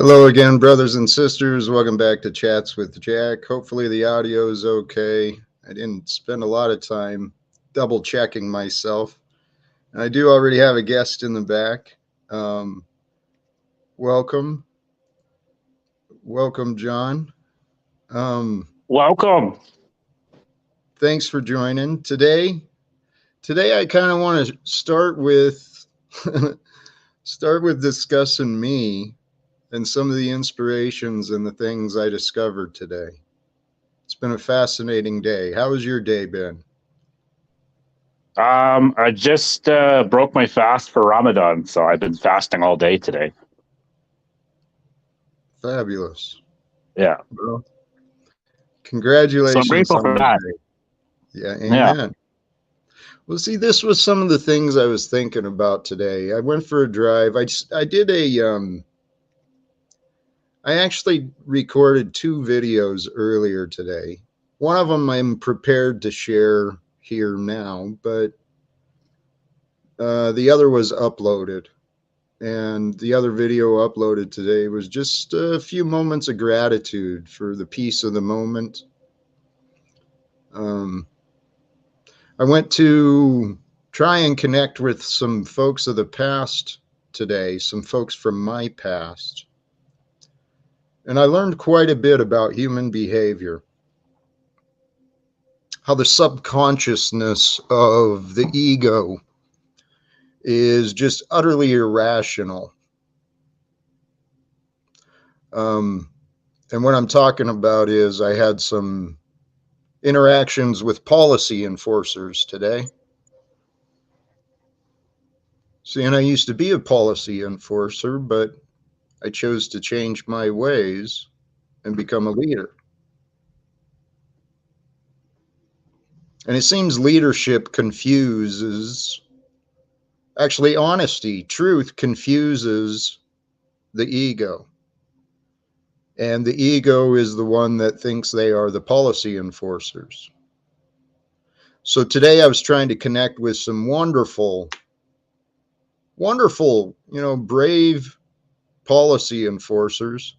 Hello again, brothers and sisters. Welcome back to Chats with Jack. Hopefully the audio is okay. I didn't spend a lot of time double checking myself. And I do already have a guest in the back. Welcome. Welcome, John. Welcome. Thanks for joining. Today I kind of want to start with discussing me and some of the inspirations and the things I discovered today. It's been a fascinating day. How has your day been? I just broke my fast for Ramadan, so I've been fasting all day today. Fabulous. Yeah. Well, So I'm congratulations grateful for on that. the day. Yeah, Yeah. amen. Well, see, this was some of the things I was thinking about today. I went for a drive. I actually recorded two videos earlier today. One of them I'm prepared to share here now, but the other was uploaded. And the other video uploaded today was just a few moments of gratitude for the peace of the moment. I went to try and connect with some folks of the past today, some folks from my past. And I learned quite a bit about human behavior, how the subconsciousness of the ego is just utterly irrational. And what I'm talking about is I had some interactions with policy enforcers today. See, and I used to be a policy enforcer, but I chose to change my ways and become a leader. And it seems leadership honesty, truth confuses the ego. And the ego is the one that thinks they are the policy enforcers. So today I was trying to connect with some wonderful, brave policy enforcers,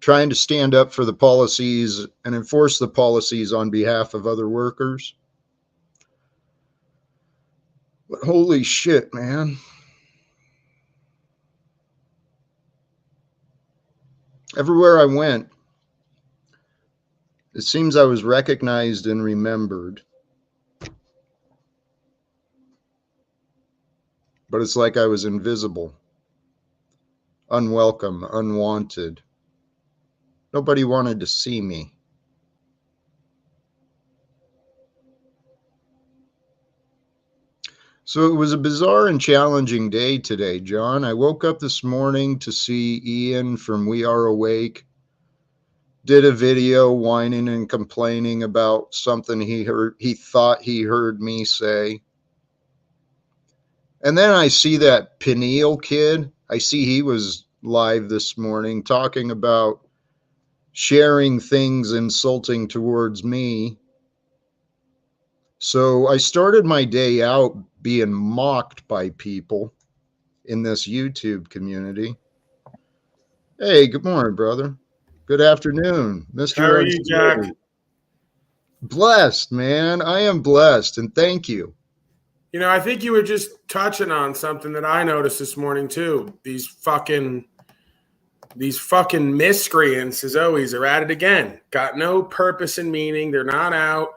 trying to stand up for the policies and enforce the policies on behalf of other workers. But holy shit, man. Everywhere I went, it seems I was recognized and remembered. But it's like I was invisible, unwelcome, unwanted. Nobody wanted to see me. So it was a bizarre and challenging day today, John. I woke up this morning to see Ian from We Are Awake did a video whining and complaining about something he thought he heard me say. And then I see that Peniel kid. I see he was live this morning talking about sharing things insulting towards me. So I started my day out being mocked by people in this YouTube community. Hey, good morning, brother. Good afternoon, Mr. How are you, Jack? Blessed, man. I am blessed, and thank you. You know, I think you were just touching on something that I noticed this morning too. These fucking miscreants, as always, are at it again. Got no purpose and meaning. They're not out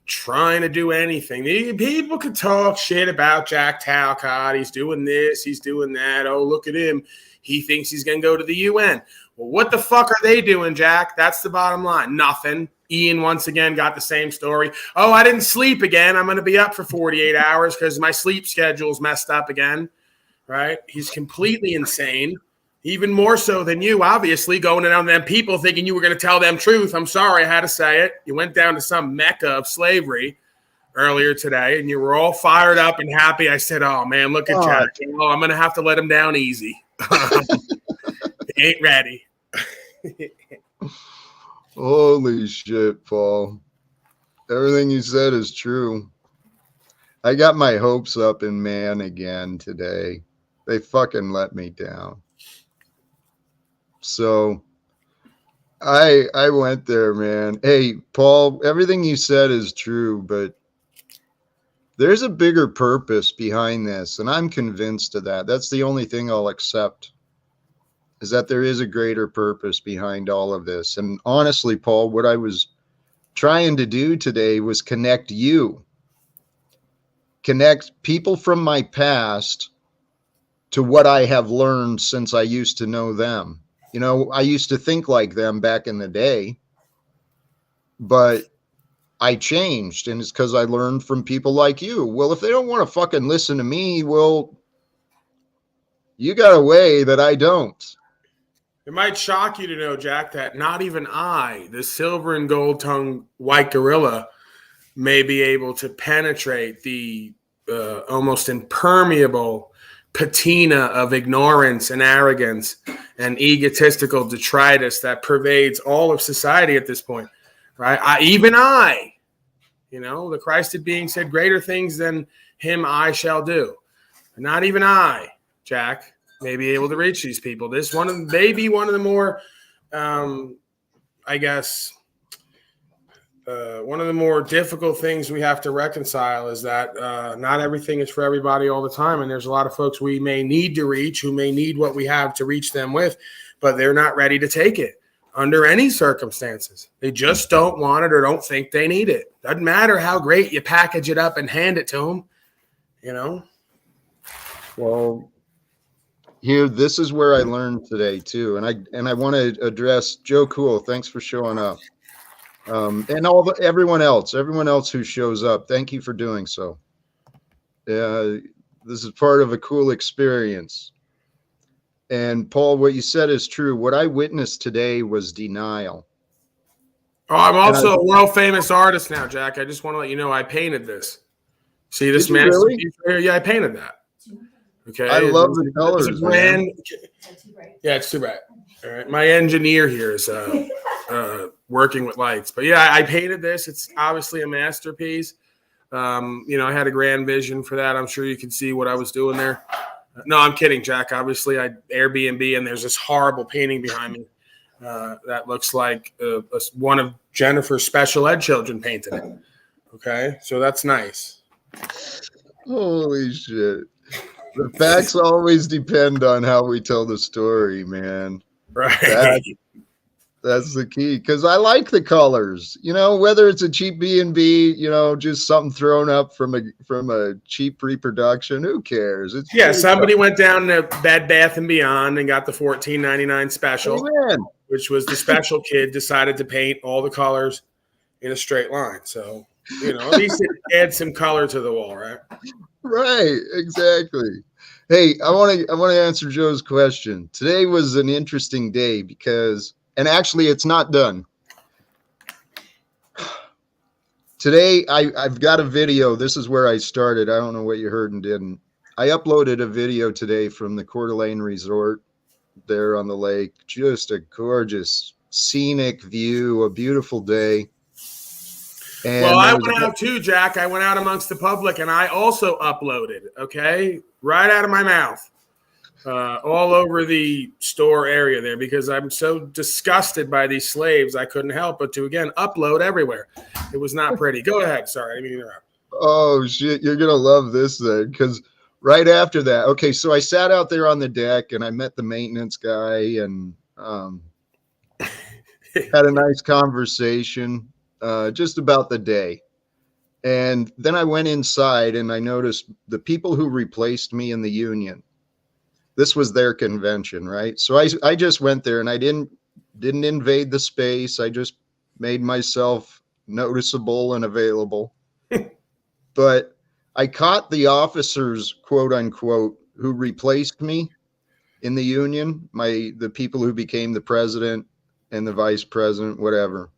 trying to do anything. People could talk shit about Jack Talcott. He's doing this. He's doing that. Oh, look at him. He thinks he's going to go to the UN. Well, what the fuck are they doing, Jack? That's the bottom line. Nothing. Ian once again got the same story. Oh, I didn't sleep again. I'm going to be up for 48 hours because my sleep schedule's messed up again. Right? He's completely insane. Even more so than you, obviously, going around them people thinking you were going to tell them truth. I'm sorry, I had to say it. You went down to some mecca of slavery earlier today, and you were all fired up and happy. I said, oh, man, look at Jack. Oh, I'm going to have to let him down easy. He ain't ready. Holy shit, Paul. Everything you said is true. I got my hopes up in man again today. They fucking let me down. So I went there, man. Hey, Paul, everything you said is true, but there's a bigger purpose behind this, and I'm convinced of that. That's the only thing I'll accept, is that there is a greater purpose behind all of this. And honestly, Paul, what I was trying to do today was connect people from my past to what I have learned since I used to know them. You know, I used to think like them back in the day, but I changed, and it's because I learned from people like you. Well, if they don't want to fucking listen to me, well, you got a way that I don't. It might shock you to know, Jack, that not even I, the silver and gold tongued white gorilla, may be able to penetrate the almost impermeable patina of ignorance and arrogance and egotistical detritus that pervades all of society at this point, right? Even I, the Christed being said, greater things than him I shall do. Not even I, Jack, may be able to reach these people. This may be one of the more, one of the more difficult things we have to reconcile is that not everything is for everybody all the time. And there's a lot of folks we may need to reach who may need what we have to reach them with, but they're not ready to take it under any circumstances. They just don't want it or don't think they need it. Doesn't matter how great you package it up and hand it to them, Well, here, this is where I learned today too. And I want to address Joe Cool. Thanks for showing up. And everyone else who shows up, thank you for doing so. This is part of a cool experience. And Paul, what you said is true. What I witnessed today was denial. Oh, I'm also a world famous artist now, Jack. I just want to let you know I painted this. See this masterpiece here? Yeah, I painted that. Okay. I love the colors. Yeah, it's too bright. All right. My engineer here is working with lights. But yeah, I painted this. It's obviously a masterpiece. I had a grand vision for that. I'm sure you can see what I was doing there. No, I'm kidding, Jack. Obviously, I Airbnb, and there's this horrible painting behind me that looks like one of Jennifer's special ed children painted it. Okay, so that's nice. Holy shit. The facts always depend on how we tell the story, man. Right. That's the key, because I like the colors. Whether it's a cheap B&B, just something thrown up from a cheap reproduction, who cares? Somebody went down to Bed Bath & Beyond and got the $14.99 special, which was the special kid decided to paint all the colors in a straight line. So, at least it adds some color to the wall, right? Right, exactly. Hey, I want to answer Joe's question. Today was an interesting day because, and actually it's not done. Today I've got a video. This is where I started. I don't know what you heard and didn't. I uploaded a video today from the Coeur d'Alene Resort there on the lake. Just a gorgeous scenic view, a beautiful day. And I went out too, Jack. I went out amongst the public, and I also uploaded, okay? Right out of my mouth. All over the store area there, because I'm so disgusted by these slaves, I couldn't help but to, again, upload everywhere. It was not pretty. Go ahead. Sorry, I didn't mean to interrupt. Oh, shit. You're going to love this then, because right after that, okay, so I sat out there on the deck, and I met the maintenance guy and had a nice conversation. Just about the day. And then I went inside and I noticed the people who replaced me in the union. This was their convention, right? So I just went there and I didn't invade the space. I just made myself noticeable and available. But I caught the officers, quote unquote, who replaced me in the union, the people who became the president and the vice president, whatever.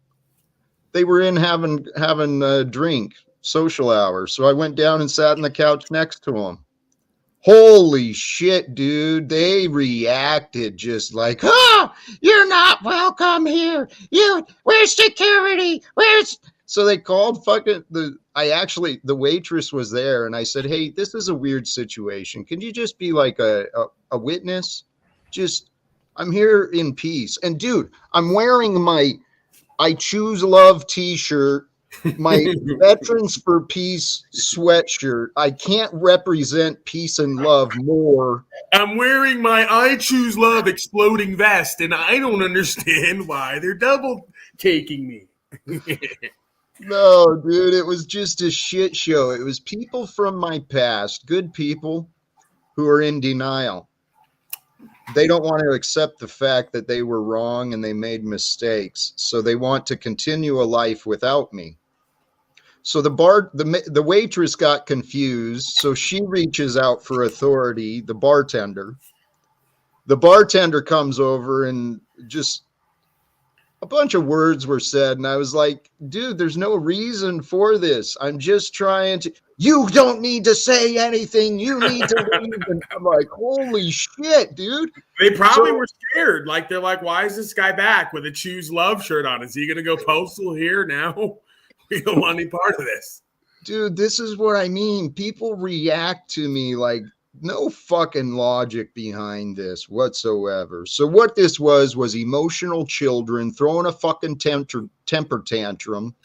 They were in having a drink, social hour. So I went down and sat on the couch next to them. Holy shit, dude. They reacted just like, you're not welcome here. Where's security? So they called the waitress was there and I said, hey, this is a weird situation. Can you just be like a witness? Just I'm here in peace. And dude, I'm wearing my I Choose Love t-shirt, my Veterans for Peace sweatshirt. I can't represent peace and love more. I'm wearing my I Choose Love exploding vest, and I don't understand why they're double taking me. No, dude, it was just a shit show. It was people from my past, good people who are in denial. They don't want to accept the fact that they were wrong and they made mistakes. So they want to continue a life without me. So the waitress got confused. So she reaches out for authority, the bartender. The bartender comes over and just a bunch of words were said. And I was like, dude, there's no reason for this. I'm just trying to, you don't need to say anything. You need to leave. And I'm like, holy shit, dude. They probably were scared. Like, they're like, why is this guy back with a Choose Love shirt on? Is he going to go postal here now? We don't want any part of this. Dude, this is what I mean. People react to me like no fucking logic behind this whatsoever. So what this was emotional children throwing a fucking temper tantrum.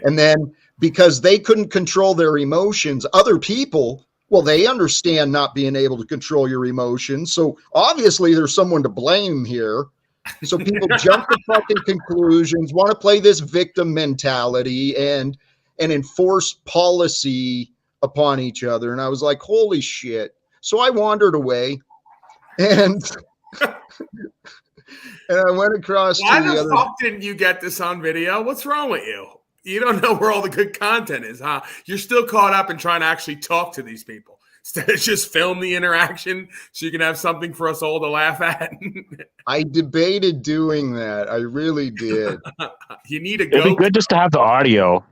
And then because they couldn't control their emotions, other people, well, they understand not being able to control your emotions. So obviously there's someone to blame here. So people jump to fucking conclusions, want to play this victim mentality and enforce policy upon each other. And I was like, holy shit. So I wandered away and I went across Why to the the other. fuck didn't you get this on video? What's wrong with you? You don't know where all the good content is, huh? You're still caught up in trying to actually talk to these people. Instead of just film the interaction so you can have something for us all to laugh at. I debated doing that. I really did. You need a It'd be good just to have the audio.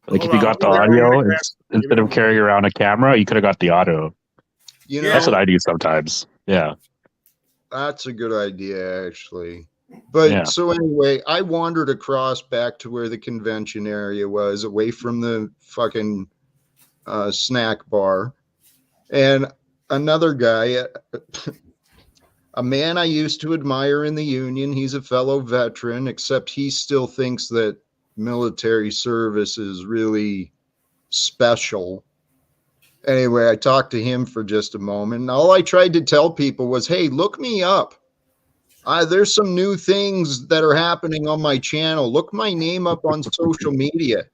Like Hold if you on, got the let me audio, grab- instead of carrying around a camera, you could have got the audio. You know, That's what I do sometimes. Yeah. that's a good idea, actually. But Yeah. so anyway, I wandered across back to where the convention area was, away from the fucking snack bar. And another guy, a man I used to admire in the Union, he's a fellow veteran, except he still thinks that military service is really special. Anyway, I talked to him for just a moment. And all I tried to tell people was, hey, look me up. There's some new things that are happening on my channel. Look my name up on social media.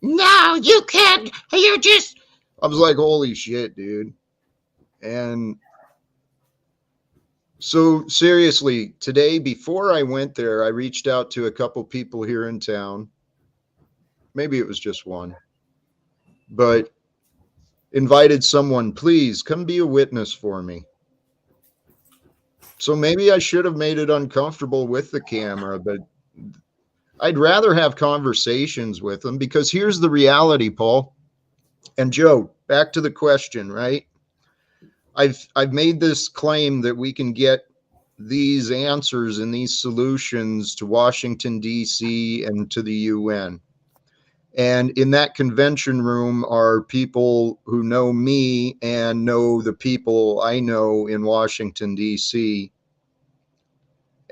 No, you can't. You're just. I was like, holy shit, dude. And so, seriously, today, before I went there, I reached out to a couple people here in town. Maybe it was just one. But invited someone, please come be a witness for me. So maybe I should have made it uncomfortable with the camera, but I'd rather have conversations with them because here's the reality, Paul and Joe, back to the question, right? I've made this claim that we can get these answers and these solutions to Washington, D.C. and to the UN. And in that convention room are people who know me and know the people I know in Washington, D.C.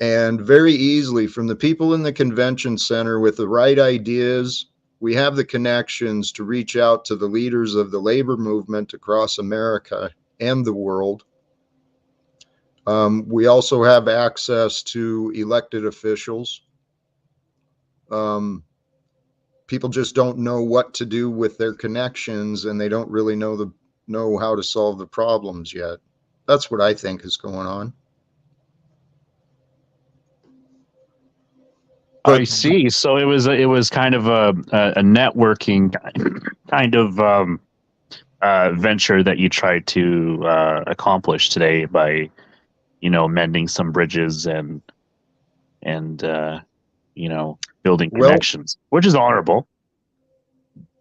And very easily from the people in the convention center with the right ideas, we have the connections to reach out to the leaders of the labor movement across America and the world. We also have access to elected officials. People just don't know what to do with their connections, and they don't really know how to solve the problems yet. That's what I think is going on. But, I see. So it was kind of a networking kind of venture that you tried to accomplish today by, mending some bridges and building connections, which is honorable.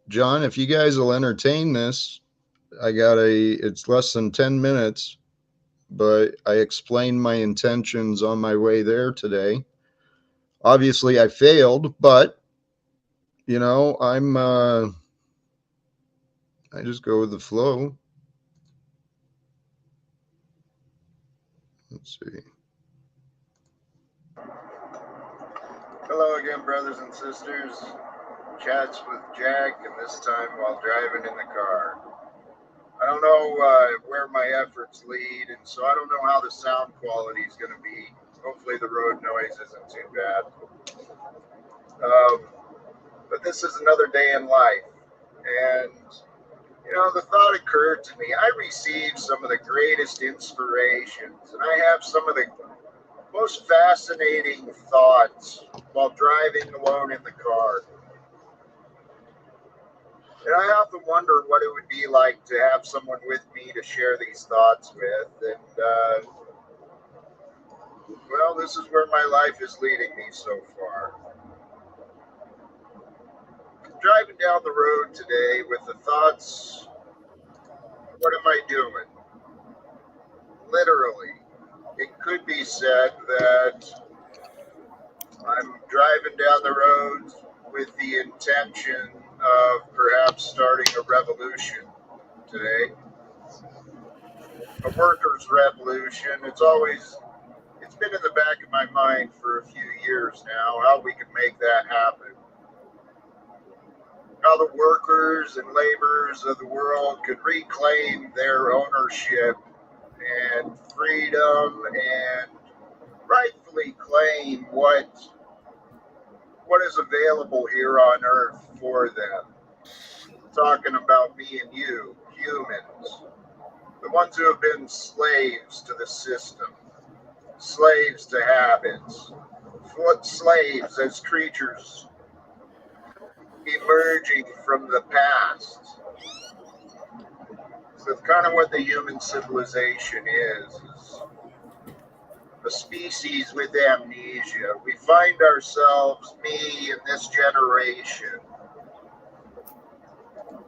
John, if you guys will entertain this, it's less than 10 minutes, but I explained my intentions on my way there today. Obviously I failed, but I just go with the flow. Let's see. Hello again, brothers and sisters. Chats with Jack, and this time while driving in the car. I don't know where my efforts lead, and so I don't know how the sound quality is going to be. Hopefully the road noise isn't too bad. But this is another day in life, and the thought occurred to me. I received some of the greatest inspirations, and I have some of the most fascinating thoughts while driving alone in the car. And I often wonder what it would be like to have someone with me to share these thoughts with. And, well, this is where my life is leading me so far. Driving down the road today with the thoughts, what am I doing? Literally, it could be said that I'm driving down the road with the intention of perhaps starting a revolution today. A workers' revolution. It's been in the back of my mind for a few years now, how we can make that happen. How the workers and laborers of the world could reclaim their ownership and freedom and rightfully claim what is available here on earth for them. Talking about me and you, humans, the ones who have been slaves to the system, slaves to habits, slaves as creatures emerging from the past. So it's kind of what the human civilization is a species with amnesia. We find ourselves, me and this generation,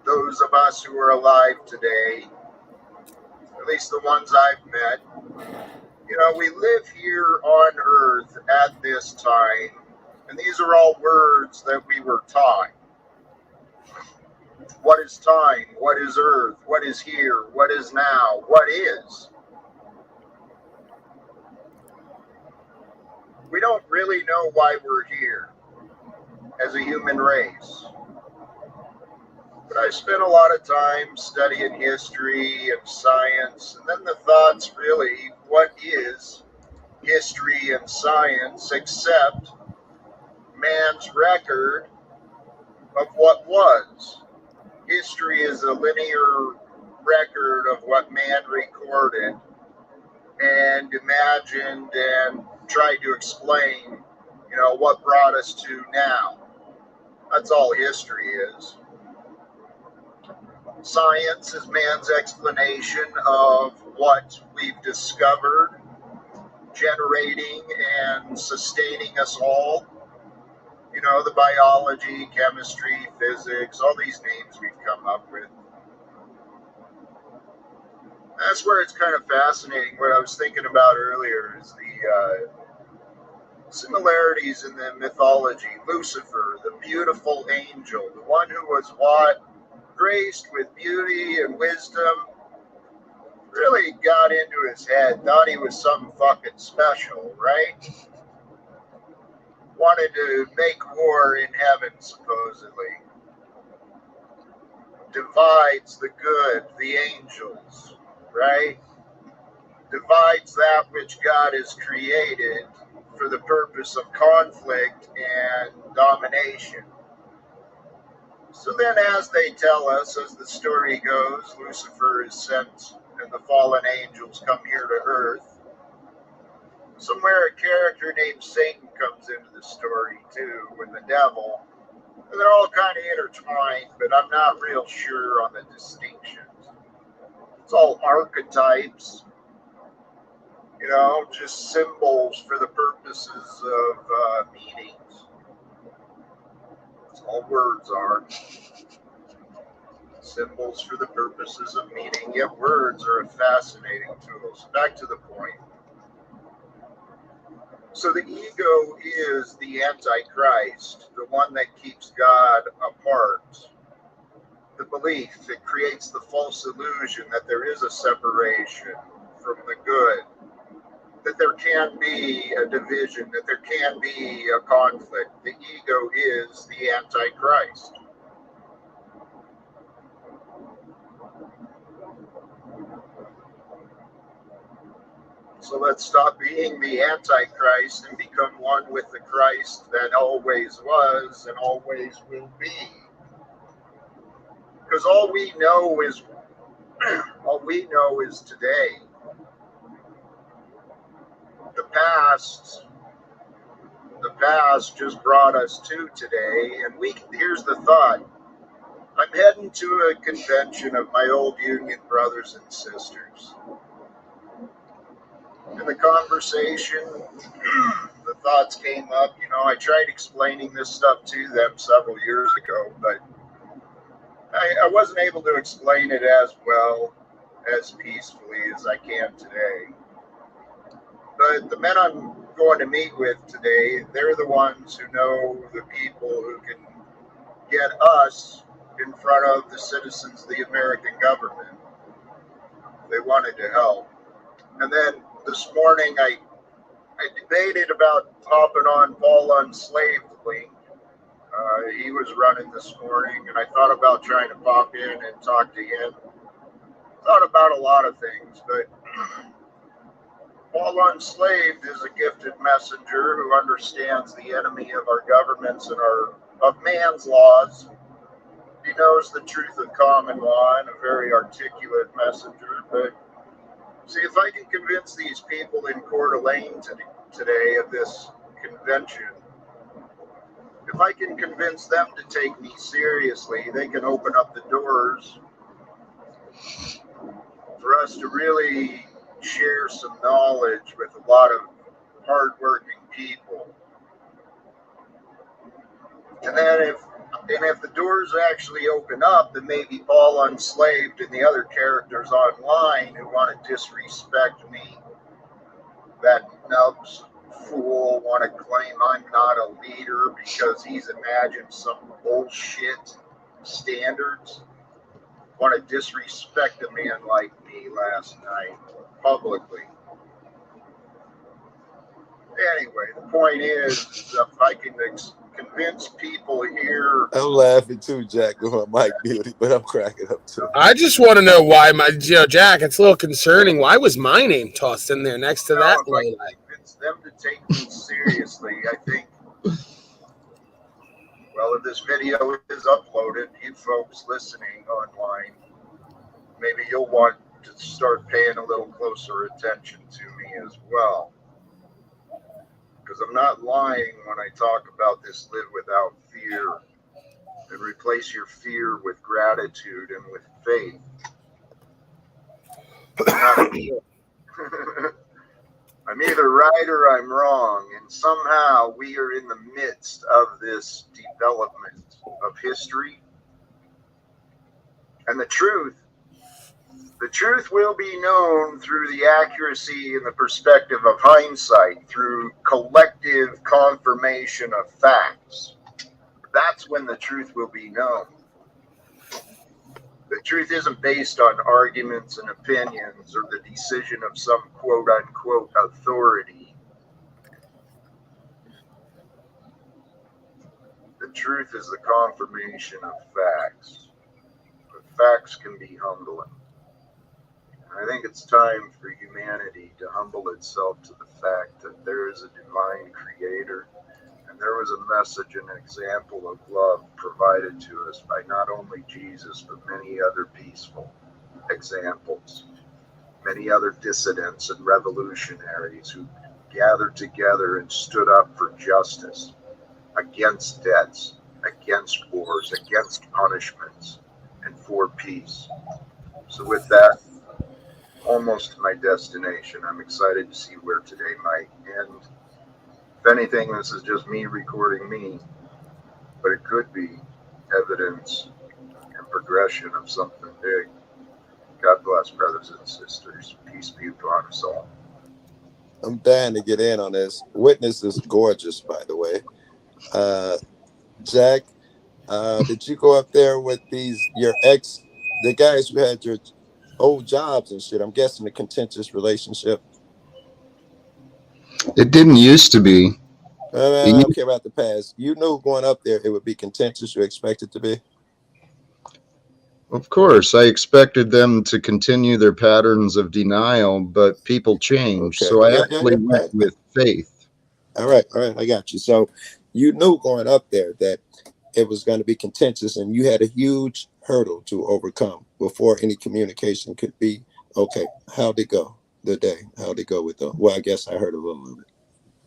those of us who are alive today, at least the ones I've met, we live here on earth at this time, and these are all words that we were taught. What is time? What is earth? What is here? What is now? What is? We don't really know why we're here as a human race. But I spent a lot of time studying history and science, and then the thoughts really, what is history and science except man's record of what was? History is a linear record of what man recorded and imagined and tried to explain, what brought us to now. That's all history is. Science is man's explanation of what we've discovered, generating and sustaining us all. The biology, chemistry, physics, all these names we've come up with. That's where it's kind of fascinating. What I was thinking about earlier is the similarities in the mythology. Lucifer, the beautiful angel, the one who was graced with beauty and wisdom, really got into his head, thought he was something fucking special, right? Wanted to make war in heaven, supposedly. Divides the good, the angels, right? Divides that which God has created for the purpose of conflict and domination. So then, as they tell us, as the story goes, Lucifer is sent and the fallen angels come here to earth. Somewhere a character named Satan comes into the story too, and the devil. And they're all kind of intertwined, but I'm not real sure on the distinctions. It's all archetypes, just symbols for the purposes of meanings. That's all words are. Symbols for the purposes of meaning, yet words are a fascinating tool. So back to the point. So the ego is the Antichrist, the one that keeps God apart. The belief that creates the false illusion that there is a separation from the good. that there can be a division, that there can be a conflict. The ego is the Antichrist. So let's stop being the Antichrist and become one with the Christ that always was and always will be. Because all we know is today. The past just brought us to today, and here's the thought. I'm heading to a convention of my old Union brothers and sisters. In the conversation, the thoughts came up. I tried explaining this stuff to them several years ago, but I wasn't able to explain it as well, as peacefully as I can today. But the men I'm going to meet with today, they're the ones who know the people who can get us in front of the citizens of the American government. They wanted to help. And then this morning, I debated about hopping on Paul Unslaved link. He was running this morning, and I thought about trying to pop in and talk to him. Thought about a lot of things, but Paul Unslaved is a gifted messenger who understands the enemy of our governments and of man's laws. He knows the truth of common law and a very articulate messenger. But see, if I can convince these people in Coeur d'Alene today of this convention, if I can convince them to take me seriously, they can open up the doors for us to really share some knowledge with a lot of hardworking people. And then if the doors actually open up, then maybe Paul Unslaved and the other characters online who want to disrespect me, that nubs fool want to claim I'm not a leader because he's imagined some bullshit standards, want to disrespect a man like me last night publicly. Anyway, the point is if I can convince people here. I'm laughing too, Jack, with my mic beauty, but I'm cracking up too. I just want to know why Jack, it's a little concerning. Why was my name tossed in there next to that? If I can convince them to take me seriously, I think. Well, if this video is uploaded, you folks listening online, maybe you'll want to start paying a little closer attention to me as well. Because I'm not lying when I talk about this live without fear and replace your fear with gratitude and with faith. I'm either right or I'm wrong, and somehow we are in the midst of this development of history. And the truth will be known through the accuracy and the perspective of hindsight, through collective confirmation of facts. That's when the truth will be known. The truth isn't based on arguments and opinions or the decision of some quote-unquote authority. The truth is the confirmation of facts. But facts can be humbling. I think it's time for humanity to humble itself to the fact that there is a divine creator, and there was a message and example of love provided to us by not only Jesus, but many other peaceful examples, many other dissidents and revolutionaries who gathered together and stood up for justice, against debts, against wars, against punishments, and for peace. So with that, almost to my destination. I'm excited to see where today might end. If anything, this is just me recording me, but it could be evidence and progression of something big. God bless, brothers and sisters. Peace be upon us all. I'm dying to get in on this. Witness is gorgeous, by the way. Jack, did you go up there with the guys who had your old jobs and shit? I'm guessing a contentious relationship. It didn't used to be. I don't care about the past. You knew going up there it would be contentious. You expect it to be. Of course, I expected them to continue their patterns of denial, but people change. Okay. So I Yeah. actually went with faith. All right. I got you. So you knew going up there that it was going to be contentious, and you had a huge hurdle to overcome before any communication could be. Okay, how'd it go? The day, how'd it go with the? Well, I guess I heard a little of it.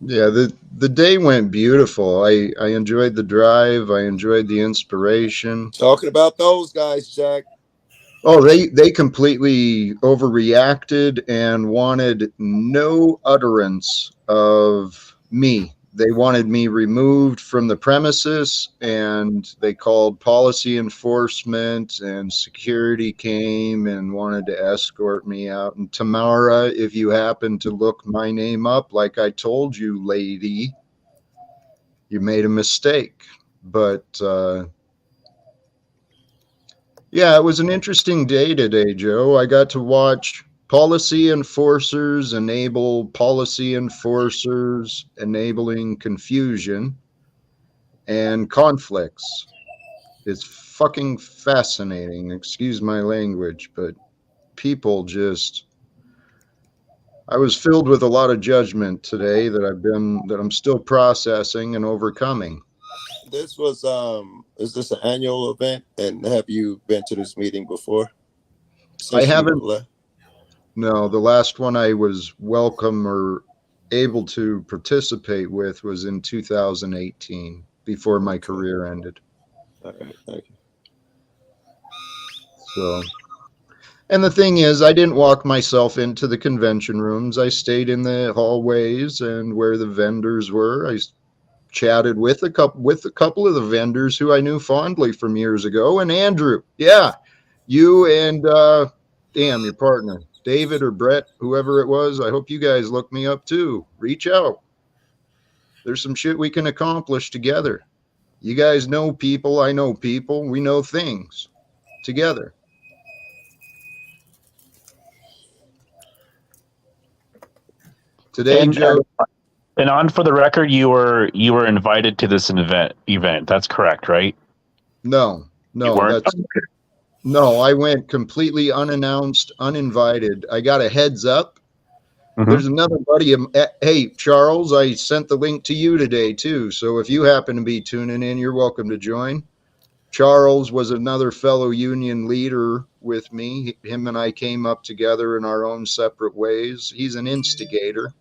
Yeah, the day went beautiful. I enjoyed the drive. I enjoyed the inspiration. Talking about those guys, Jack. Oh, they completely overreacted and wanted no utterance of me. They wanted me removed from the premises, and they called policy enforcement, and security came and wanted to escort me out. And Tamara, if you happen to look my name up, like I told you, lady, you made a mistake. But yeah, it was an interesting day today, Joe. I got to watch policy enforcers enable policy enforcers, enabling confusion and conflicts. It's fucking fascinating. Excuse my language, but people just. I was filled with a lot of judgment today that I'm still processing and overcoming. This was is this an annual event? And have you been to this meeting before? I haven't. No, the last one I was welcome or able to participate with was in 2018, before my career ended. All right, thank you. So, and the thing is, I didn't walk myself into the convention rooms. I stayed in the hallways and where the vendors were. I chatted with a couple of the vendors who I knew fondly from years ago. And Andrew, yeah, you and damn, your partner, David or Brett, whoever it was. I hope you guys look me up too. Reach out. There's some shit we can accomplish together. You guys know people. I know people. We know things together. Today, Joe. And on for the record, you were invited to this event. That's correct, right? No, no. I went completely unannounced, uninvited. I got a heads up. Mm-hmm. There's another buddy. Hey, Charles, I sent the link to you today too. So if you happen to be tuning in, you're welcome to join. Charles was another fellow union leader with me. Him and I came up together in our own separate ways. He's an instigator.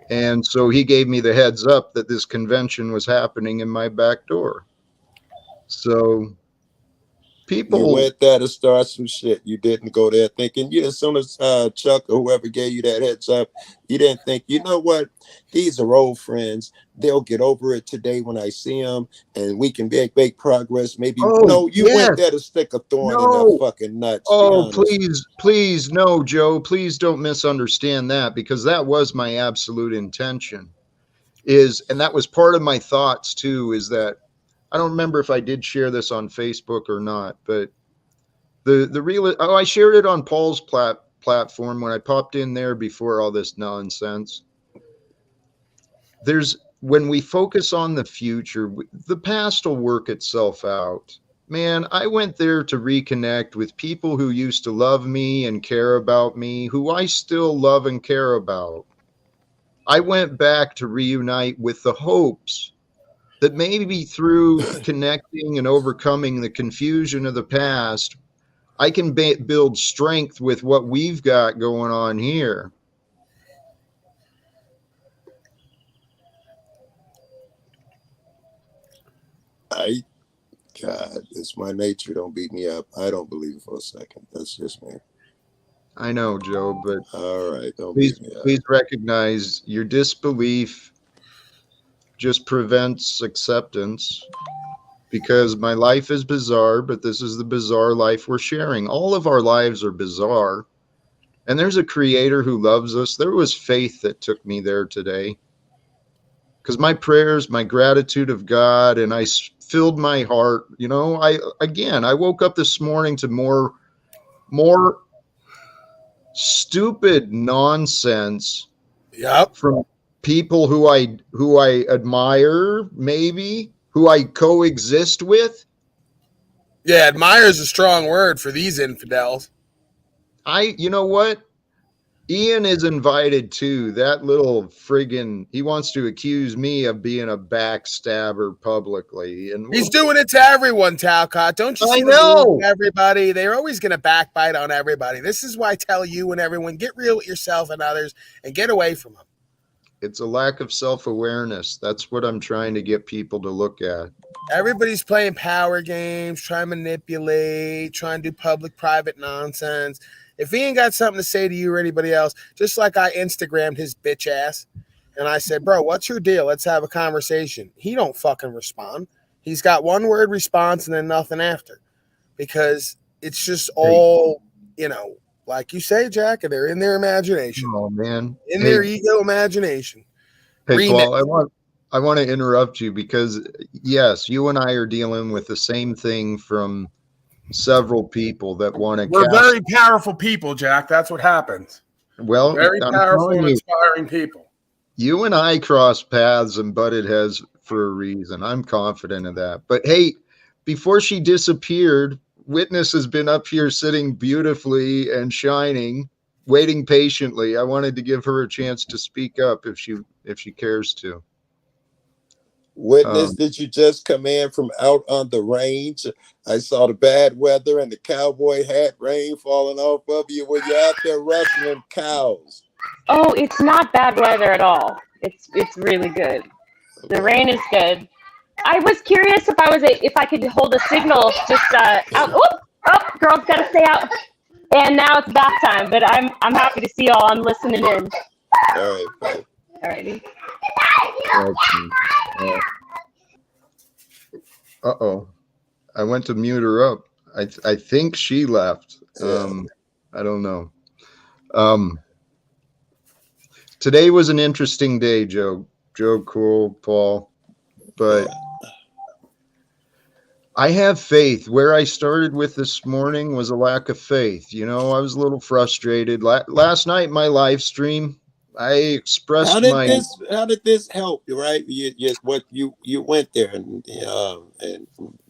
And so he gave me the heads up that this convention was happening in my back door. So people. You went there to start some shit. You didn't go there thinking, as soon as Chuck or whoever gave you that heads up, you didn't think, you know what? These are old friends. They'll get over it today when I see them, and we can make progress. Maybe went there to stick a thorn in their fucking nuts. Oh, please, no, Joe. Please don't misunderstand that, because that was my absolute intention. And that was part of my thoughts too. Is that I don't remember if I did share this on Facebook or not, but I shared it on Paul's platform when I popped in there before all this nonsense. When we focus on the future, the past will work itself out. Man, I went there to reconnect with people who used to love me and care about me, who I still love and care about. I went back to reunite with the hopes that maybe through connecting and overcoming the confusion of the past, I can build strength with what we've got going on here. God, it's my nature. Don't beat me up. I don't believe it for a second. That's just me. I know, Joe, but all right, please recognize your disbelief just prevents acceptance, because my life is bizarre, but this is the bizarre life we're sharing. All of our lives are bizarre, and there's a creator who loves us. There was faith that took me there today, because my prayers, my gratitude of God, and I filled my heart. I woke up this morning to more stupid nonsense. Yep. From people who I admire, maybe who I coexist with. Yeah, admire is a strong word for these infidels. You know what? Ian is invited too. That little friggin' he wants to accuse me of being a backstabber publicly. And He's doing it to everyone, Talcott. Don't you I see them doing it know. to everybody? They're always going to backbite on everybody. This is why I tell you and everyone, get real with yourself and others and get away from them. It's a lack of self-awareness. That's what I'm trying to get people to look at. Everybody's playing power games, trying to manipulate, trying to do public-private nonsense. If he ain't got something to say to you or anybody else, just like I Instagrammed his bitch ass, and I said, bro, what's your deal? Let's have a conversation. He don't fucking respond. He's got one word response and then nothing after, because it's just all, like you say, Jack, they're in their imagination. Oh man, in their ego imagination. Hey, Paul, I want to interrupt you because yes, you and I are dealing with the same thing from several people that want to. We're very powerful people, Jack. That's what happens. Well, very powerful and inspiring people. You and I crossed paths and butted heads for a reason. I'm confident of that. But hey, before she disappeared, Witness has been up here sitting beautifully and shining, waiting patiently. I wanted to give her a chance to speak up if she cares to. Witness, did you just come in from out on the range? I saw the bad weather and the cowboy hat rain falling off of you when you're out there rustling cows. Oh, it's not bad weather at all. It's really good. Okay. The rain is good. I was curious if I could hold a signal just out. Oh, girls gotta stay out. And now it's bath time, but I'm happy to see y'all. I'm listening in. All right, bye. All righty. Uh-oh. I went to mute her up. I think she left. I don't know. Today was an interesting day, Joe, Cool, Paul, but I have faith. Where I started with this morning was a lack of faith. I was a little frustrated. Last night, my live stream, I expressed how did this help? Right, you went there and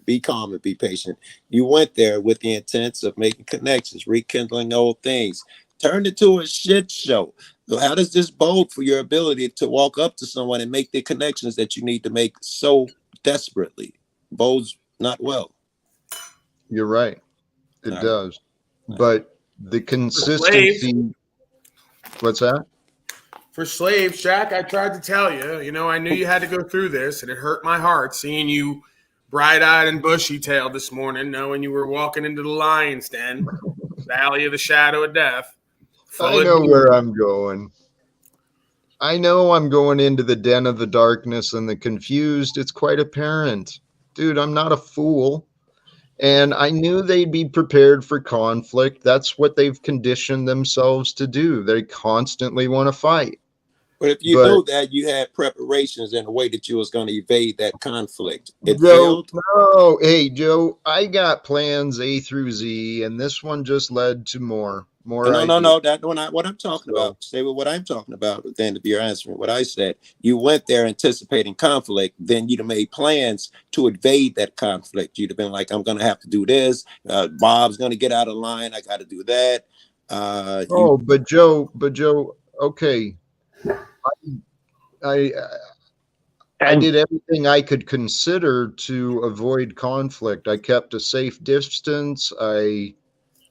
be calm and be patient. You went there with the intent of making connections, rekindling old things. Turned it to a shit show. So how does this bode for your ability to walk up to someone and make the connections that you need to make so desperately? Bodes not well. You're right. It does. But the consistency. What's that? For slaves, Jack, I tried to tell you. I knew you had to go through this, and it hurt my heart seeing you bright-eyed and bushy-tailed this morning, knowing you were walking into the lion's den, Valley of the Shadow of Death. I know where I'm going. I know I'm going into the den of the darkness and the confused. It's quite apparent. Dude, I'm not a fool. And I knew they'd be prepared for conflict. That's what they've conditioned themselves to do. They constantly want to fight. But if you know that you had preparations in a way that you was going to evade that conflict, it failed? No, hey, Joe, I got plans A through Z, and this one just led to more. No. That's what I'm talking about. Say what I'm talking about. Then if you're answering what I said, you went there anticipating conflict. Then you'd have made plans to evade that conflict. You'd have been like, I'm going to have to do this. Bob's going to get out of line. I got to do that. But Joe, okay. I did everything I could consider to avoid conflict. I kept a safe distance. I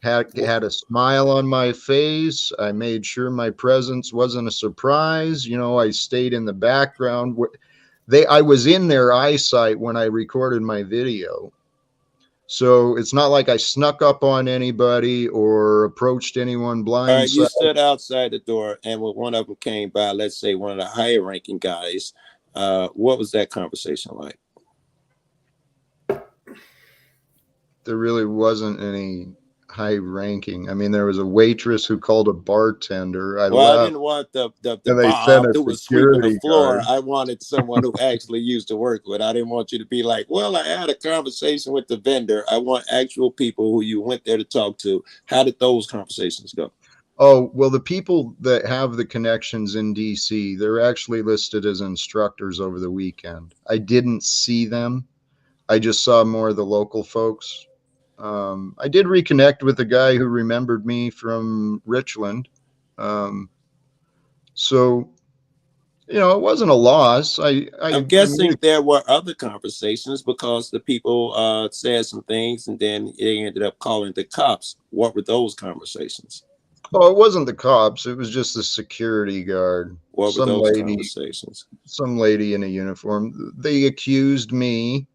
had a smile on my face. I made sure my presence wasn't a surprise. I stayed in the background. I was in their eyesight when I recorded my video. So it's not like I snuck up on anybody or approached anyone blind. All right, you stood outside the door, and when one of them came by, let's say one of the higher ranking guys, what was that conversation like? There really wasn't any high ranking. I mean, there was a waitress who called a bartender. I didn't want the Bob who was sweeping the floor. I wanted someone who actually used to work with. I didn't want you to be like, well, I had a conversation with the vendor. I want actual people who you went there to talk to. How did those conversations go? Oh, well, the people that have the connections in DC, they're actually listed as instructors over the weekend. I didn't see them. I just saw more of the local folks. I did reconnect with a guy who remembered me from Richland. Um, so, it wasn't a loss. I'm I guessing made, there were other conversations because the people said some things and then they ended up calling the cops. What were those conversations? oh, it wasn't the cops. It was just the security guard. What were those conversations? Some lady in a uniform. They accused me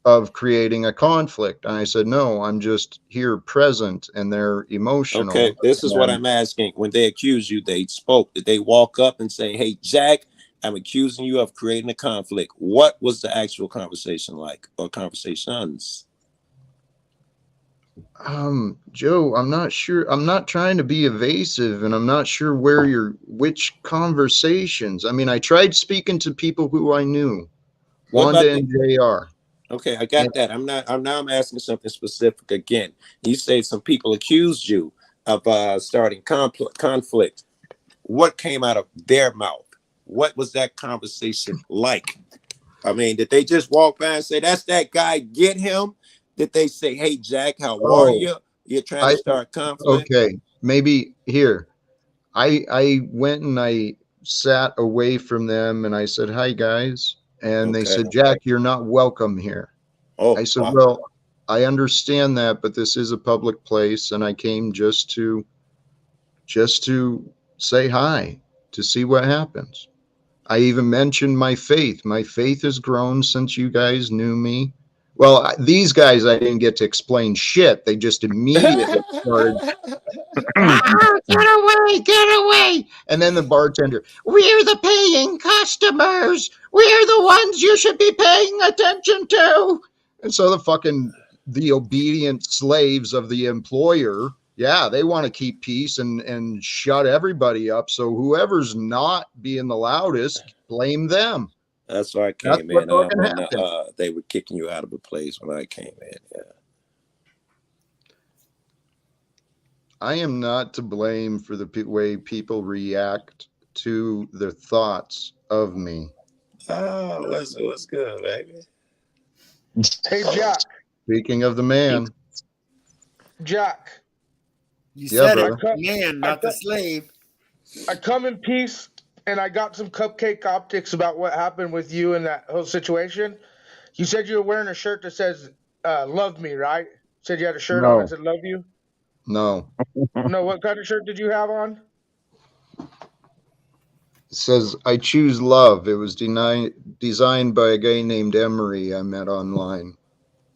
of creating a conflict. And I said, no, I'm just here present, and they're Okay, emotional. this is what And I'm asking. When they accuse you, they spoke. Did they walk up and say, "Hey, Jack, I'm accusing you of creating a conflict"? What was the actual conversation like, or conversations? Joe, I'm not sure. I'm not trying to be evasive, and I'm not sure which conversations. I mean, I tried speaking to people who I knew, What about Wanda the? and JR. Okay, I And, got that. I'm asking something specific again. You say some people accused you of starting conflict. What came out of their mouth? What was that conversation like? I mean, did they just walk by and say, "That's that guy, get him"? Did they say, "Hey, Jack, how are oh, you? You're trying to I start conflict"? okay. Maybe here. I went and I sat away from them, and I said, "Hi guys," and they Okay. said, "Jack, you're not welcome here." I Oh, said, "Well, I understand that, but this is a public place, and I came just to say hi, to see what happens." I even mentioned my faith. My faith has grown since you guys knew me. Well, these guys, I didn't get to explain shit. They just immediately started, get away, get away. And then the bartender, we're the paying customers. We're the ones you should be paying attention to. And so the obedient slaves of the employer, yeah, they want to keep peace and shut everybody up. So whoever's not being the loudest, blame them. that's why I That's came what in fucking when happened. they were kicking you out of a place when I came in. Yeah. I am not to blame for the way people react to the thoughts of me. Oh, what's good, baby? Hey, Jack. Speaking of the man, Jack. You yeah, said it, brother. man, I, not the slave. I come in peace, and I got some cupcake optics about what happened with you and that whole situation. You said you were wearing a shirt that says "Love Me," right? Said you had a shirt on that No, said "Love You." no. No, what kind of shirt did you have on? It says, I choose love. It was designed by a guy named Emery I met online.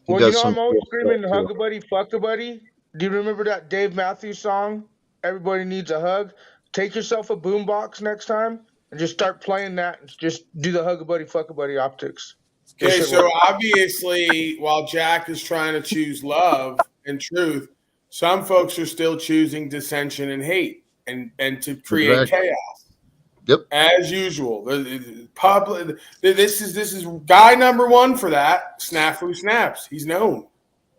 He Well, you does know some I'm always cool stuff screaming too. "Hug a buddy, fuck a buddy." Do you remember that Dave Matthews song? Everybody needs a hug. Take yourself a boombox next time and just start playing that. And just do the "Hug a buddy, fuck a buddy" optics. It Okay, should so work. obviously, while Jack is trying to choose love and truth, some folks are still choosing dissension and hate and to create Exactly. chaos Yep. as usual. Public. This is guy number one for that. Snafu snaps. He's known.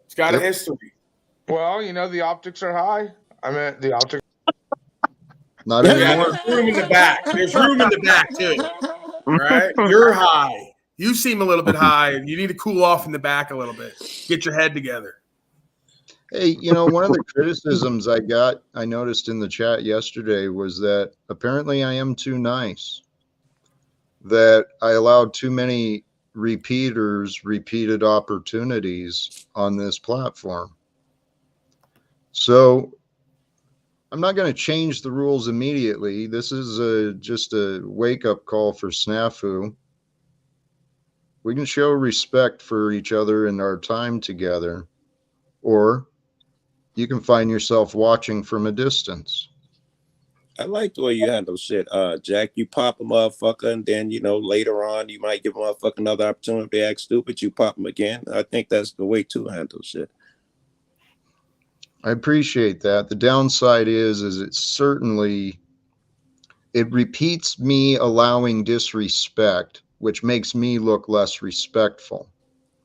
He's got a Yep. history. Well, the optics are high. I mean, the optics. Not Yeah, anymore. there's room in the back. There's room in the back too. All right, you're high. You seem a little bit high, and you need to cool off in the back a little bit. Get your head together. Hey, one of the criticisms I noticed in the chat yesterday was that apparently I am too nice, that I allowed too many repeated opportunities on this platform. So I'm not going to change the rules immediately. This is just a wake-up call for Snafu. We can show respect for each other in our time together, or you can find yourself watching from a distance. I like the way you handle shit, Jack. You pop a motherfucker, and then later on you might give a motherfucker another opportunity to act stupid. You pop them again. I think that's the way to handle shit. I appreciate that. The downside is it repeats me allowing disrespect, which makes me look less respectful.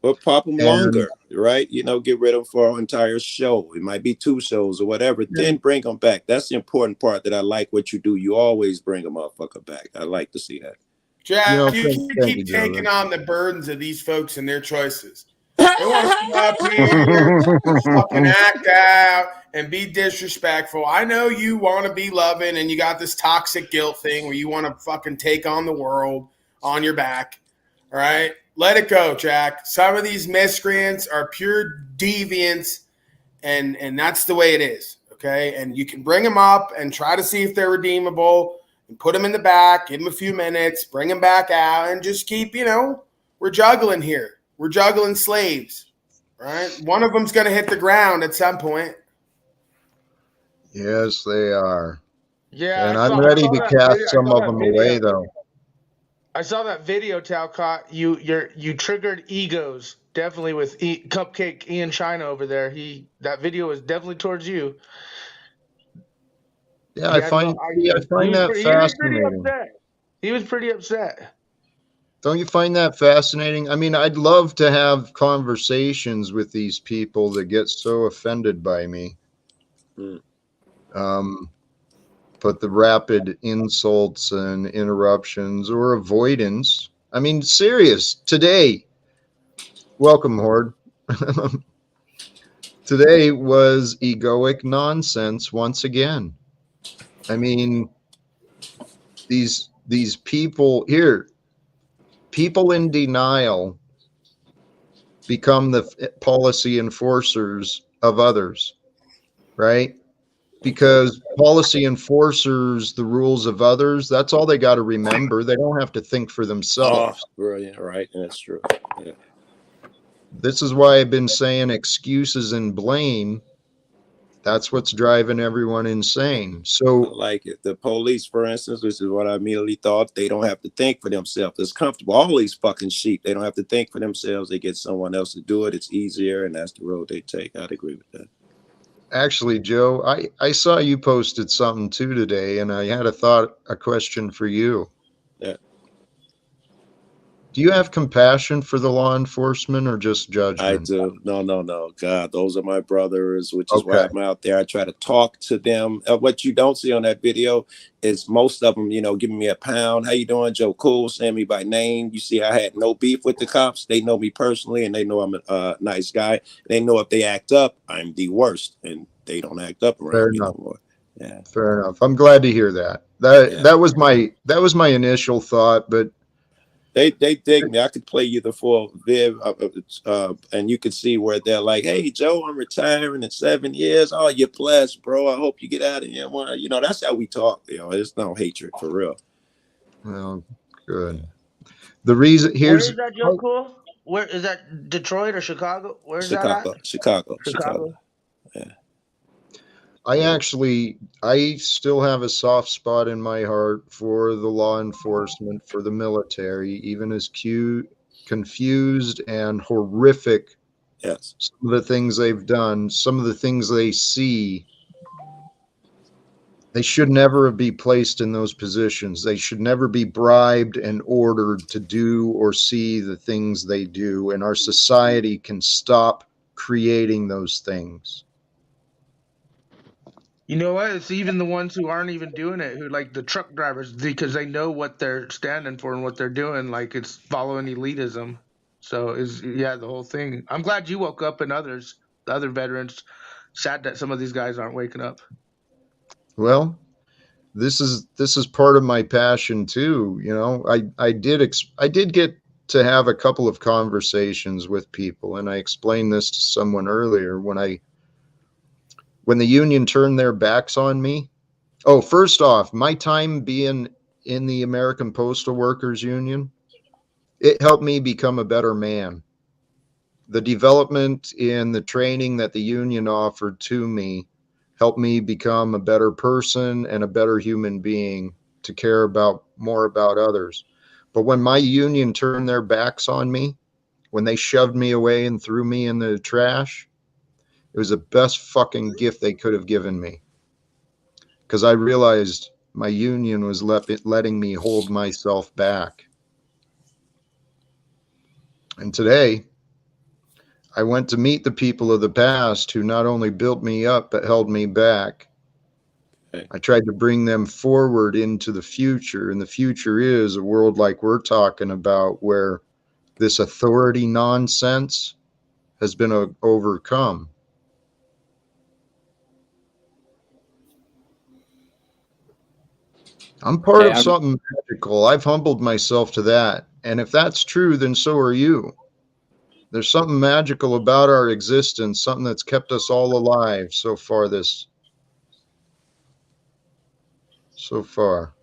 Or pop them And longer, right? You know, get rid of them for our entire show. It might be 2 shows or whatever. Then bring them back. That's the important part that I like what you do. You always bring a motherfucker back. I like to see that. Jack, you can't thank you, keep taking Joe. on the burdens of these folks and their choices. They want to come up here, fucking act out, and be disrespectful. I know you want to be loving, and you got this toxic guilt thing where you want to fucking take on the world on your back. All right? Let it go, Jack. Some of these miscreants are pure deviants, and that's the way it is. Okay? And you can bring them up and try to see if they're redeemable and put them in the back, give them a few minutes, bring them back out, and just keep, we're juggling here. We're juggling slaves, right? One of them's going to hit the ground at some point. Yes, they are. Yeah, And I'm ready to cast some of them away, though. I saw that video, Talcott. You triggered egos definitely with Cupcake Ian China over there. That video was definitely towards you. Yeah, I find that fascinating. He was pretty upset. Don't you find that fascinating? I mean, I'd love to have conversations with these people that get so offended by me. But the rapid insults and interruptions or avoidance. I mean, serious. Today, welcome, Horde. Today was egoic nonsense once again. I mean, these people here, people in denial become the policy enforcers of others, right? Because policy enforcers the rules of others, that's all they got to remember. They don't have to think for themselves. Oh, brilliant, right? That's true. Yeah. This is why I've been saying excuses and blame. That's what's driving everyone insane. So I like it. The police, for instance, which is what I immediately thought, they don't have to think for themselves. It's comfortable. All these fucking sheep, they don't have to think for themselves. They get someone else to do it. It's easier, and that's the road they take. I'd agree with that. actually, Joe, I saw you posted something too today, and I had a question for you. Yeah. Do you have compassion for the law enforcement or just judgment? I do. No. God, those are my brothers, which is why I'm out there. I try to talk to them. What you don't see on that video is most of them, giving me a pound. How you doing, Joe? Cool. Saying me by name. You see, I had no beef with the cops. They know me personally, and they know I'm a nice guy. They know if they act up, I'm the worst, and they don't act up around me no more. Yeah. Fair enough. I'm glad to hear that. That was my initial thought, but They dig me. I could play you the full Viv, and you could see where they're like, "Hey, Joe, I'm retiring in 7 years. Oh, you're blessed, bro. I hope you get out of here." Well, that's how we talk. There's no hatred for real. Well, good. The reason Where is that, Joe? Cool. Where is that? Detroit or Chicago? Where's that at? Chicago. Yeah. I still have a soft spot in my heart for the law enforcement, for the military, even as confused and horrific. Yes. Some of the things they've done, some of the things they see, they should never be placed in those positions. They should never be bribed and ordered to do or see the things they do. And our society can stop creating those things. You know what? It's even the ones who aren't even doing it, who like the truck drivers, because they know what they're standing for and what they're doing. Like it's following elitism. So the whole thing. I'm glad you woke up and the other veterans. Sad that some of these guys aren't waking up. Well, this is part of my passion too. I did get to have a couple of conversations with people, and I explained this to someone earlier when the union turned their backs on me. Oh, first off, my time being in the American Postal Workers Union, it helped me become a better man. The development in the training that the union offered to me helped me become a better person and a better human being to care more about others. But when my union turned their backs on me, when they shoved me away and threw me in the trash, it was the best fucking gift they could have given me. Because I realized my union was letting me hold myself back. And today, I went to meet the people of the past who not only built me up, but held me back. Okay. I tried to bring them forward into the future, and the future is a world like we're talking about, where this authority nonsense has been overcome. I'm part of something magical. I've humbled myself to that. And if that's true, then so are you. There's something magical about our existence, something that's kept us all alive so far so far.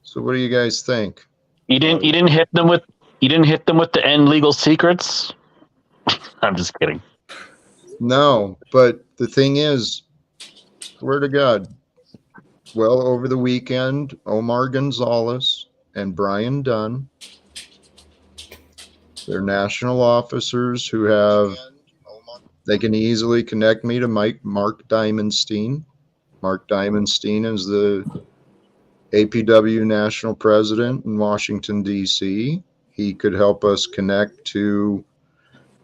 So what do you guys think? You didn't hit them with the end legal secrets? I'm just kidding. No, but the thing is, swear to God, well, over the weekend, Omar Gonzalez and Brian Dunn, they're national officers who they can easily connect me to Mark Diamondstein. Mark Diamondstein is the APW national president in Washington, D.C. He could help us connect to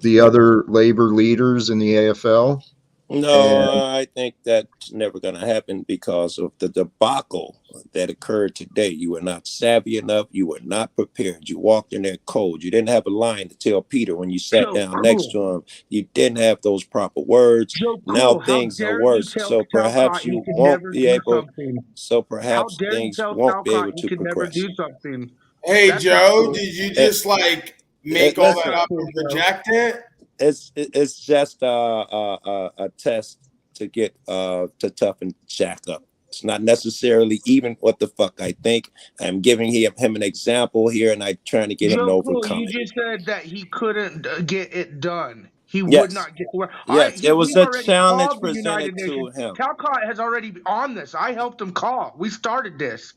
the other labor leaders in the AFL. No, I think that's never going to happen because of the debacle that occurred today. You were not savvy enough. You were not prepared. You walked in there cold. You didn't have a line to tell Peter when you sat down next to him. You didn't have those proper words. Now things are worse. So perhaps you won't be able. So perhaps things won't be able to progress. Hey, Joe, did you just like make all that up and project it? It's just a test to get to toughen Jack up. It's not necessarily even what the fuck I think. I'm giving him an example here, and I'm trying to get him to overcome it. You just said that he couldn't get it done. He would not get to work. Yes, it was a challenge presented to him. Talcott has already on this. I helped him call. We started this.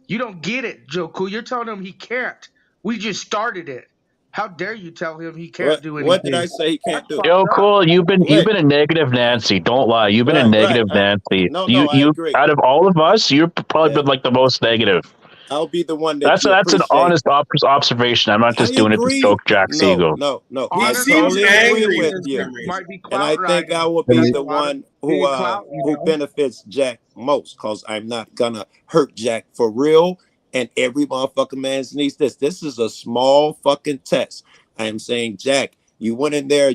You don't get it, Joe Cool. You're telling him he can't. We just started it. How dare you tell him he can't do anything? What did I say he can't do? Yo, Cool, you've been a negative Nancy. Don't lie. You've been a negative Nancy. No, I agree. Out of all of us, you've probably been like the most negative. I'll be the one that that's an honest observation. I'm not just doing it to stroke Jack's ego. No. He seems angry with you, and I think I will be the one who benefits Jack most, because I'm not gonna hurt Jack for real. And every motherfucking man needs this. This is a small fucking test. I am saying, Jack, you went in there.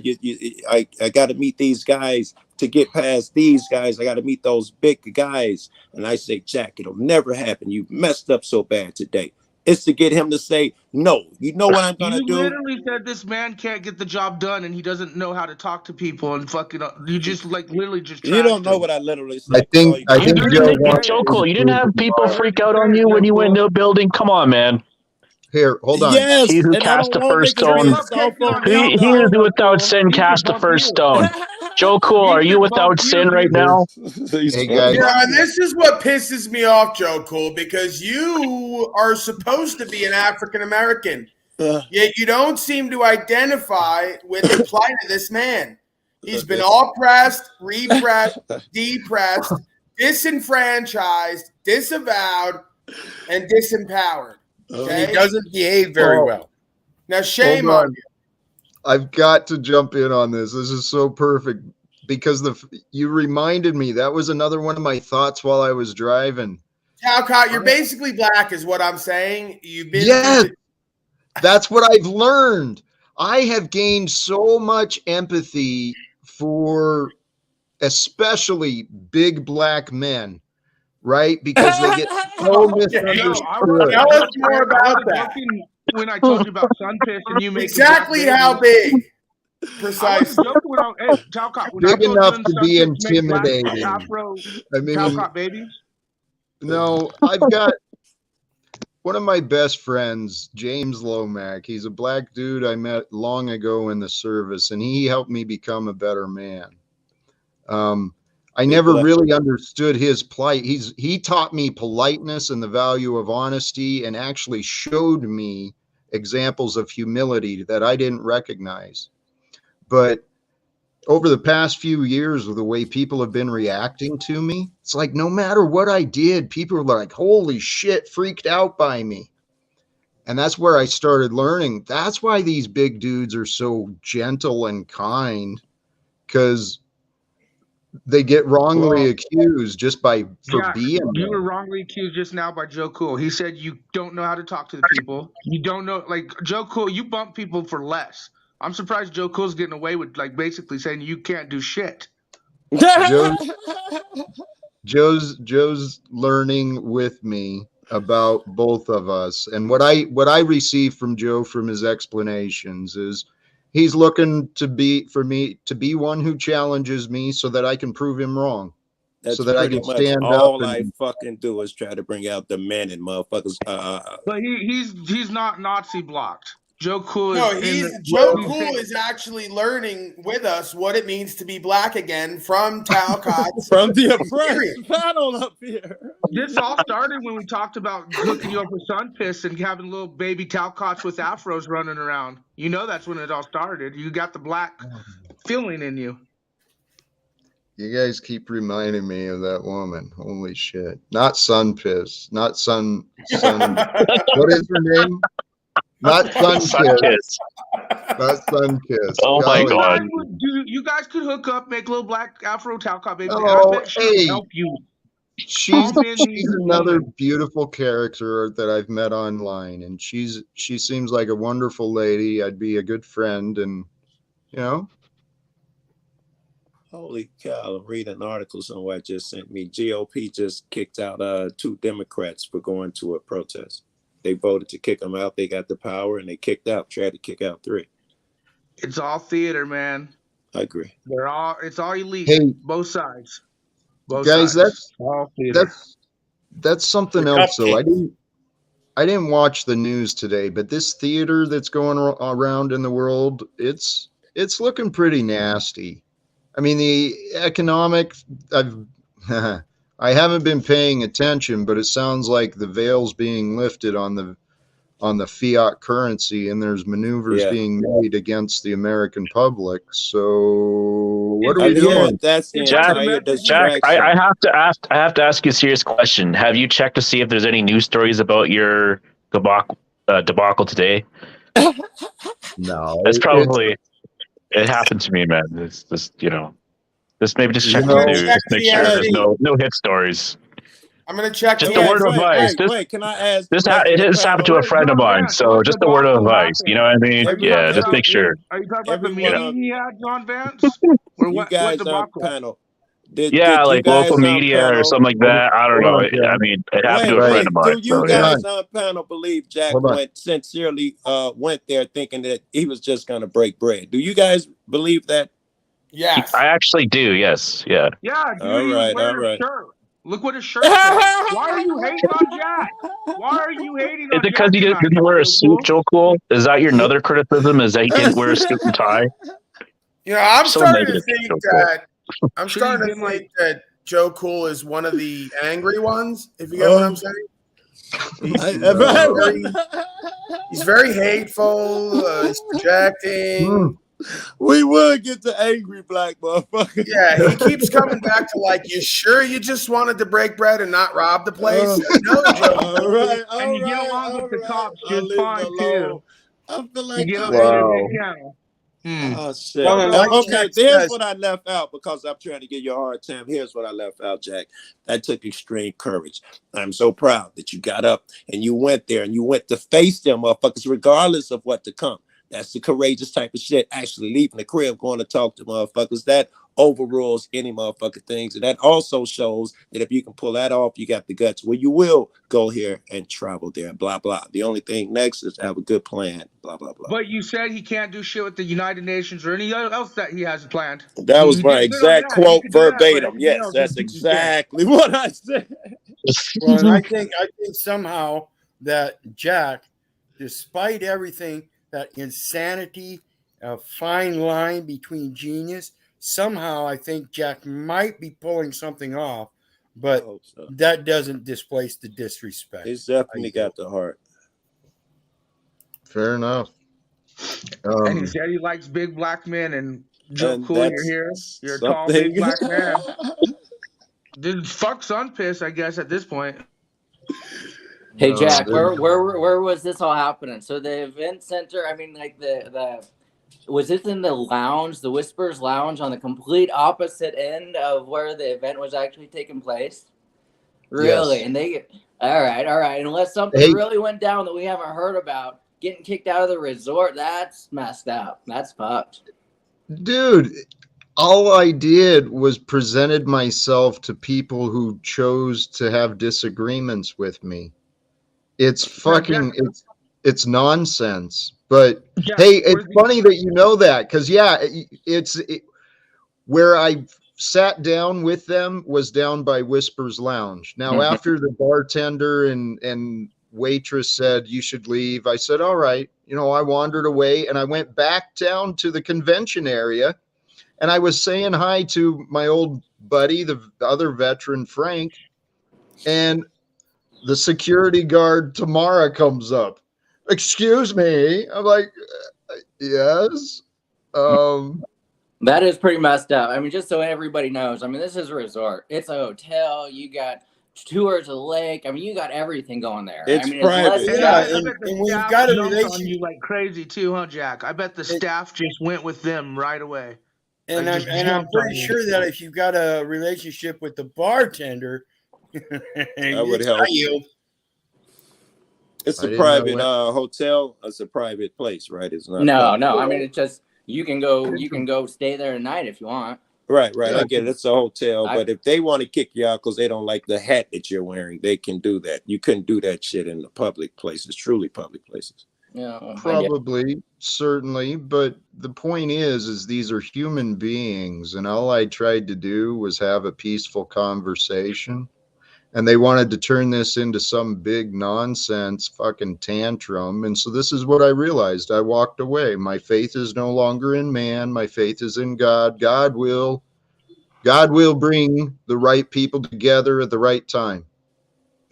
I got to meet these guys to get past these guys. I got to meet those big guys. And I say, Jack, it'll never happen. You messed up so bad today. It's to get him to say, no, you know what I'm going to do? You literally said this man can't get the job done and he doesn't know how to talk to people and fucking, you just literally just you don't know what I literally said. I think Joe Cool, you didn't have people freak out on you when you went into a building? Come on, man. Here, hold on. Yes, he who cast the first stone. He who without sin cast the first stone. Joe Cool, are you without sin right now? Hey guys. Yeah, and this is what pisses me off, Joe Cool, because you are supposed to be an African American, yet you don't seem to identify with the plight of this man. He's been oppressed, repressed, depressed, disenfranchised, disavowed, and disempowered. Okay? He doesn't behave very well. Now, shame on you. I've got to jump in on this. This is so perfect because you reminded me. That was another one of my thoughts while I was driving. Talcott, you're basically black is what I'm saying. You've been that's what I've learned. I have gained so much empathy for especially big black men, right? Because they get so misunderstood. Tell us more about that. When I told you about Sunfish and you make exactly how big? Precisely. Big enough to be intimidating. I mean, Talcott babies? No, I've got one of my best friends, James Lomack. He's a black dude I met long ago in the service, and he helped me become a better man. I never really understood his plight. He taught me politeness and the value of honesty, and actually showed me examples of humility that I didn't recognize. But over the past few years, with the way people have been reacting to me, it's like no matter what I did, people are like, holy shit, freaked out by me. And that's where I started learning. That's why these big dudes are so gentle and kind, because they get wrongly accused just for Jack, being you were there. wrongly accused just now by Joe Cool. He said you don't know how to talk to the people. You don't know, like Joe Cool, you bump people for less. I'm surprised Joe Cool's getting away with like basically saying you can't do shit. Joe's learning with me about both of us, and what I receive from Joe from his explanations is he's looking to be for me to be one who challenges me so that I can prove him wrong, That's so that I pretty can much stand up all I and fucking do is try to bring out the men and motherfuckers. But he's not Nazi blocked. Joe Cool No, is in the Joe he's Cool saying- is actually learning with us what it means to be black again from Talcott's From the experience. oppressed panel up here. This all started when we talked about hooking you up with sun piss and having little baby Talcotts with afros running around. You know that's when it all started. You got the black feeling in you. you guys keep reminding me of that woman. Holy shit! Not sun piss. Not sun. What is her name? Not sun Sun kiss. kiss. Not sun kiss. Oh my Golly. God. You guys could hook up, make little black afro Talcott baby. Oh, I bet she would hey. help you. She's All men need a another woman. beautiful character that I've met online, and she seems like a wonderful lady. I'd be a good friend, and you know, Holy cow, I'm reading an article somewhere just sent me. GOP just kicked out 2 Democrats for going to a protest. They voted to kick them out. They got the power and they tried to kick out 3. It's all theater, man. I agree. It's all elite. Hey. Both sides. Both guys, sides. All theater. that's something The else. So cupcake. I didn't watch the news today, but this theater that's going around in the world, it's looking pretty nasty. I mean, the economic, I haven't been paying attention, but it sounds like the veil's being lifted on the fiat currency, and there's maneuvers being made against the American public. So what are we doing? That's the Jack, entire Jack, distraction. I have to ask you a serious question. Have you checked to see if there's any news stories about your debacle today? No, That's probably it happened to me, man. It's just just maybe just check the news. Just make sure there's no hit stories. I'm gonna check. Just a word of advice. Wait, can I ask? It has happened to a friend of mine, so just a word of advice. You know what I mean? Yeah, just make sure. Are you talking about the Everyone meeting he had, John Vance? Or You what guys on debacle? panel. Did Like you local guys on media or panel- something like that. I don't know. I mean, it happened to a friend of mine. Do you So, guys on panel believe Jack Hold on. went there thinking that he was just going to break bread? Do you guys believe that? Yes. I actually do. Yes. Yeah. Yeah, dude, All he was right, wearing all right. a shirt. Look what his shirt says. Why are you hating on Jack? Why are you hating Is on it because Jack he tonight, didn't wear a Joe suit, Cool? Joe Cool? Is that your another criticism? Is that he didn't wear a suit and tie? You know, I'm So starting to negative, think Joe Cool. that I'm Sure, starting you to didn't think that Joe Cool is one of the angry ones. If you get what I'm saying. He's very hateful. He's projecting. We would get the angry black motherfucker. Yeah, he keeps coming back to like, you sure you just wanted to break bread and not rob the place? No, Joe. All right, And you get along with the cops I'll just leave it fine alone. too. I feel You like get I'm Wow. Oh shit. Well, then, like Okay, Jack here's says- what I left out because I'm trying to give you a hard time. Here's what I left out, Jack. That took extreme courage. I'm so proud that you got up and you went there and you went to face them motherfuckers regardless of what to come. That's the courageous type of shit. Actually leaving the crib, going to talk to motherfuckers. That overrules any motherfucking things. And that also shows that if you can pull that off, you got the guts where you will go here and travel there, blah, blah. The only thing next is have a good plan, blah, blah, blah. But you said he can't do shit with the United Nations or any else that he has planned. That was You my did good on exact that. You quote can do that, but verbatim. everything Yes, else that's is just dead. exactly what I said. Well, and I think somehow that Jack, despite everything, that insanity, a fine line between genius, somehow I think Jack might be pulling something off, I but hope so. that doesn't displace the disrespect. He's definitely got the heart. Fair enough. And he said he likes big black men, and Joe And Cool, you're here. You're a tall, something. big black man. Dude, fuck Sun Piss, I guess, at this point. Hey No, Jack, they're- where was this all happening? So the event center, I mean, like the was it in the lounge, the Whispers Lounge, on the complete opposite end of where the event was actually taking place? Really? Yes. And they all right. Unless something Hey. really went down that we haven't heard about, getting kicked out of the resort, that's messed up. That's fucked. Dude, all I did was presented myself to people who chose to have disagreements with me. It's fucking it's nonsense. But Jack, hey, it's where's the- funny that you know that, because where I sat down with them was down by Whispers Lounge. Now, Mhm. after the bartender and waitress said you should leave, I said, all right. I wandered away and I went back down to the convention area, and I was saying hi to my old buddy, the other veteran, Frank, and the security guard Tamara comes up. Excuse me. I'm like, yes. That is pretty messed up. I mean, just so everybody knows, I mean, this is a resort. It's a hotel. You got tours of the lake. I mean, you got everything going there. It's I mean, private. it's less Yeah, I bet the and we've staff got a jumped on relation- you like crazy too, huh, Jack? I bet the staff just went with them right away. And Like, I'm just I'm jumped on pretty you. sure that if you've got a relationship with the bartender, That would it's help. not you. It's I a didn't know private it. hotel. It's a private place, right? It's not. no. public. I mean, it's just you can go stay there at night if you want. Right. Yeah. I get it. It's a hotel, I- but if they want to kick you out because they don't like the hat that you're wearing, they can do that. You couldn't do that shit in the public places, truly public places. Yeah, I get- Probably, certainly, but the point is these are human beings, and all I tried to do was have a peaceful conversation, and they wanted to turn this into some big nonsense fucking tantrum, and so this is what I realized. I walked away. My faith is no longer in man. My faith is in God. God will bring the right people together at the right time.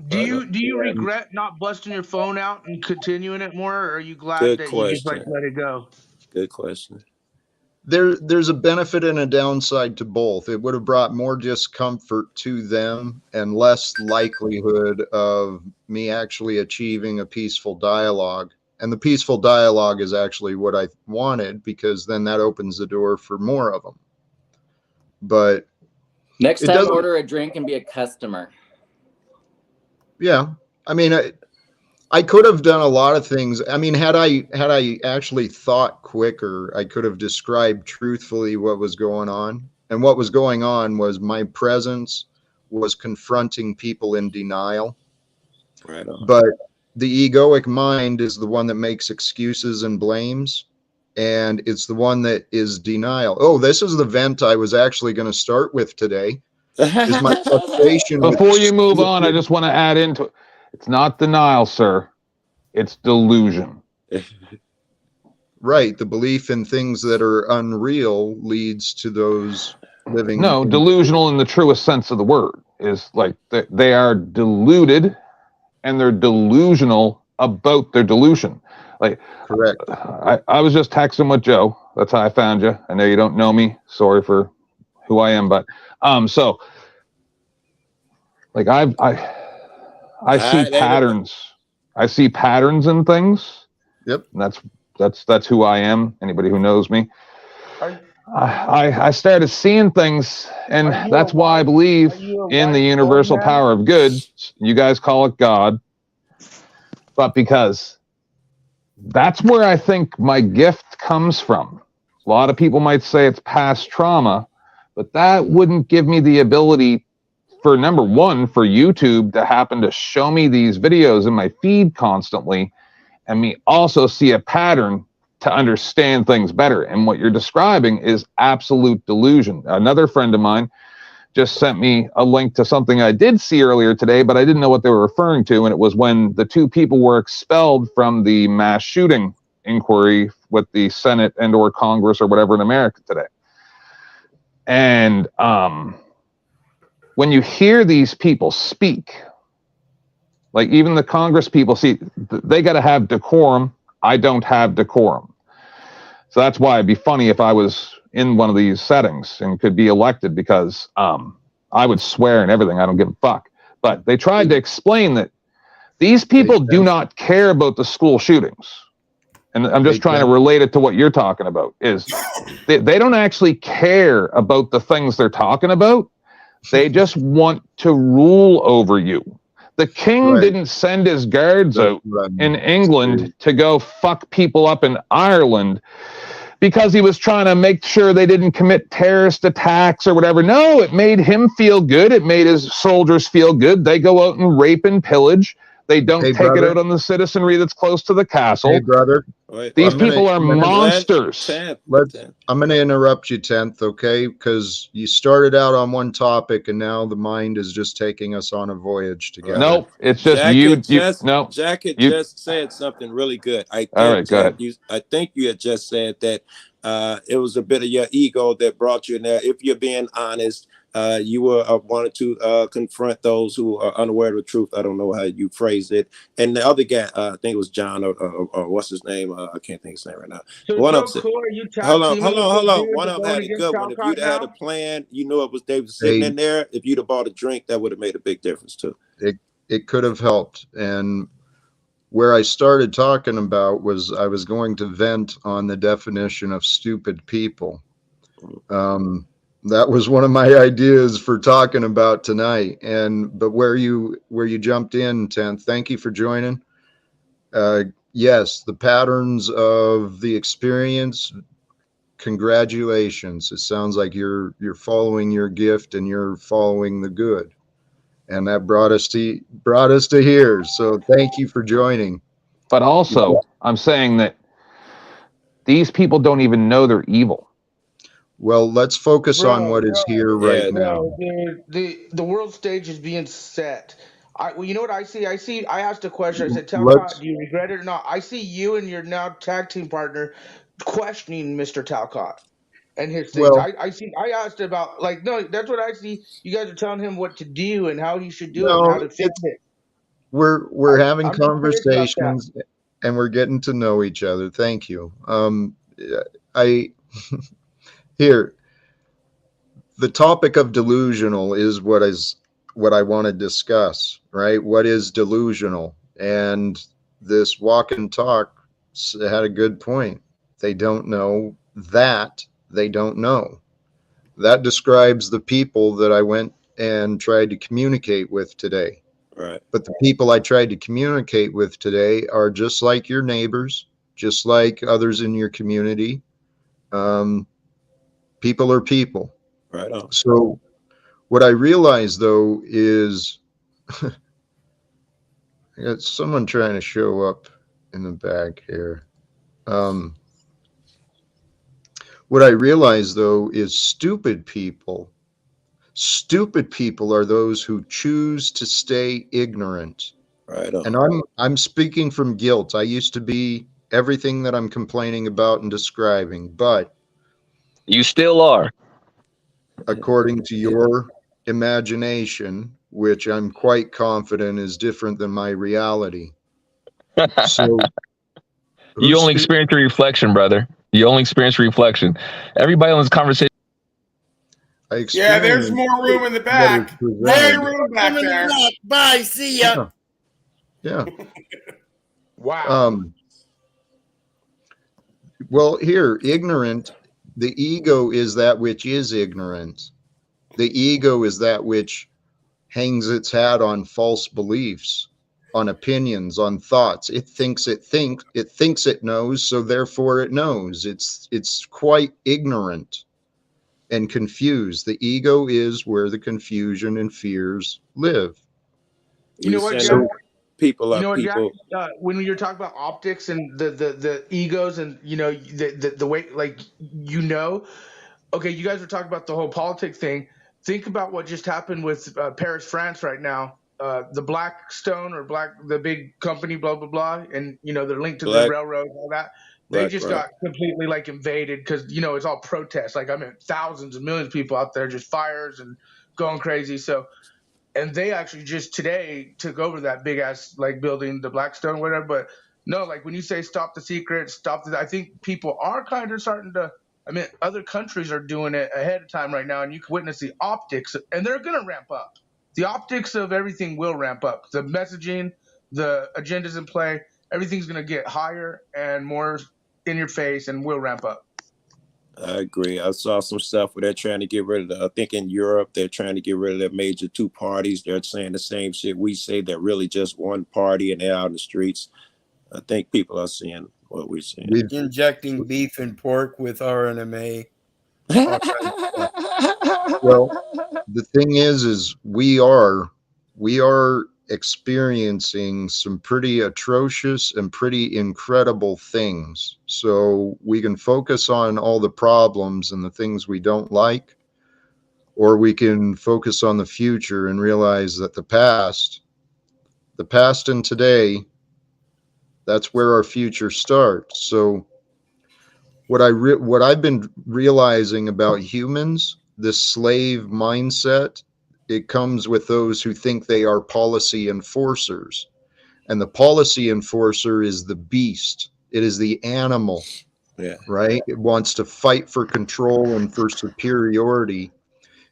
Do you regret not busting your phone out and continuing it more, or are you glad Good that you just question. let it go? Good question. There's a benefit and a downside to both. It would have brought more discomfort to them and less likelihood of me actually achieving a peaceful dialogue. And the peaceful dialogue is actually what I wanted, because then that opens the door for more of them. But Next it time, doesn't- order a drink and be a customer. yeah, I mean, I could have done a lot of things. I mean, had I actually thought quicker, I could have described truthfully what was going on. And what was going on was my presence was confronting people in denial. Right on. But the egoic mind is the one that makes excuses and blames. And it's the one that is denial. Oh, this is the vent I was actually going to start with today. Is my frustration with Before you move on, I just want to add into it. It's not denial, sir. It's delusion. right. The belief in things that are unreal leads to those living. No, in- delusional in the truest sense of the word is like they are deluded, and they're delusional about their delusion. Like, Correct. I was just texting with Joe. That's how I found you. I know you don't know me. Sorry for who I am, but so like I see patterns. I see patterns in things. Yep. And that's who I am. Anybody who knows me. Are- I started seeing things, and Are you that's a why I white- believe are you a in the white universal man? power of good. You guys call it God, but because that's where I think my gift comes from. A lot of people might say it's past trauma, but that wouldn't give me the ability for, number one, for YouTube to happen to show me these videos in my feed constantly, and me also see a pattern to understand things better. And what you're describing is absolute delusion. Another friend of mine just sent me a link to something I did see earlier today, but I didn't know what they were referring to. And it was when the two people were expelled from the mass shooting inquiry with the Senate and or Congress or whatever in America today. And when you hear these people speak, like even the Congress people, see, they got to have decorum. I don't have decorum. So that's why it'd be funny if I was in one of these settings and could be elected, because I would swear and everything. I don't give a fuck. But they tried to explain that these people do not care about the school shootings. And I'm just trying to relate it to what you're talking about, is they don't actually care about the things they're talking about. They just want to rule over you. The king didn't send his guards out in England to go fuck people up in Ireland because he was trying to make sure they didn't commit terrorist attacks or whatever. No, it made him feel good. It made his soldiers feel good. They go out and rape and pillage. They don't take it out on the citizenry that's close to the castle. Hey, brother. These people are monsters. I'm going to interrupt you, 10th, okay? Because you started out on one topic, and now the mind is just taking us on a voyage together. Nope, it's just Jack had just said something really good. I think you had just said that it was a bit of your ego that brought you in there. If you're being honest, you were wanted to confront those who are unaware of the truth. I don't know how you phrased it. And the other guy, I think it was John or what's his name? I can't think of his name right now. So one Joe of them. hold on. One of them had a good one. If you'd had a plan, you knew it was they were sitting in there. If you'd have bought a drink, that would have made a big difference too. It could have helped. And where I started talking about was I was going to vent on the definition of stupid people. That was one of my ideas for talking about tonight. But where you jumped in, 10th, thank you for joining. Yes, the patterns of the experience. Congratulations. It sounds like you're following your gift and you're following the good. And that brought us to here. So thank you for joining. But also, I'm saying that these people don't even know they're evil. Well, let's focus on what is here right now. The world stage is being set. You know what I see? I asked a question. I said, Talcott, do you regret it or not? I see you and your now tag team partner questioning Mr. Talcott and his things. Well, I asked about, no, that's what I see. You guys are telling him what to do and how he should do it and how to fix it. We're having conversations and we're getting to know each other. Thank you. Here, the topic of delusional is what I want to discuss, right? What is delusional? And this walk and talk had a good point. They don't know that they don't know. That describes the people that I went and tried to communicate with today. Right. But the people I tried to communicate with today are just like your neighbors, just like others in your community. People are people. Right on. So what I realized, though, is I got someone trying to show up in the back here. What I realized, though, is stupid people are those who choose to stay ignorant. Right on. And I'm speaking from guilt. I used to be everything that I'm complaining about and describing, but you still are. According to your imagination, which I'm quite confident is different than my reality. So you only experience the reflection, brother. You only experience reflection. Everybody on this conversation. Yeah, there's more room in the back. There's room back there. Bye. See ya. Yeah. Wow. Well, here, ignorant. The ego is that which is ignorant. The ego is that which hangs its hat on false beliefs, on opinions, on thoughts. It thinks it knows, so therefore it knows. It's quite ignorant and confused. The ego is where the confusion and fears live. You know what, Jack? People are people. Jack, when you're talking about optics and the egos and the way okay, you guys are talking about the whole politics thing. Think about what just happened with Paris, France right now. The Blackstone the big company, blah blah blah, and they're linked to the railroad and all that. They got completely invaded because it's all protests. Thousands and millions of people out there, just fires and going crazy. So. And they actually just today took over that big ass building, the Blackstone, whatever. But No, like when you say stop the secret, I think people are kind of starting to. I mean, other countries are doing it ahead of time right now, and you can witness the optics, and they're going to ramp up. The optics of everything will ramp up. The messaging, the agendas in play, everything's going to get higher and more in your face, and will ramp up. I agree. I saw some stuff where they're trying to get rid of I think in Europe, they're trying to get rid of the major two parties. They're saying the same shit we say. They're really just one party and they're out in the streets. I think people are seeing what we're seeing. Injecting beef and pork with RNMA. Well, the thing is we are experiencing some pretty atrocious and pretty incredible things. So we can focus on all the problems and the things we don't like, or we can focus on the future and realize that the past and today, that's where our future starts. So what I've been realizing about humans, this slave mindset, it comes with those who think they are policy enforcers. And the policy enforcer is the beast. It is the animal. Yeah. Right? It wants to fight for control and for superiority.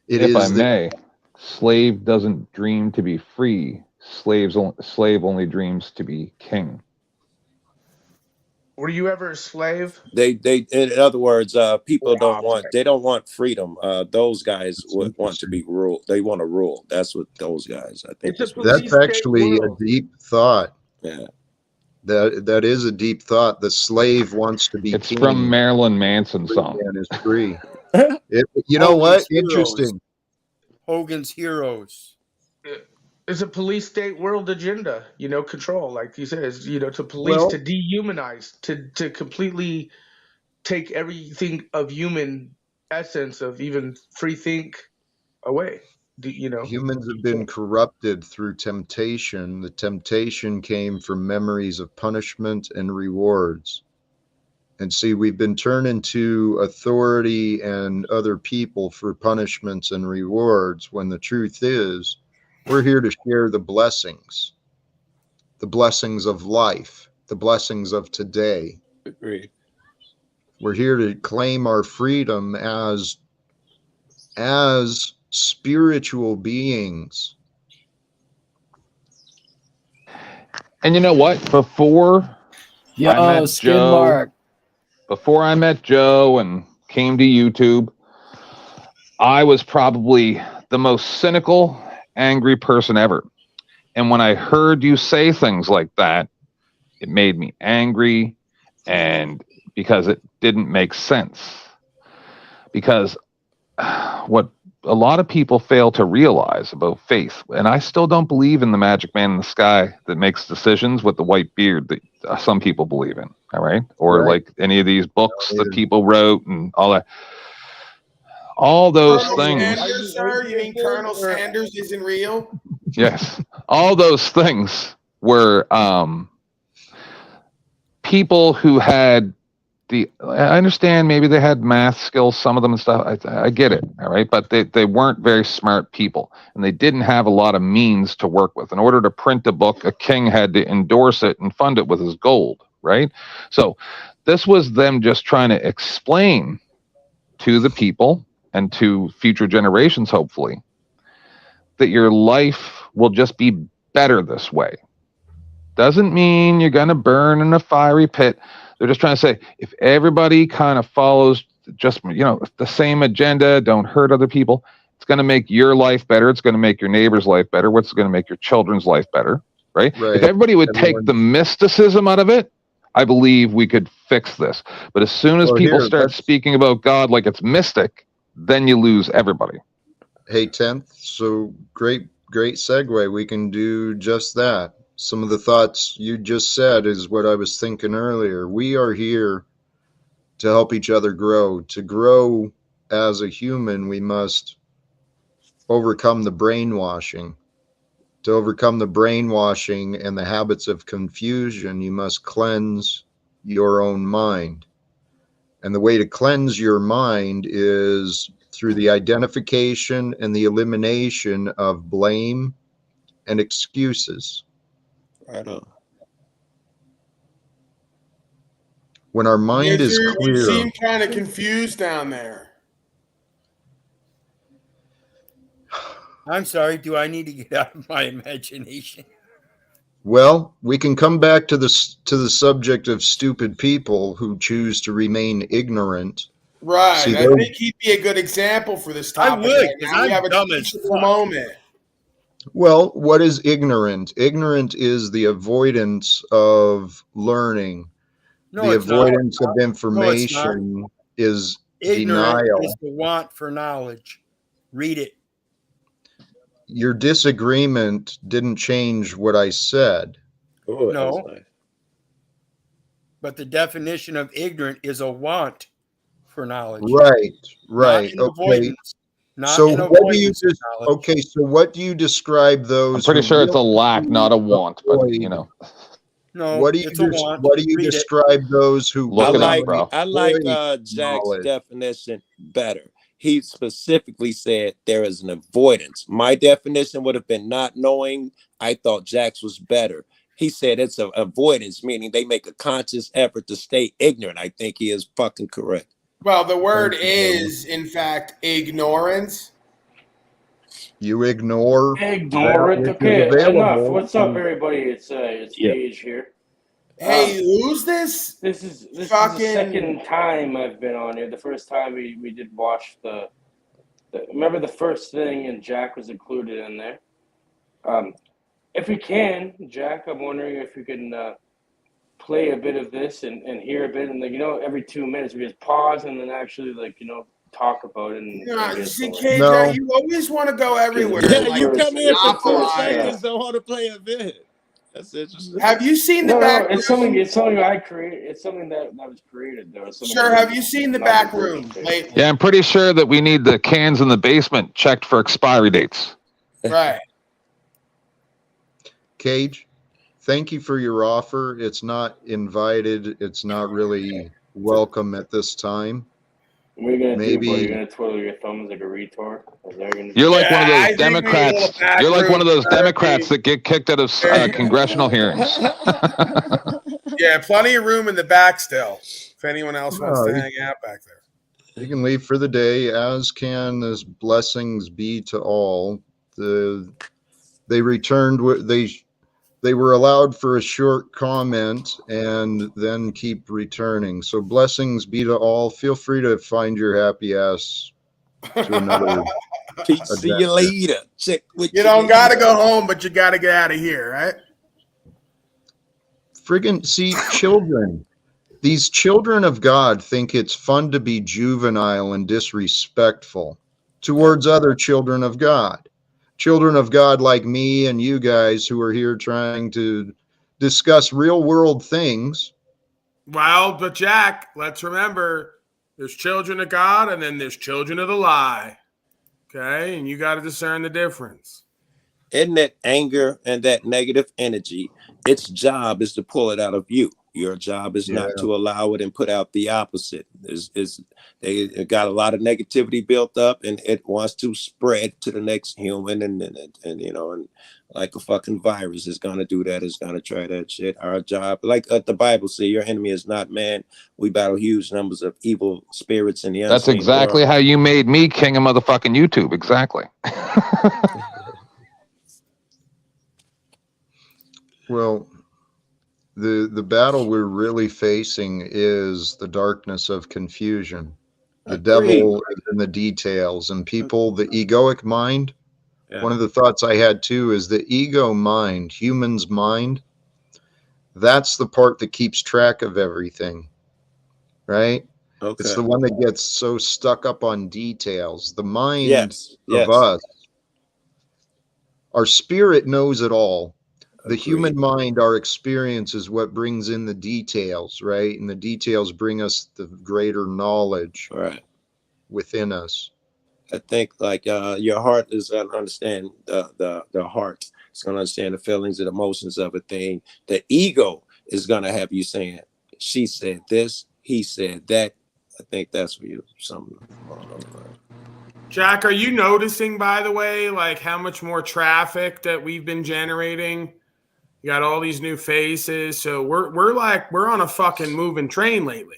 If I may, slave doesn't dream to be free. Slave only dreams to be king. Were you ever a slave? They in other words, people don't want freedom. Those guys want to be ruled. They want to rule. That's what those guys, I think. That's actually a deep thought. Yeah. That is a deep thought. The slave wants to be It's king. from Marilyn Manson song. And is free. You know what? Interesting. Hogan's Heroes. It's a police state world agenda, control, like he says, to police, to dehumanize, to completely take everything of human essence, of even free think, away. Humans have been corrupted through temptation. The temptation came from memories of punishment and rewards. And see, we've been turned into authority and other people for punishments and rewards, when the truth is, we're here to share the blessings of life, the blessings of today. Agreed. We're here to claim our freedom as spiritual beings. And you know what? Before I met Joe and came to YouTube, I was probably the most cynical, angry person ever. And when I heard you say things like that, it made me angry, and because it didn't make sense. Because what a lot of people fail to realize about faith, and I still don't believe in the magic man in the sky that makes decisions with the white beard that some people believe in, all right? Or like any of these books that people wrote and all that. All those things. Sanders, sir? You mean Colonel Sanders isn't real? Yes. All those things were people who had I understand maybe they had math skills, some of them and stuff. I get it. All right. But they weren't very smart people, and they didn't have a lot of means to work with. In order to print a book, a king had to endorse it and fund it with his gold. Right. So this was them just trying to explain to the people and to future generations, hopefully, that your life will just be better this way. Doesn't mean you're going to burn in a fiery pit. They're just trying to say, if everybody kind of follows just, the same agenda, don't hurt other people, it's going to make your life better. It's going to make your neighbor's life better. What's going to make your children's life better, right? If everybody would take the mysticism out of it, I believe we could fix this. But as soon as people start speaking about God like it's mystic, then you lose everybody. Hey, 10th, so great segue. We can do just that. Some of the thoughts you just said is what I was thinking earlier. We are here to help each other grow. To grow as a human, we must overcome the brainwashing. To overcome the brainwashing and the habits of confusion, you must cleanse your own mind. And the way to cleanse your mind is through the identification and the elimination of blame and excuses. Right on. When our mind is Wizard, you clear, seem kind of confused down there. I'm sorry. Do I need to get out of my imagination? well, we can come back to the subject of stupid people who choose to remain ignorant. Right. See, I think he'd be a good example for this I topic. would, Right 'cause now. We I'm have a dumb as teachable fuck. moment. well, what is ignorant? Ignorant is the avoidance of learning. No, The it's not. avoidance of No, it's not. information is Ignorant denial. is the want for knowledge. Read it. Your disagreement didn't change what I said. Oh, that was No. nice. But the definition of ignorant is a want for knowledge. Right, Not right. an Okay. avoidance. Not So an what do you avoidance of just knowledge. okay, so what do you describe I'm those pretty who sure it's a really lack, not a want, but avoid? you know, No, What do you it's a want. what do you Read it. describe those who Look I it up, like bro. Jack's knowledge? definition better. He specifically said there is an avoidance. My definition would have been not knowing. I thought Jack's was better. He said it's an avoidance, meaning they make a conscious effort to stay ignorant. I think he is fucking correct. Well, the word Thank you, is, in fact, ignorance. You ignore Ignore that it. which Okay, is enough. available. What's up, everybody? It's Gage here. Hey, who's this? This is the Fucking- second time I've been on here. The first time we did watch the remember the first thing, and Jack was included in there. If we can, Jack, I'm wondering if we can play a bit of this and hear a bit, and every 2 minutes we just pause and then actually talk about it. And See, Cage, No. you always want to go everywhere. Yeah, like, you come here for 2 monopolize. seconds. Don't want to play a bit. That's interesting. Have you seen the back it's room? something I created. It's something that was created though. Sure, have you seen the back room lately? Yeah, I'm pretty sure that we need the cans in the basement checked for expiry dates. Right. Cage, thank you for your offer. It's not invited. It's not really welcome at this time. What are you gonna Maybe- do? Bro? You're gonna twiddle your thumbs like a retard? Is that gonna You're like one of Yeah, I those think we Democrats. need a back You're like one of room those Democrats that get kicked out of congressional hearings. Yeah, plenty of room in the back still. If anyone else wants to No, hang out back there. You can leave for the day, as can as blessings be to all. They returned. They were allowed for a short comment and then keep returning. So blessings be to all. Feel free to find your happy ass to another. Peace. See you later. Check with You don't got to go home, but you got to get out of here, right? Friggin' see, children. These children of God think it's fun to be juvenile and disrespectful towards other children of God. Children of God like me and you guys who are here trying to discuss real world things. Well, but Jack, let's remember there's children of God and then there's children of the lie. Okay? And you got to discern the difference. Isn't that anger and that negative energy? Its job is to pull it out of you. Your job is not to allow it and put out the opposite. They got a lot of negativity built up, and it wants to spread to the next human, and like a fucking virus is gonna do that. It's gonna try that shit. Our job, like the Bible says, your enemy is not man. We battle huge numbers of evil spirits in the unseen That's exactly world. how you made me king of motherfucking YouTube. Exactly. Well, the battle we're really facing is the darkness of confusion. The devil is in the details, and people, the egoic mind. Yeah. One of the thoughts I had too is the ego mind, human's mind. That's the part that keeps track of everything, right? Okay. It's the one that gets so stuck up on details. The mind Yes. of us, our spirit knows it all. The Agreed. human mind, our experience is what brings in the details, right? And the details bring us the greater knowledge within us. I think like your heart is going to understand the heart. It's going to understand the feelings and emotions of a thing. The ego is going to have you saying, she said this, he said that. I think that's for you. Something along those lines. Jack, are you noticing, by the way, like how much more traffic that we've been generating? You got all these new faces. So we're on a fucking moving train lately.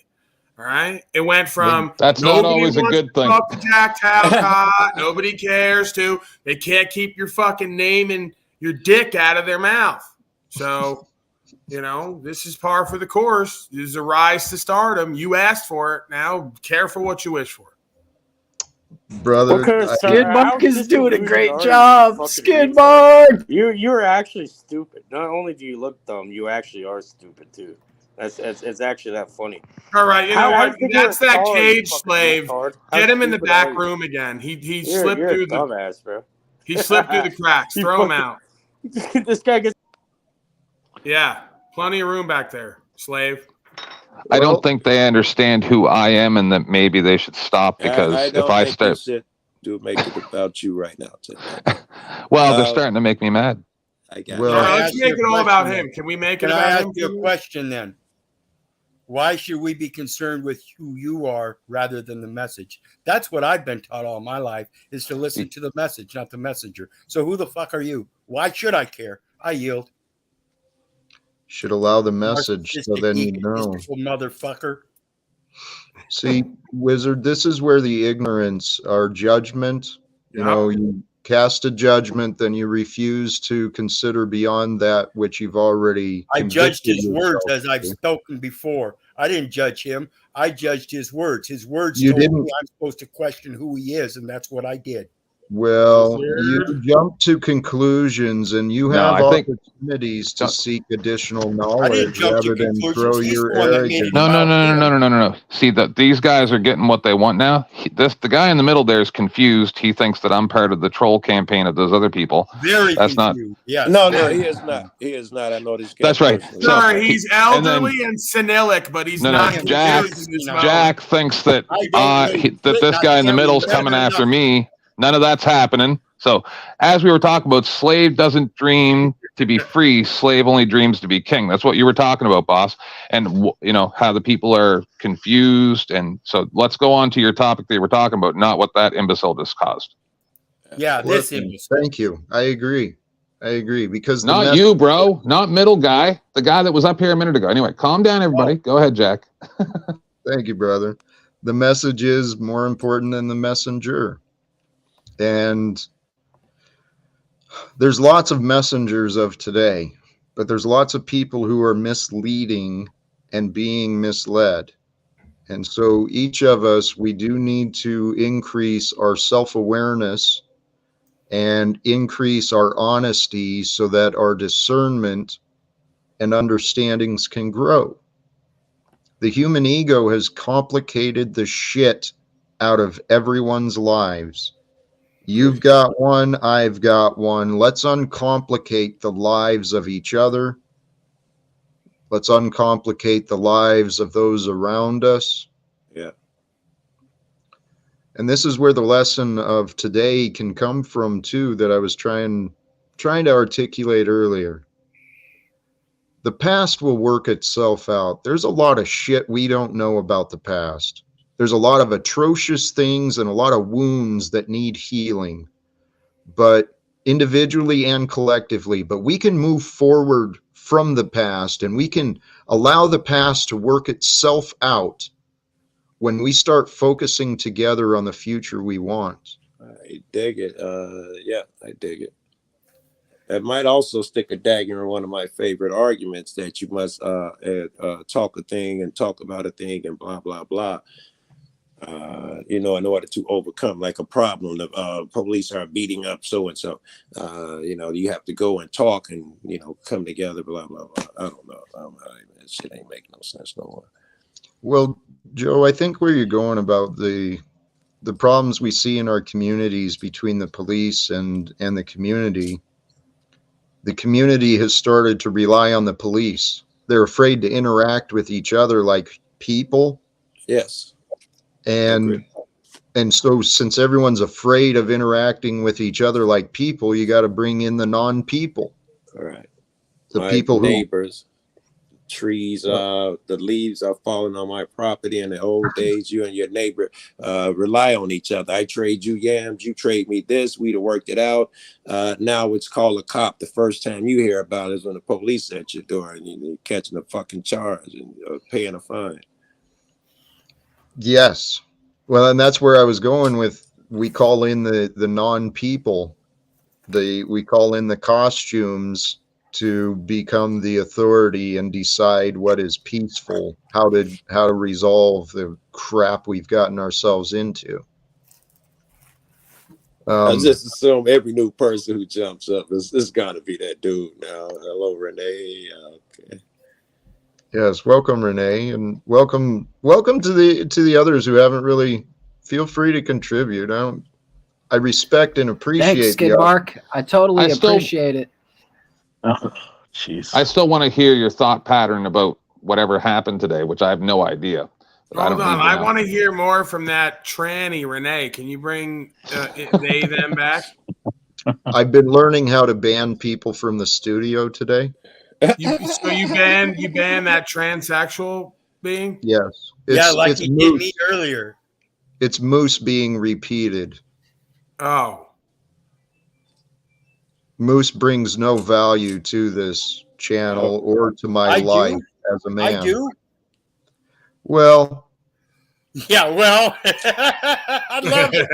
All right. It went from that's not always a good thing. Talk to Jack Talcott. Nobody cares to. They can't keep your fucking name and your dick out of their mouth. So, this is par for the course. This is a rise to stardom. You asked for it. Now, careful what you wish for. Brother, Skidmark is doing a great job. Skidmark! You're actually stupid. Not only do you look dumb, you actually are stupid too. It's actually that funny. All right, you know what? That's that cage slave. Get him in the back stupid room again. He You're slipped a through the dumbass, bro. he slipped through the cracks. Throw him out. This guy gets. Yeah, plenty of room back there, slave. I don't think they understand who I am, and that maybe they should stop, because if I start, do make it about you right now. well, they're starting to make me mad. I got All right, let's make it all about him. Can we make it Can I about ask him? you a question then? Why should we be concerned with who you are rather than the message? That's what I've been taught all my life, is to listen to the message, not the messenger. So who the fuck are you? Why should I care? I yield. Should allow the message so then you know. Motherfucker. See, Wizard, this is where the ignorance, our judgment, you cast a judgment, then you refuse to consider beyond that which you've already. I judged his convicted words yourself as I've to. spoken before. I didn't judge him. I judged his words. His words You told didn't- me I'm supposed to question who he is, and that's what I did. Well, you jump to conclusions, and you No, have I think- opportunities to seek additional I didn't knowledge jump to rather than conclusions. throw He's your the one that made arrogance. it. No. See, that these guys are getting what they want now. The guy in the middle there is confused. He thinks that I'm part of the troll campaign of those other people. Very That's confused. Yes, No, very he is not. He is not. I know this guy. That's right. personally. So- Sir, he's and then- elderly and senilic, but he's No, not Jack. confused in his mode. Jack thinks that I don't that this guy in the middle is coming after me. None of that's happening. So, as we were talking about, slave doesn't dream to be free. Slave only dreams to be king. That's what you were talking about, boss. And how the people are confused. And so, let's go on to your topic that you were talking about, not what that imbecile just caused. Yeah, this imbecile. Thank you. I agree. Because the Not you, bro. Not middle guy. The guy that was up here a minute ago. Anyway, calm down, everybody. Go ahead, Jack. Thank you, brother. The message is more important than the messenger. And there's lots of messengers of today, but there's lots of people who are misleading and being misled. And so each of us, we do need to increase our self-awareness and increase our honesty so that our discernment and understandings can grow. The human ego has complicated the shit out of everyone's lives. You've got one, I've got one. Let's uncomplicate the lives of each other. Let's uncomplicate the lives of those around us. Yeah. And this is where the lesson of today can come from too, that I was trying to articulate earlier. The past will work itself out. There's a lot of shit we don't know about the past. There's a lot of atrocious things and a lot of wounds that need healing, but individually and collectively. But we can move forward from the past, and we can allow the past to work itself out when we start focusing together on the future we want. I dig it. Yeah, I dig it. That might also stick a dagger in one of my favorite arguments, that you must talk a thing and talk about a thing and blah, blah, blah. In order to overcome like a problem. The police are beating up so-and-so. You have to go and talk and, come together, blah, blah, blah. I don't know. That shit ain't making no sense no more. Well, Joe, I think where you're going about the problems we see in our communities between the police and the community has started to rely on the police. They're afraid to interact with each other like people. Yes. And so since everyone's afraid of interacting with each other like people, you got to bring in the non-people. All right. The my people neighbors. trees, the leaves are falling on my property. In the old days, you and your neighbor rely on each other. I trade you yams, you trade me this. We'd have worked it out. Now it's called a cop. The first time you hear about it is when the police at your door and you're catching a fucking charge and paying a fine. Yes. Well, and that's where I was going with. We call in the non-people. We call in the costumes to become the authority and decide what is peaceful, how to resolve the crap we've gotten ourselves into. I just assume every new person who jumps up is gonna be that dude now. Hello, Renee. Okay. Yes, welcome, Renee, and welcome to the others who haven't really. Feel free to contribute. I respect and appreciate. Thanks, Skid Mark. I totally appreciate it. Oh, jeez. I still want to hear your thought pattern about whatever happened today, which I have no idea. Hold on, I want to hear more from that tranny Renee. Can you bring them back? I've been learning how to ban people from the studio today. So you ban that transsexual being? Yes. Like you did me earlier. It's Moose being repeated. Oh. Moose brings no value to this channel or to my life as a man. I do. Well. Yeah, well. I love it.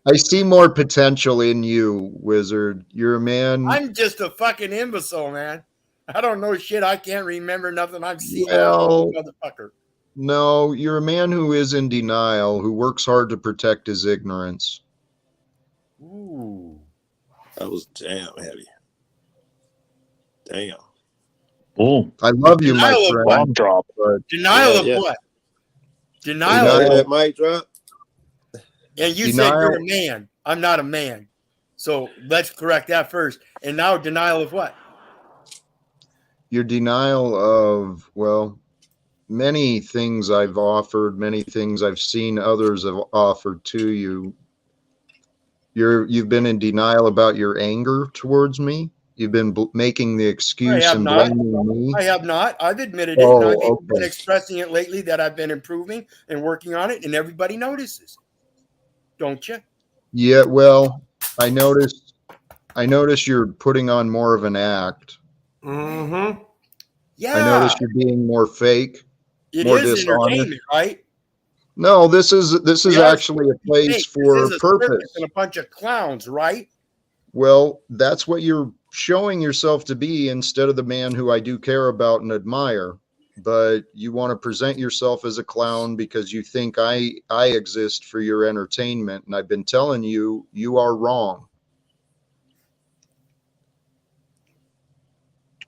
I see more potential in you, Wizard. You're a man. I'm just a fucking imbecile, man. I don't know shit. I can't remember nothing I've seen. Well, motherfucker. No, you're a man who is in denial, who works hard to protect his ignorance. Ooh. That was damn heavy. Damn. Oh, I love you, my friend. Bomb drop. Denial of what? Denial of what? That mic drop. And you said you're a man. I'm not a man. So let's correct that first. And now denial of what? Your denial of, well, many things I've offered, many things I've seen others have offered to you. You've been in denial about your anger towards me. You've been making the excuse and blaming me. I have not. I've admitted it. And I've been expressing it lately that I've been improving and working on it, and everybody notices. Don't you? Yeah, well, I noticed you're putting on more of an act. Mm-hmm. Yeah. I noticed you're being more fake. It more is entertainment, right? No, this is actually a place for a purpose. And a bunch of clowns, right? Well, that's what you're showing yourself to be instead of the man who I do care about and admire. But you want to present yourself as a clown because you think I exist for your entertainment. And I've been telling you, you are wrong.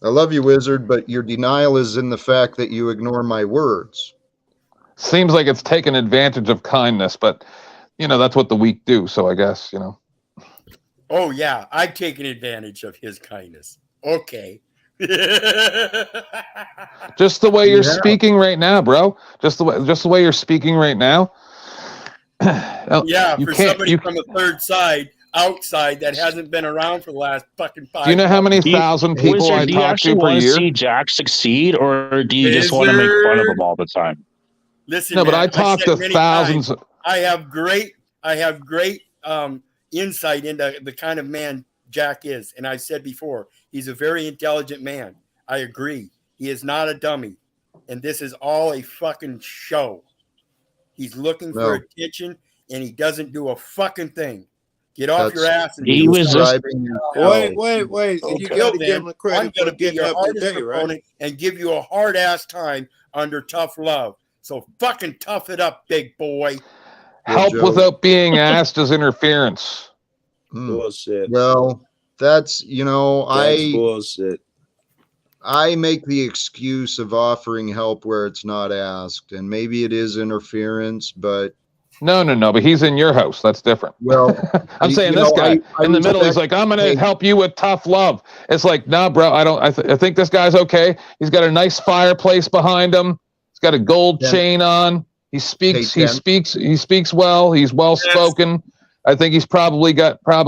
I love you, Wizard, but your denial is in the fact that you ignore my words. Seems like it's taken advantage of kindness, but, that's what the weak do. So I guess, Oh, yeah. I've taken advantage of his kindness. Okay. Just the way you're speaking right now, bro. Just the way you're speaking right now. Yeah, somebody from a third side, outside, that hasn't been around for the last fucking 5 Do you know how many thousand people I talk to per year? Do you actually want to see Jack succeed, or do you just want to make fun of him all the time? Listen, no, but I talk to thousands. I have great insight into the kind of man Jack is, and I said before, he's a very intelligent man. I agree. He is not a dummy, and this is all a fucking show. He's looking for attention, and he doesn't do a fucking thing. Get off your ass and he was just wait. You gotta give him credit. I'm gonna be your hardest opponent and give you a hard ass time under tough love. So fucking tough it up, big boy. Help without being asked is interference. Bullshit. Well, that's bullshit. I make the excuse of offering help where it's not asked, and maybe it is interference, but no. But he's in your house. That's different. Well, I'm saying this guy in the middle. He's like, I'm going to help you with tough love. It's like, nah, bro. I think this guy's okay. He's got a nice fireplace behind him. He's got a gold chain on. He speaks. He speaks well. He's well spoken. I think he's probably got 5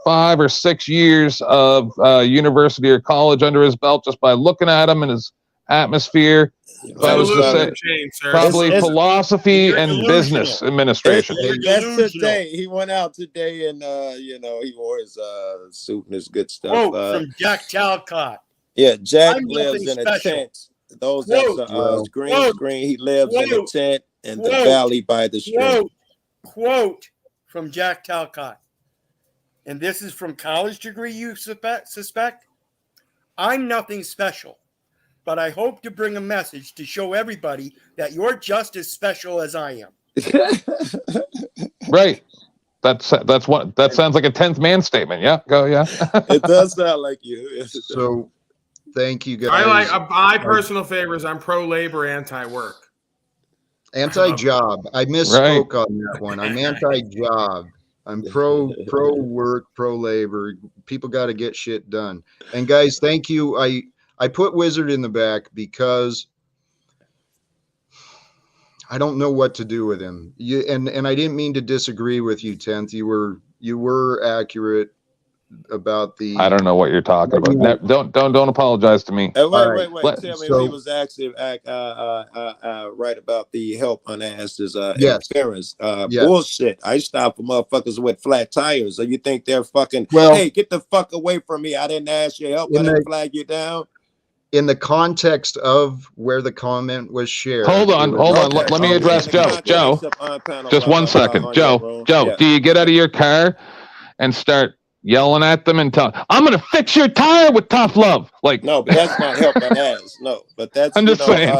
5 or 6 years of university or college under his belt just by looking at him and his atmosphere. If I was to say, probably philosophy and business administration. That's today. He went out today and you know, he wore his suit and his good stuff. Quote from Jack Talcott. Yeah, Jack I'm lives in nothing a special. tent. Those that's green screen. He lives in a tent in the valley by the stream. Quote from Jack Talcott. And this is from college degree, you suspect? I'm nothing special, but I hope to bring a message to show everybody that you're just as special as I am. Right. That's what that sounds like a 10th man statement. Yeah, go. Yeah. It does sound like you. So, thank you guys. I like my personal favor is I'm pro labor, anti work, anti-job. I misspoke on that one. I'm anti-job. I'm pro work, pro labor. People got to get shit done. And guys, thank you. I put Wizard in the back because I don't know what to do with him. And I didn't mean to disagree with you, 10th. You were accurate about the. I don't know what you're talking about. Don't apologize to me. Wait. Tell me if he was actually right about the help unasked is interference. Bullshit. I stop for motherfuckers with flat tires. So you think they're fucking? Hey, get the fuck away from me! I didn't ask your help. I didn't flag you down. In the context of where the comment was shared. Hold on. Let me address Joe. Joe, just 1 second. Joe, do you get out of your car and start yelling at them and tell, I'm going to fix your tire with tough love? Like, no, but that's not helping ass. No, but that's, I'm just saying.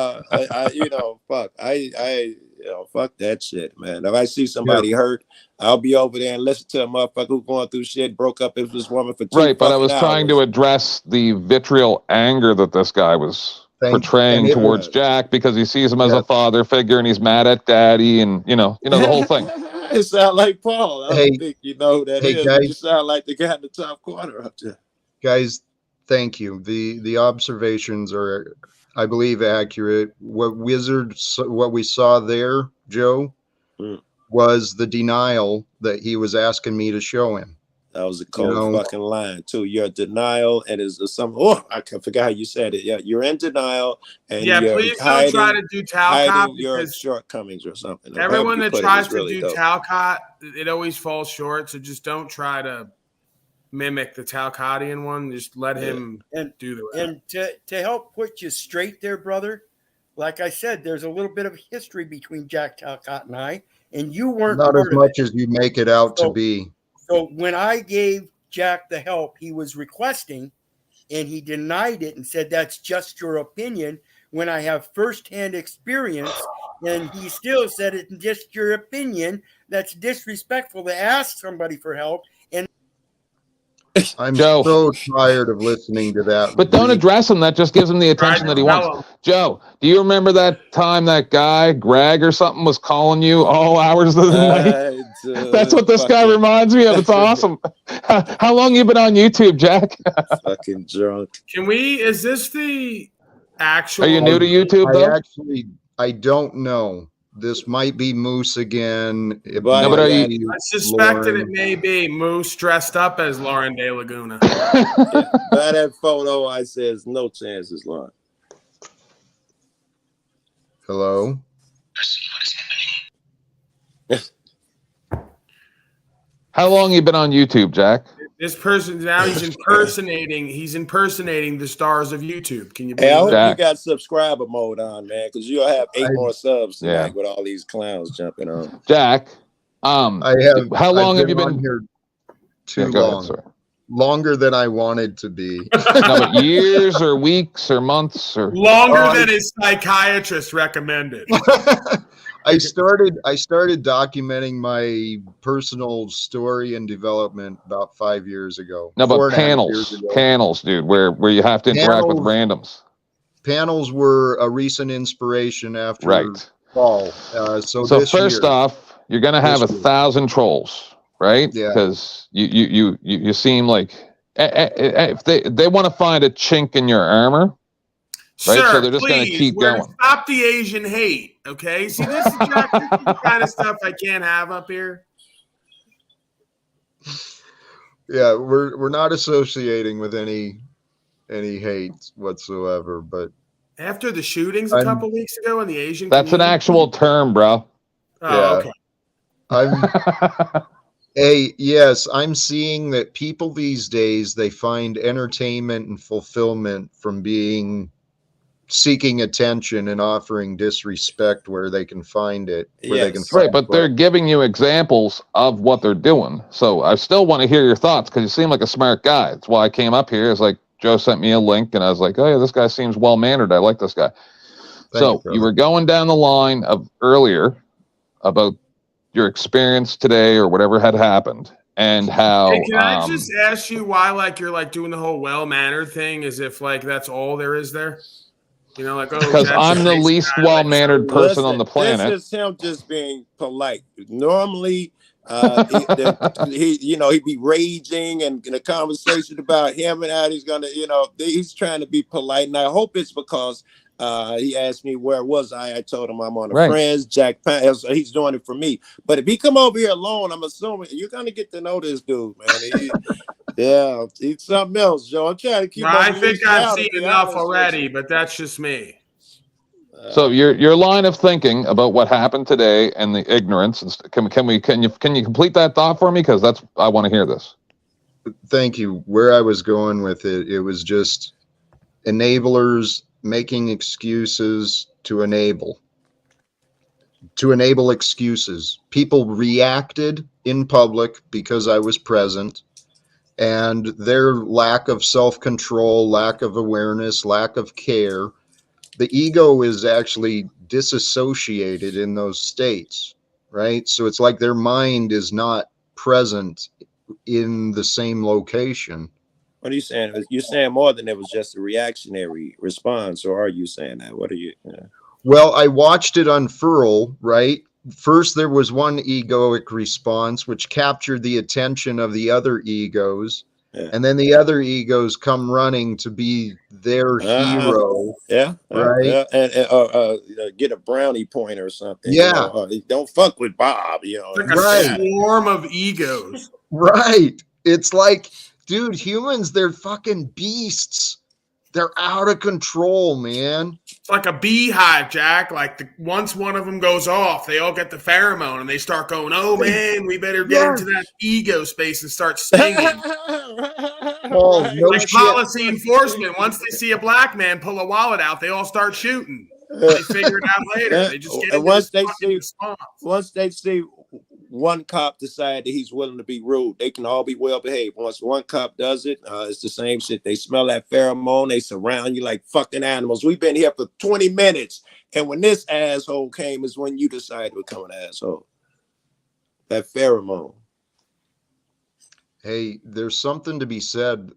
Fuck that shit, man. If I see somebody hurt, I'll be over there and listen to a motherfucker who's going through shit, broke up with this woman for 2 Right, but I was hours. trying to address the vitriol anger that this guy was portraying towards Jack because he sees him as a father figure and he's mad at daddy and you know the whole thing. It sound like Paul. I don't think you know that is. Guys, you sound like the guy in the top corner up there. Guys, thank you. The observations are, I believe, accurate. What we saw there, Joe, was the denial that he was asking me to show him. That was a cold fucking line too. Your denial and is some. Oh, I forgot how you said it. Yeah, you're in denial and you're please don't try to do Talcott your shortcomings or something. Everyone that tries to do Talcott, it always falls short. So just don't try to mimic the Talcottian one. Just let him do the rest. And to help put you straight there, brother, like I said, there's a little bit of history between Jack Talcott and I, and you weren't not as much as you make it out to be. So when I gave Jack the help he was requesting, and he denied it and said, that's just your opinion, when I have firsthand experience, and he still said it's just your opinion, that's disrespectful to ask somebody for help. And I'm so tired of listening to that. But don't address him. That just gives him the attention that he wants. Joe, do you remember that time that guy, Greg or something, was calling you all hours of the night? That's what this guy reminds me of. It's awesome. How long you been on YouTube, Jack? Fucking drunk. Is this the actual? Are you new to YouTube, though? I don't know. This might be Moose again. I suspected it may be Moose dressed up as Lauren De Laguna. By that photo, I says no chances, Lauren. Hello. How long you been on YouTube, Jack? This person now he's impersonating the stars of YouTube. Can you believe I hope that? you got subscriber mode on, man, because you'll have 8 more subs tonight with all these clowns jumping on. Jack, how long have you been here? Too long. Longer than I wanted to be. No, but years or weeks or months or longer than his psychiatrist recommended. I started documenting my personal story and development about 5 years ago. No, but panels, dude, where you have to interact with randoms. Panels were a recent inspiration after fall. So first off, you're gonna have 1,000 trolls, right? Yeah. Because you seem like if they want to find a chink in your armor. Right, sir, so they're just going to keep going. Stop the Asian hate, okay? See, this is the kind of stuff I can't have up here. Yeah, we're not associating with any hate whatsoever, but After the shootings a couple weeks ago in the Asian That's an community. actual term, bro. Oh, okay. I'm yes, I'm seeing that people these days, they find entertainment and fulfillment from seeking attention and offering disrespect where they can find it, where they can Yes. find Right, but they're giving you examples of what they're doing. So I still want to hear your thoughts because you seem like a smart guy. That's why I came up here. It's like Joe sent me a link and I was like, oh, yeah, this guy seems well mannered. I like this guy. So you were going down the line of earlier about your experience today or whatever had happened and how. Hey, can I just ask you why, like, you're like doing the whole well-mannered thing as if like that's all there is there? You know, like, oh, because Jack's I'm a the nice least guy, well-mannered person on the This planet. is him just being polite. Normally, he'd be raging and in a conversation about him and how he's gonna, he's trying to be polite. And I hope it's because he asked me where was I. I told him I'm on a Right. Friends. Jack Pan, so he's doing it for me. But if he come over here alone, I'm assuming you're gonna get to know this dude, man. Yeah, he's something else, Joe. I'm trying to keep. Well, I think I've seen enough already, but that's just me. So your line of thinking about what happened today and the ignorance, can you complete that thought for me? Because I want to hear this. Thank you. Where I was going with it was just enablers making excuses to enable excuses. People reacted in public because I was present, and their lack of self-control, lack of awareness, lack of care. The ego is actually disassociated in those states, right? So it's like their mind is not present in the same location. What are you saying? You're saying more than it was just a reactionary response, or are you saying that? What are you? Well, I watched it unfurl, right? First, there was one egoic response which captured the attention of the other egos. Yeah. And then the other egos come running to be their hero. Right? And get a brownie point or something. Yeah. Don't fuck with Bob. Like a swarm of egos. Right. It's like, dude, humans, they're fucking beasts. They're out of control, man. It's like a beehive, Jack. Like once one of them goes off, they all get the pheromone and they start going, oh, man, we better get into that ego space and start stinging. Oh, no like shit. policy enforcement. Once they see a black man pull a wallet out, they all start shooting. They figure it out later. They just get into once they see one cop decide that he's willing to be rude, they can all be well behaved. Once one cop does it, it's the same shit. They smell that pheromone, they surround you like fucking animals. We've been here for 20 minutes, and when this asshole came is when you decided to become an asshole. That pheromone. Hey, there's something to be said.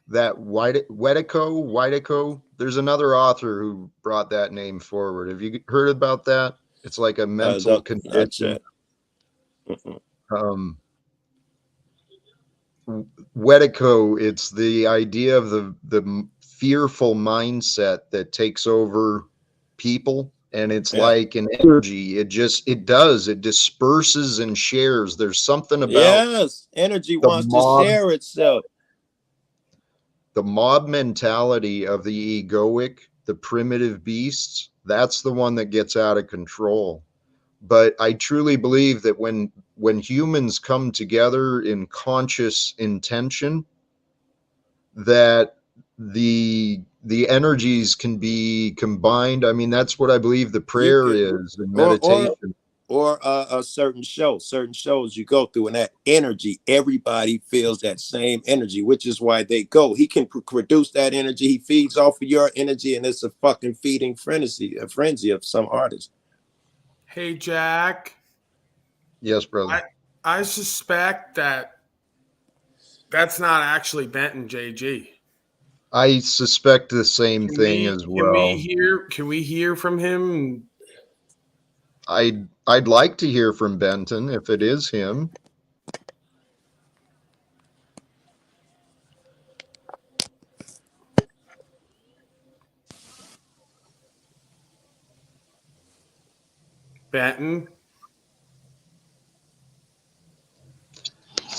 That Whiteko, there's another author who brought that name forward. Have you heard about that? It's like a mental condition. Whiteko, it's the idea of the fearful mindset that takes over people, and it's like an energy. It disperses and shares. There's something about energy wants to share itself. The mob mentality of the egoic, the primitive beasts, that's the one that gets out of control. But I truly believe that when humans come together in conscious intention, that the energies can be combined. I mean, that's what I believe the prayer is in meditation. Or a certain shows you go through, and that energy, everybody feels that same energy, which is why they go. He can produce that energy. He feeds off of your energy, and it's a fucking feeding frenzy of some artists. Hey, Jack. Yes, brother. I suspect that's not actually Benton JG. I suspect the same thing as well. Can we hear from him? I'd like to hear from Benton if it is him. Benton.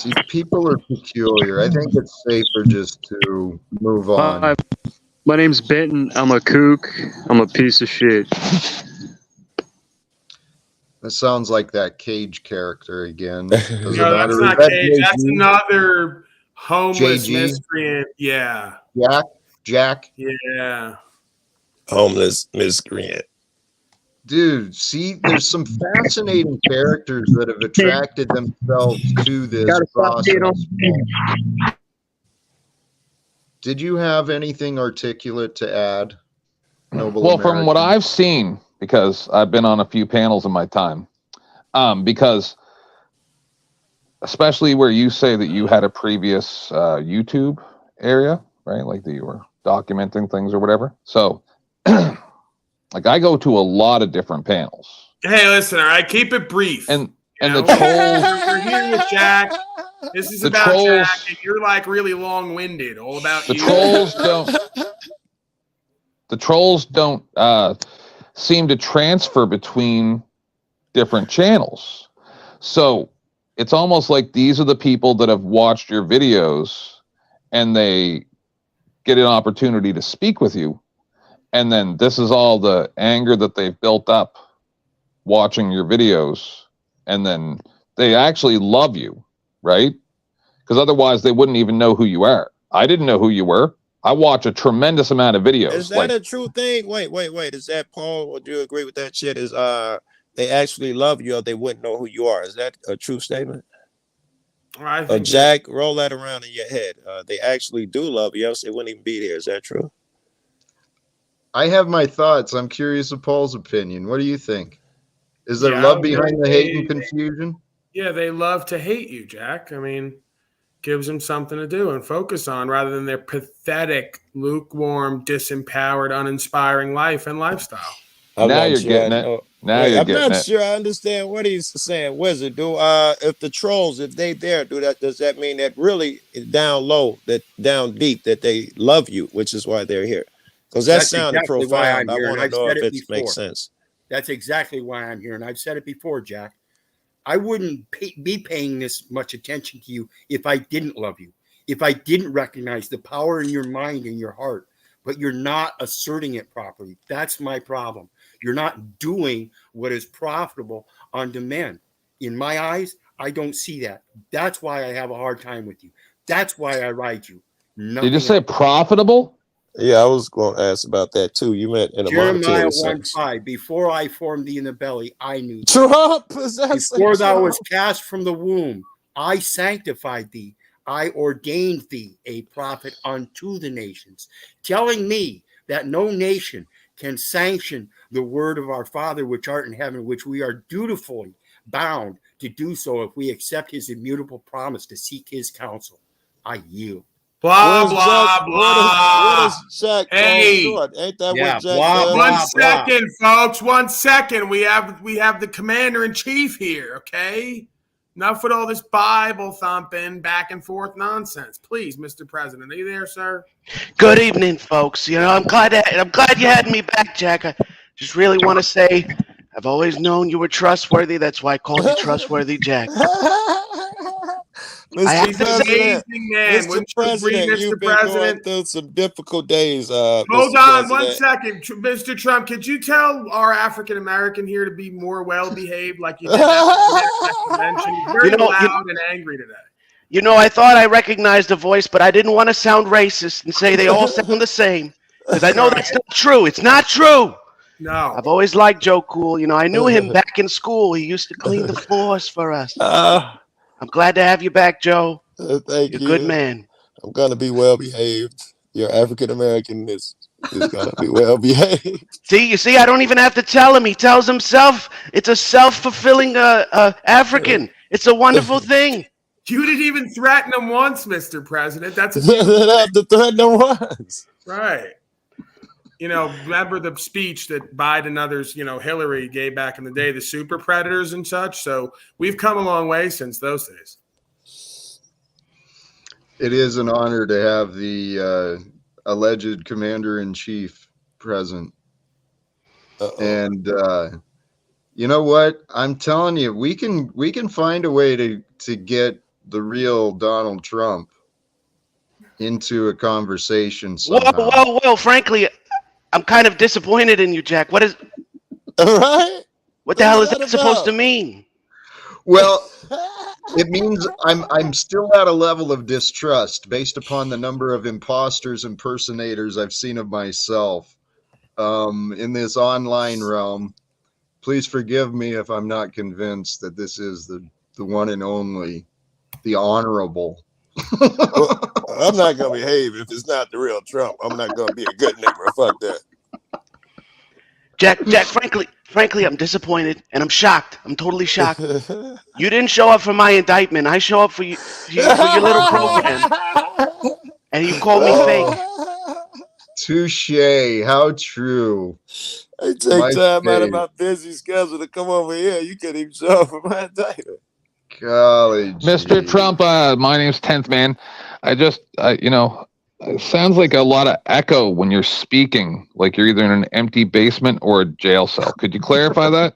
See, people are peculiar. I think it's safer just to move on. Hi, my name's Benton. I'm a kook. I'm a piece of shit. That sounds like that Cage character again. Does it No, matter? that's Is not that Cage. That's JG? another homeless JG? miscreant. Yeah. Jack? Yeah. Homeless miscreant. Dude, see, there's some fascinating characters that have attracted themselves to this process. Did you have anything articulate to add, Noble Well, American? from what I've seen, because I've been on a few panels in my time, because especially where you say that you had a previous YouTube area, right? Like that you were documenting things or whatever. So, like I go to a lot of different panels. Hey, listen, all right, keep it brief. And the trolls. We're here with Jack. This is The about trolls- Jack, and you're like really long-winded. All about The you. trolls don't. The trolls don't seem to transfer between different channels. So it's almost like these are the people that have watched your videos and they get an opportunity to speak with you. And then this is all the anger that they've built up watching your videos. And then they actually love you, right? Because otherwise they wouldn't even know who you are. I didn't know who you were. I watch a tremendous amount of videos. Is that a true thing? Wait. Is that, Paul, would you agree with that shit? Is they actually love you or they wouldn't know who you are? Is that a true statement? I think Jack, roll that around in your head. They actually do love you, else they wouldn't even be there. Is that true? I have my thoughts. I'm curious of Paul's opinion. What do you think? Is there Yeah, love behind the hate and confusion? Yeah, they love to hate you, Jack. I mean, gives them something to do and focus on rather than their pathetic, lukewarm, disempowered, uninspiring life and lifestyle. I'm Now not you're sure getting I it. know. Now Wait, you're I'm getting not it. sure I understand what he's saying. Wizard, if the trolls, if they there, does that mean that really down low, that down deep, that they love you, which is why they're here? Because that That's sounded exactly why I'm profound. I here, want and to I've know said if it it before. makes sense. That's exactly why I'm here, and I've said it before, Jack. I wouldn't be paying this much attention to you if I didn't love you, if I didn't recognize the power in your mind and your heart, but you're not asserting it properly. That's my problem. You're not doing what is profitable on demand. In my eyes, I don't see that. That's why I have a hard time with you. That's why I ride you. Did you say profitable? Yeah, I was going to ask about that too. You meant in a Jeremiah monetary sense. 1:5. Before I formed thee in the belly, I knew thee. Trump possessed. Before thou was cast from the womb, I sanctified thee. I ordained thee a prophet unto the nations, telling me that no nation can sanction the word of our Father which art in heaven, which we are dutifully bound to do so if we accept his immutable promise to seek his counsel. I yield. Blah, Where's blah, Jack? blah. What is Jack Hey. short? Ain't that Yeah, what Jack blah, does? blah, One second, folks. 1 second. We have the commander in chief here, okay? Enough with all this Bible thumping, back and forth nonsense. Please, Mr. President. Are you there, sir? Good evening, folks. You know, I'm glad you had me back, Jack. I just really want to say I've always known you were trustworthy. That's why I called you Trustworthy Jack. I have Mr. to say, President, man. Mr. Wouldn't you agree, President, Mr. you've been going President? through some difficult days. Hold Mr. on 1 President. second. Mr. Trump, could you tell our African-American here to be more well-behaved like you did that convention? He's very loud and angry today. you know, I thought I recognized a voice, but I didn't want to sound racist and say they all sound the same. Because I know that's not true. It's not true. No. I've always liked Joe Cool. You know, I knew him back in school. He used to clean the floors for us. I'm glad to have you back, Joe. Thank You're you. a good man. I'm gonna be well behaved. Your African American is gonna be well behaved. You see, I don't even have to tell him. He tells himself. It's a self-fulfilling African. It's a wonderful thing. You didn't even threaten him once, Mr. President. That's a Didn't have to threaten him once. right. You know, remember the speech that Biden and others, you know, Hillary gave back in the day, the super predators and such. So we've come a long way since those days. It is an honor to have the alleged commander-in-chief present. And you know what? I'm telling you, we can find a way to get the real Donald Trump into a conversation Whoa, somehow. whoa, whoa! Frankly, I'm kind of disappointed in you, Jack. What Right? the hell is that supposed to mean? Well, it means I'm still at a level of distrust based upon the number of imposters, impersonators I've seen of myself in this online realm. Please forgive me if I'm not convinced that this is the one and only, the honorable. Well, I'm not gonna behave if it's not the real Trump. I'm not gonna be a good neighbor. Fuck that. Jack, frankly, I'm disappointed and I'm shocked. I'm totally shocked. You didn't show up for my indictment. I show up for you for your little program, and you called me fake. Touche. How true. I take time out of my busy schedule to come over here. You couldn't even show up for my indictment. Golly, Mr. Trump, my name's 10th Man. It sounds like a lot of echo when you're speaking, like you're either in an empty basement or a jail cell. Could you clarify that?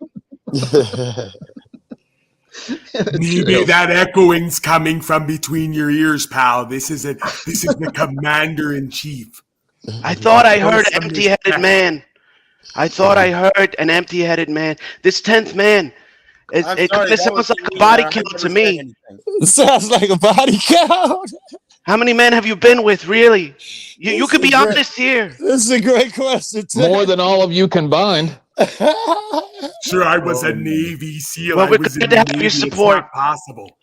Maybe that echoing's coming from between your ears, pal. This is the commander in chief. I thought I heard empty-headed man. I thought I heard an empty-headed man. This 10th man. It kind of sounds like a body count to me. It sounds like a body count. How many men have you been with, really? You could be honest here. This is a great question. More than all of you combined. Sure, I was a Navy SEAL. Well, I we're was glad in to the have Navy. your It's support. not possible.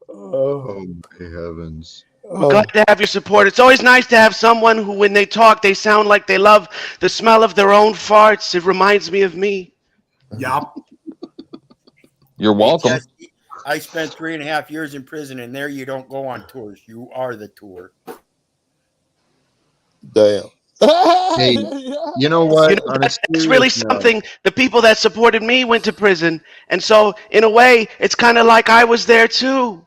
Oh, my heavens. We're glad to have your support. It's always nice to have someone who, when they talk, they sound like they love the smell of their own farts. It reminds me of me. Yup. You're welcome. I spent 3.5 years in prison, and there you don't go on tours. You are the tour. Damn. Hey, you know what? You know, that's really something. The people that supported me went to prison. And so, in a way, it's kind of like I was there, too.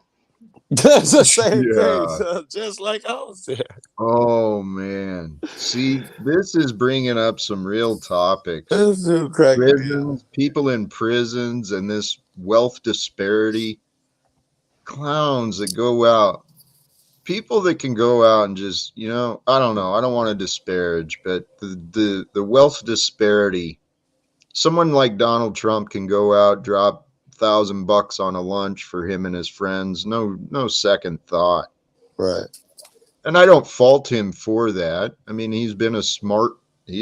That's the same thing, son. Just like I was there. Oh, man. See, this is bringing up some real topics. Prisons, people in prisons, and this wealth disparity. Clowns that go out. People that can go out and just, I don't know. I don't want to disparage, but the wealth disparity. Someone like Donald Trump can go out, drop $1,000 on a lunch for him and his friends. No second thought. Right. And I don't fault him for that. I mean, he's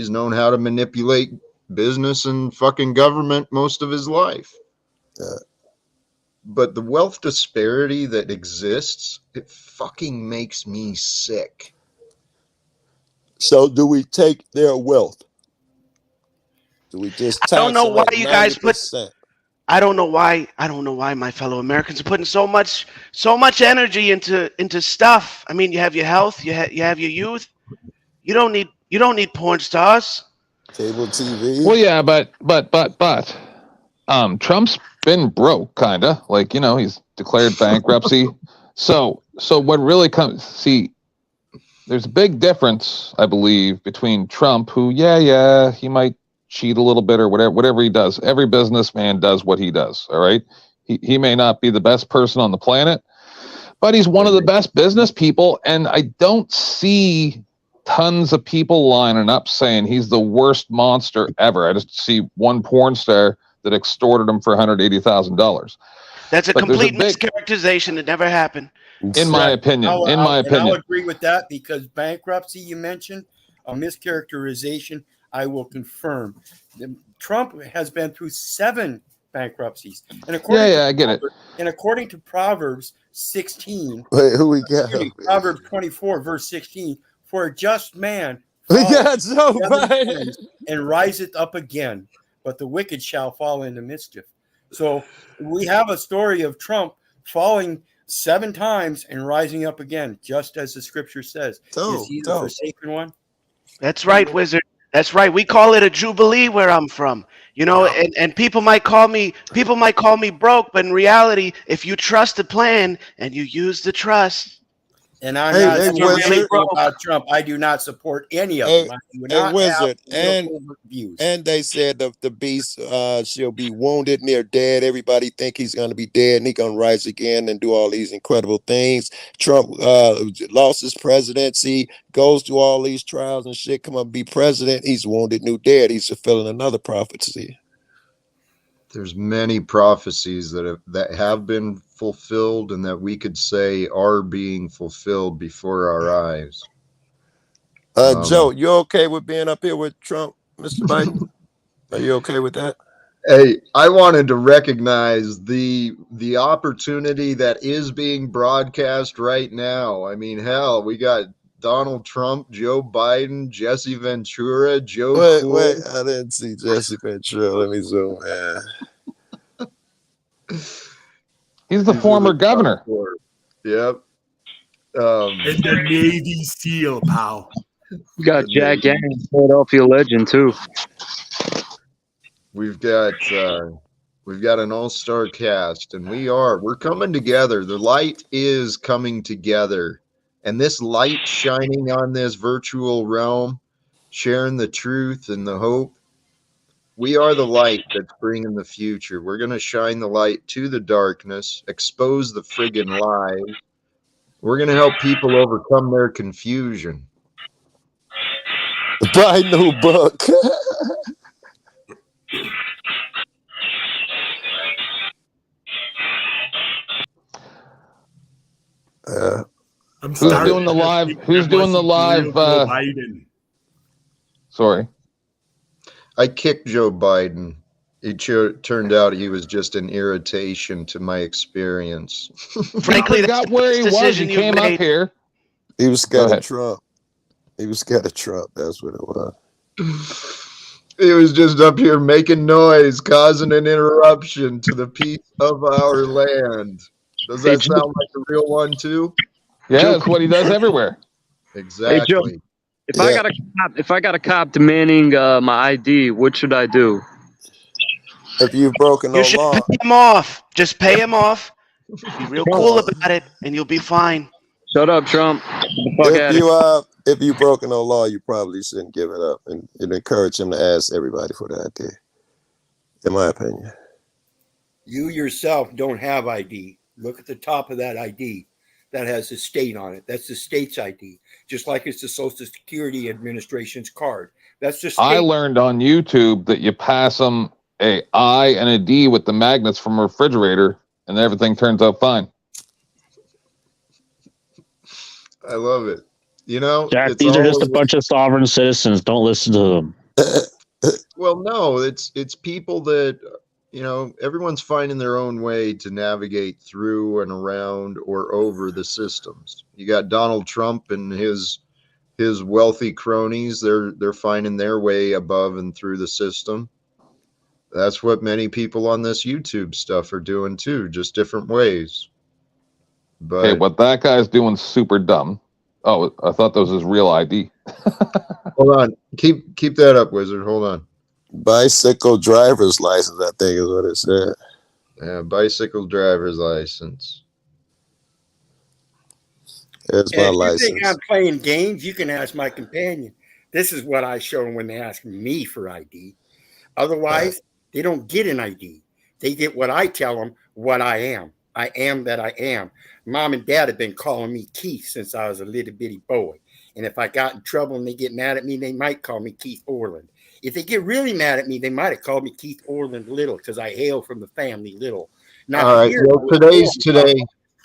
known how to manipulate business and fucking government most of his life. But the wealth disparity that exists, it fucking makes me sick. So do we take their wealth? Do we just I don't know why tax you them guys at put 90%? I don't know why my fellow Americans are putting so much energy into stuff. I mean, you have your health, you have your youth. You don't need porn stars. Cable TV. Well, yeah, but Trump's been broke, kinda. Like, he's declared bankruptcy. So what really there's a big difference, I believe, between Trump, who, he might cheat a little bit or whatever he does. Every businessman does what he does. All right. He may not be the best person on the planet, but he's one of the best business people. And I don't see tons of people lining up saying he's the worst monster ever. I just see one porn star that extorted him for $180,000. That's a complete mischaracterization. It never happened. In my opinion. I'll agree with that, because bankruptcy you mentioned, a mischaracterization, I will confirm. Trump has been through 7 bankruptcies. And I get it. And according to Proverbs 16, wait, who we got? Proverbs 24, verse 16, for a just man we got Joe Biden and riseth up again, but the wicked shall fall into mischief. So we have a story of Trump falling 7 times and rising up again, just as the scripture says. Is he the forsaken one? That's right, Wizard. That's right. We call it a jubilee where I'm from. And people might call me broke, but in reality, if you trust the plan and you use the trust. And I'm Hey, not hey, saying Wizard. anything about Trump. I do not Hey, say Wizard. anything about Trump. I do not support any of Hey, them. I do hey, not have Wizard. political views. And they said the beast shall be wounded near dead. Everybody think he's going to be dead and he's going to rise again and do all these incredible things. Trump lost his presidency, goes through all these trials and shit, come up be president. He's wounded new dead. He's fulfilling another prophecy. There's many prophecies that have been fulfilled and that we could say are being fulfilled before our eyes. Joe, you okay with being up here with Trump, Mr. Biden? Are you okay with that? Hey, I wanted to recognize the opportunity that is being broadcast right now. I mean, hell, we got Donald Trump, Joe Biden, Jesse Ventura, Joe Cool. Wait, I didn't see Jesse Ventura. Let me zoom in. He's the former governor. Yep. And the Navy SEAL, pal. You got Jack Gang, Philadelphia legend too. We've got an all-star cast, and we're coming together. The light is coming together, and this light shining on this virtual realm, sharing the truth and the hope. We are the light that's bringing the future. We're going to shine the light to the darkness, expose the friggin' lies. We're going to help people overcome their confusion. Buy a new book. I'm Who's doing the live? Who's doing the live? Biden. Sorry. I kicked Joe Biden. It turned out he was just an irritation to my experience. Frankly, I forgot where he was. He came up here. He was scared of Trump. He was scared of Trump. That's what it was. He was just up here making noise, causing an interruption to the peace of our land. Does that sound like a real one too? Yeah, that's what he does everywhere. Exactly. Hey, Joe, if I got a cop demanding my ID, what should I do? If you've broken You should pay him off. Just pay him off. Be real cool about it, and you'll be fine. Shut up, Trump. Get the fuck out of here. If you broken no law, you probably shouldn't give it up and encourage him to ask everybody for the ID. In my opinion. You yourself don't have ID. Look at the top of that ID. That has the state on it. That's the state's ID. Just like it's the Social Security Administration's card. That's the state. I learned on YouTube that you pass them a I and a D with the magnets from a refrigerator, and everything turns out fine. I love it. You know, Jack, these are just a bunch of sovereign citizens. Don't listen to them. Well, no, it's people that, you know, everyone's finding their own way to navigate through and around or over the systems. You got Donald Trump and his wealthy cronies. They're finding their way above and through the system. That's what many people on this YouTube stuff are doing too, just different ways. But hey, what that guy's doing super dumb. Oh, I thought that was his real ID. Hold on. Keep that up, Wizard. Hold on. Bicycle driver's license, I think is what it said. Yeah, bicycle driver's license. There's my license. If you think I'm playing games, you can ask my companion. This is what I show them when they ask me for ID. Otherwise, they don't get an ID. They get what I tell them, what I am. I am that I am. Mom and Dad have been calling me Keith since I was a little bitty boy. And if I got in trouble and they get mad at me, they might call me Keith Orland. If they get really mad at me, they might have called me Keith Orland Little because I hail from the family Little. Not all right. here, Well, today's today.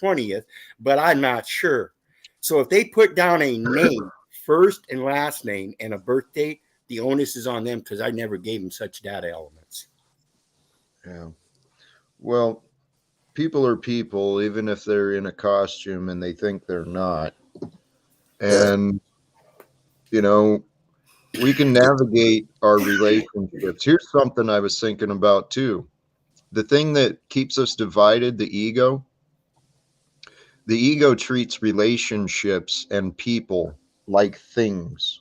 20th, but I'm not sure. So if they put down a name, first and last name, and a birth date, the onus is on them because I never gave them such data elements. Yeah. Well, people are people, even if they're in a costume and they think they're not. And, you know, we can navigate our relationships. Here's something I was thinking about too. The thing that keeps us divided, the ego treats relationships and people like things.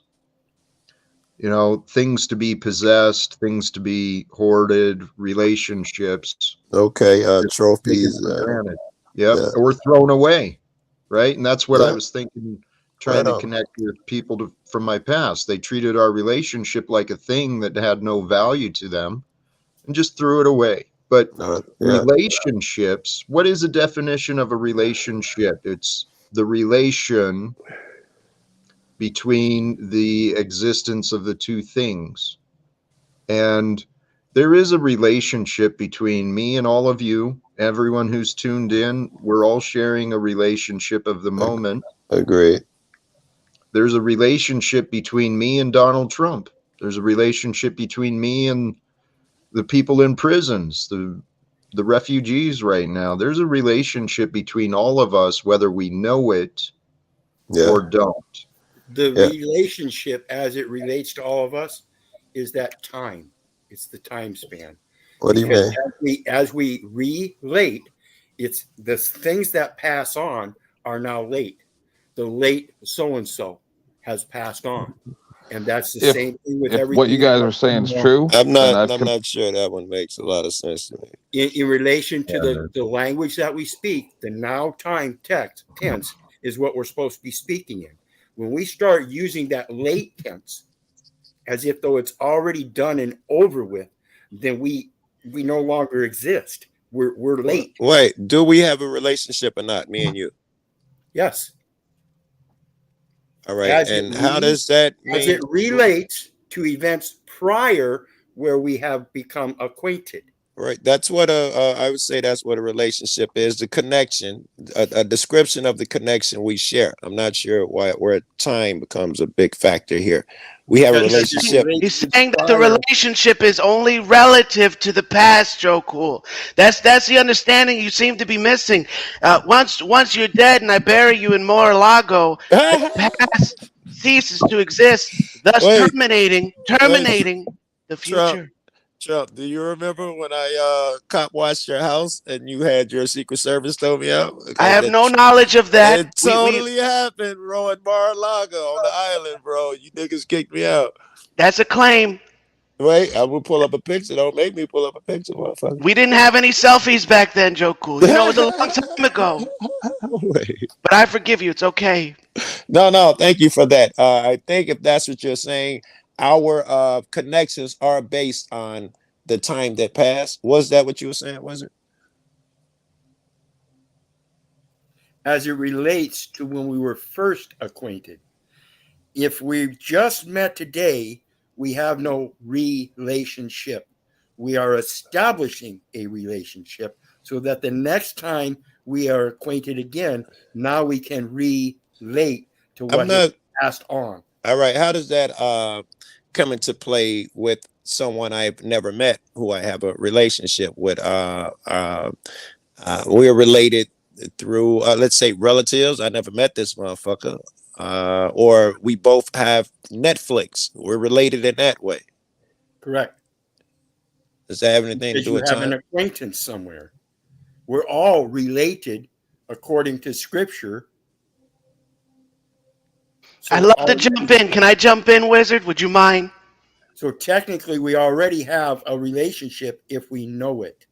You know, things to be possessed, things to be hoarded, relationships. Okay, trophies. Yep, or thrown away. right? And that's what I Yeah. was thinking, trying to connect with people from my past. They treated our relationship like a thing that had no value to them and just threw it away. But relationships, what is the definition of a relationship? It's the relation between the existence of the two things. And there is a relationship between me and all of you, everyone who's tuned in. We're all sharing a relationship of the moment. Agreed. There's a relationship between me and Donald Trump. There's a relationship between me and the people in prisons, the refugees right now. There's a relationship between all of us, whether we know it or don't. The relationship as it relates to all of us is that time. It's the time span. What do you mean? As we relate, it's the things that pass on are now late. The late so-and-so has passed on. And that's the same thing with everything. What you guys are saying is true, I'm not sure that one makes a lot of sense to me. In relation to the language that we speak, the now time tense is what we're supposed to be speaking in. When we start using that late tense as if though it's already done and over with, then we no longer exist. We're late. Wait, do we have a relationship or not, me and you? Yes. All right. And how does that mean? As it relates to events prior where we have become acquainted. Right. That's what I would say that's what a relationship is, the connection, a description of the connection we share. I'm not sure where time becomes a big factor here. We have a relationship. He's saying that the relationship is only relative to the past, Joe Cool. That's the understanding you seem to be missing. Once you're dead and I bury you in Mar-a-Lago, the past ceases to exist, thus terminating the future. Trump, do you remember when I cop watched your house and you had your Secret Service throw me out? I have no knowledge of that. It totally happened, bro, at Mar-a-Lago on the island, bro. You niggas kicked me out. That's a claim. Wait, I will pull up a picture. Don't make me pull up a picture, motherfucker. We didn't have any selfies back then, Joe Cool. You know, it was a long time ago. Wait. But I forgive you. It's okay. No, thank you for that. I think if that's what you're saying, our connections are based on the time that passed. Was that what you were saying? Was it? As it relates to when we were first acquainted. If we just met today, we have no relationship. We are establishing a relationship so that the next time we are acquainted again, now we can relate to what has passed on. All right. How does that come into play with someone I've never met who I have a relationship with? We're related through, let's say, relatives. I never met this motherfucker. Or we both have Netflix. We're related in that way. Correct. Does that have anything to do with time? You have an acquaintance somewhere. We're all related according to Scripture. So I'd love to jump in. Can I jump in, Wizard? Would you mind? So technically, we already have a relationship if we know it.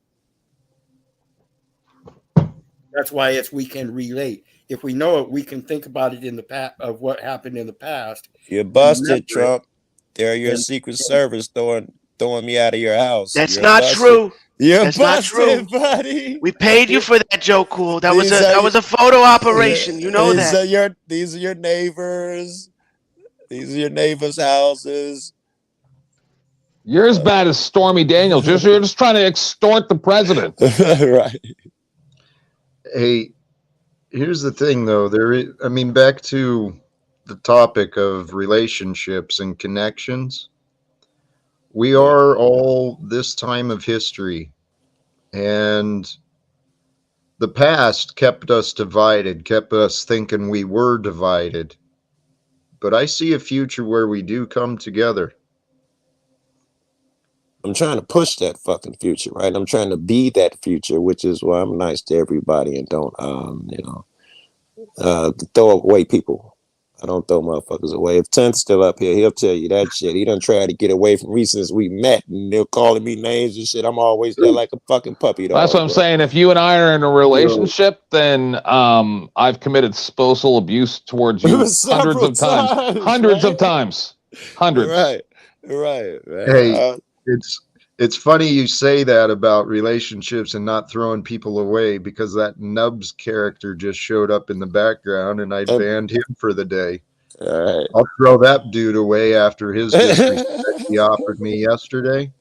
That's why we can relate. If we know it, we can think about it in the past of what happened in the past. You're busted, Trump. They're your Secret Service throwing me out of your house. That's not true. That's busted, not true, buddy. We paid you for that, Joe Cool. That was a photo operation. You know that. These are your neighbors. These are your neighbors' houses. You're as bad as Stormy Daniels. You're just trying to extort the president. Right. Hey, here's the thing, though. Back to the topic of relationships and connections. We are all this time of history, and the past kept us divided, kept us thinking we were divided. But I see a future where we do come together. I'm trying to push that fucking future, right? I'm trying to be that future, which is why I'm nice to everybody and don't, throw away people. I don't throw motherfuckers away. If 10's still up here, he'll tell you that shit. He done tried to get away from me since we met, and they're calling me names and shit. I'm always there like a fucking puppy dog. That's what I'm saying. If you and I are in a relationship, then I've committed spousal abuse towards you hundreds of times. Hundreds of times. Hundreds. Right. Man. Hey, it's funny you say that about relationships and not throwing people away, because that Nubs character just showed up in the background and I banned him for the day. All right. I'll throw that dude away after his disrespect he offered me yesterday.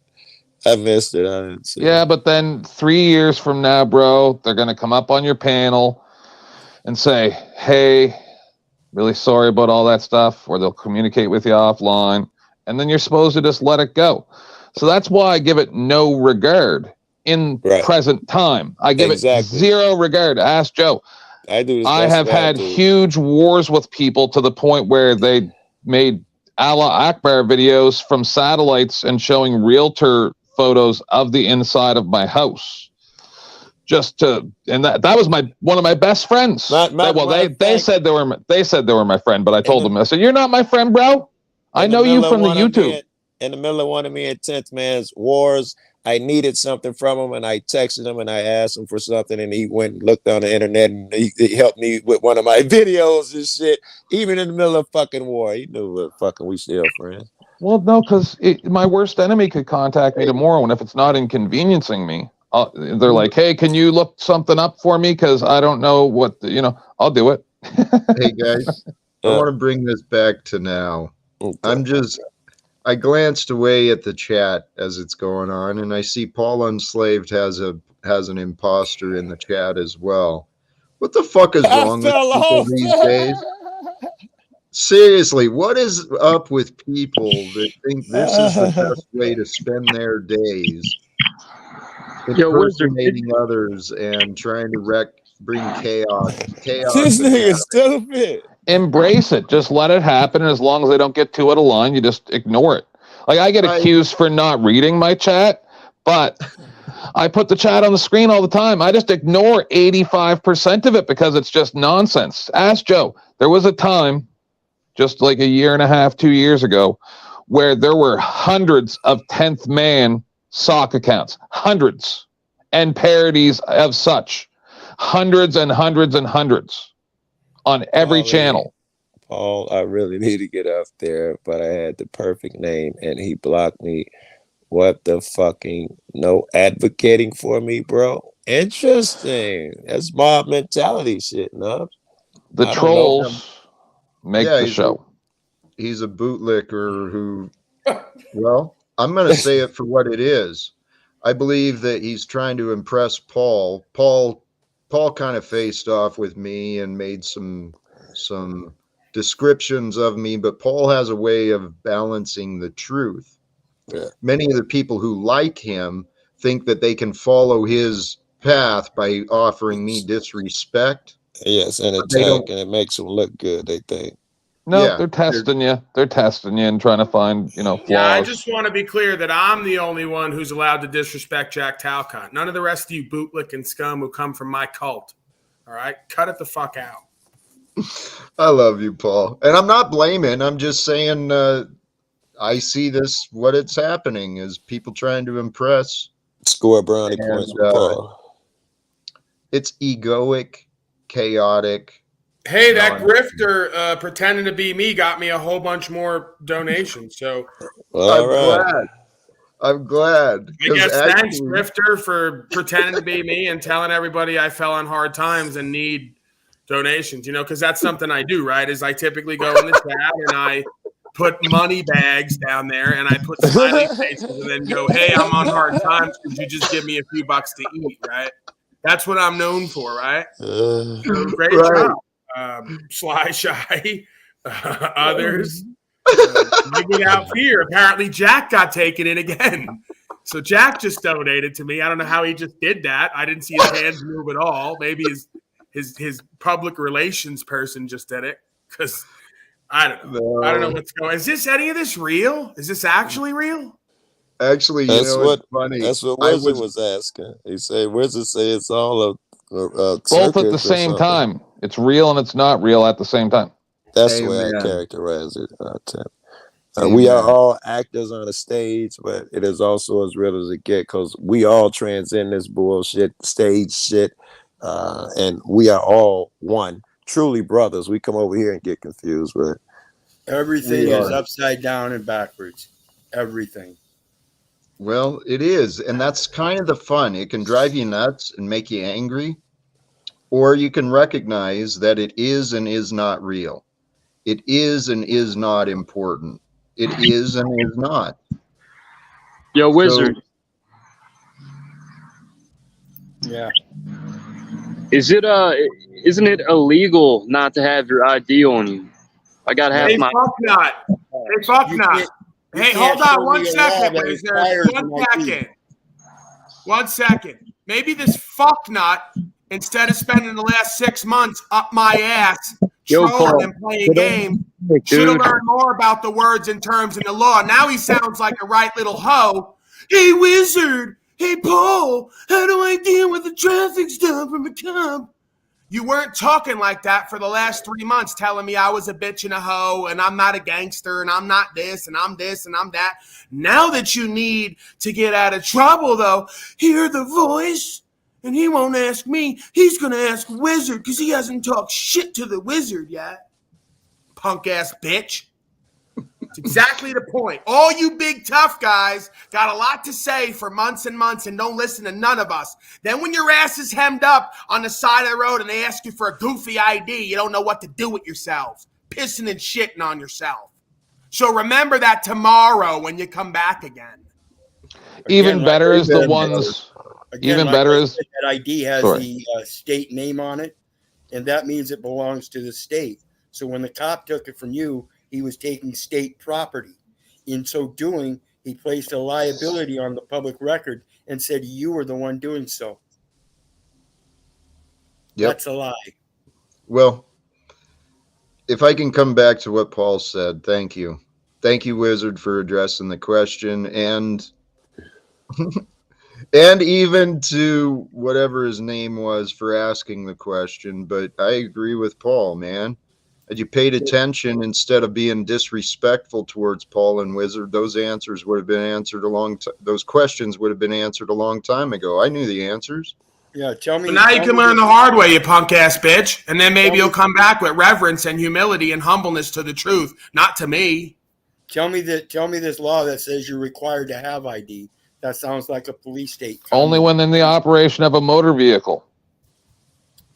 I missed it. I didn't see it. But then 3 years from now, bro, they're going to come up on your panel and say, hey, really sorry about all that stuff, or they'll communicate with you offline, and then you're supposed to just let it go. So that's why I give it no regard in present time. I give it zero regard. Ask Joe. I have had huge wars with people to the point where they made Allah Akbar videos from satellites and showing realtor photos of the inside of my house. And that was one of my best friends. They said they were my friend, but I told them, I said, you're not my friend, bro. I know you from the YouTube. In the middle of one of me and 10th Man's wars, I needed something from him, and I texted him and I asked him for something, and he went and looked on the internet, and he helped me with one of my videos and shit. Even in the middle of fucking war, he knew what fucking we still friends. Well, no, because my worst enemy could contact me tomorrow, and if it's not inconveniencing me, they're like, hey, can you look something up for me? Because I don't know what, I'll do it. Hey, guys, I want to bring this back to now. I glanced away at the chat as it's going on, and I see Paul Unslaved has an imposter in the chat as well. What the fuck is wrong with people these days? Seriously, what is up with people that think this is the best way to spend their days? Impersonating others and trying to bring chaos. This nigga's stupid. Embrace it. Just let it happen. And as long as they don't get too out of line, you just ignore it. Like, I get accused for not reading my chat, but I put the chat on the screen all the time. I just ignore 85% of it because it's just nonsense. Ask Joe. There was a time, just like a year and a half, 2 years ago, where there were hundreds of 10th Man sock accounts. Hundreds. And parodies of such. Hundreds and hundreds and hundreds. On every channel. Paul, I really need to get up there, but I had the perfect name and he blocked me. What the fucking no advocating for me, bro? Interesting. That's mob mentality shit, no? The trolls make the show. He's a bootlicker who, well, I'm going to say it for what it is. I believe that he's trying to impress Paul. Paul kind of faced off with me and made some descriptions of me, but Paul has a way of balancing the truth. Yeah. Many of the people who like him think that they can follow his path by offering me disrespect. Yes, and attack, and it makes them look good, they think. No, yeah, they're testing you. They're testing you and trying to find, flaws. Yeah, I just want to be clear that I'm the only one who's allowed to disrespect Jack Talcott. None of the rest of you bootlicking scum who come from my cult. All right? Cut it the fuck out. I love you, Paul. And I'm not blaming. I'm just saying I see this, what it's happening is people trying to impress. Score brownie points with Paul. It's egoic, chaotic. Hey, that grifter pretending to be me got me a whole bunch more donations. So I'm glad. I guess thanks, grifter, for pretending to be me and telling everybody I fell on hard times and need donations. Because that's something I do, right? Is I typically go in the chat and I put money bags down there and I put smiley faces and then go, "Hey, I'm on hard times. Could you just give me a few bucks to eat?" Right? That's what I'm known for, right? So great job. Sly Shy, others. Get out here. Apparently, Jack got taken in again. So Jack just donated to me. I don't know how he just did that. I didn't see his hands move at all. Maybe his public relations person just did it, because I don't know. No. I don't know what's going. Is this any of this real? Is this actually real? Actually, what's funny. That's what Wizard was asking. He said, "Wizard say it's all both at the same time. It's real and it's not real at the same time." That's the way I Amen. characterize it, Tim. We are all actors on a stage, but it is also as real as it gets because we all transcend this bullshit, stage shit, and we are all one. Truly brothers. We come over here and get confused with it. Everything is upside down and backwards. Everything. Well, it is. And that's kind of the fun. It can drive you nuts and make you angry, or you can recognize that it is and is not real. It is and is not important. It is and is not. Yo, Wizard. Yeah. Isn't it illegal not to have your ID on you? I gotta have Hey, my. fuck not. Hey, fuck not. Hey, hold on 1 second, Wizard. 1 second. 1 second. Maybe this fuck nut, instead of spending the last 6 months up my ass trolling and playing games, should have learned more about the words and terms in the law. Now he sounds like a right little hoe. Hey, Wizard. Hey, Paul. How do I deal with a traffic stop from a cop? You weren't talking like that for the last 3 months, telling me I was a bitch and a hoe and I'm not a gangster and I'm not this and I'm this and I'm that. Now that you need to get out of trouble, though, hear the voice. And he won't ask me. He's going to ask Wizard because he hasn't talked shit to the Wizard yet. Punk ass bitch. It's exactly the point. All you big tough guys got a lot to say for months and months and don't listen to none of us. Then when your ass is hemmed up on the side of the road and they ask you for a goofy ID, you don't know what to do with yourselves. Pissing and shitting on yourself. So remember that tomorrow when you come back again. Even better is the ones. Even better is that ID has the state name on it, and that means it belongs to the state. So when the cop took it from you, he was taking state property. In so doing, he placed a liability on the public record and said you were the one doing so. Yep. That's a lie. Well, if I can come back to what Paul said, thank you. Thank you, Wizard, for addressing the question and and even to whatever his name was for asking the question. But I agree with Paul, man. Had you paid attention instead of being disrespectful towards Paul and Wizard, those answers would have been answered those questions would have been answered a long time ago. I knew the answers. Yeah, tell me. So now you can learn the hard way, you punk ass bitch, and then maybe you'll come back with reverence and humility and humbleness to the truth, not to me. Tell me this law that says you're required to have ID. That sounds like a police state. Only when in the operation of a motor vehicle.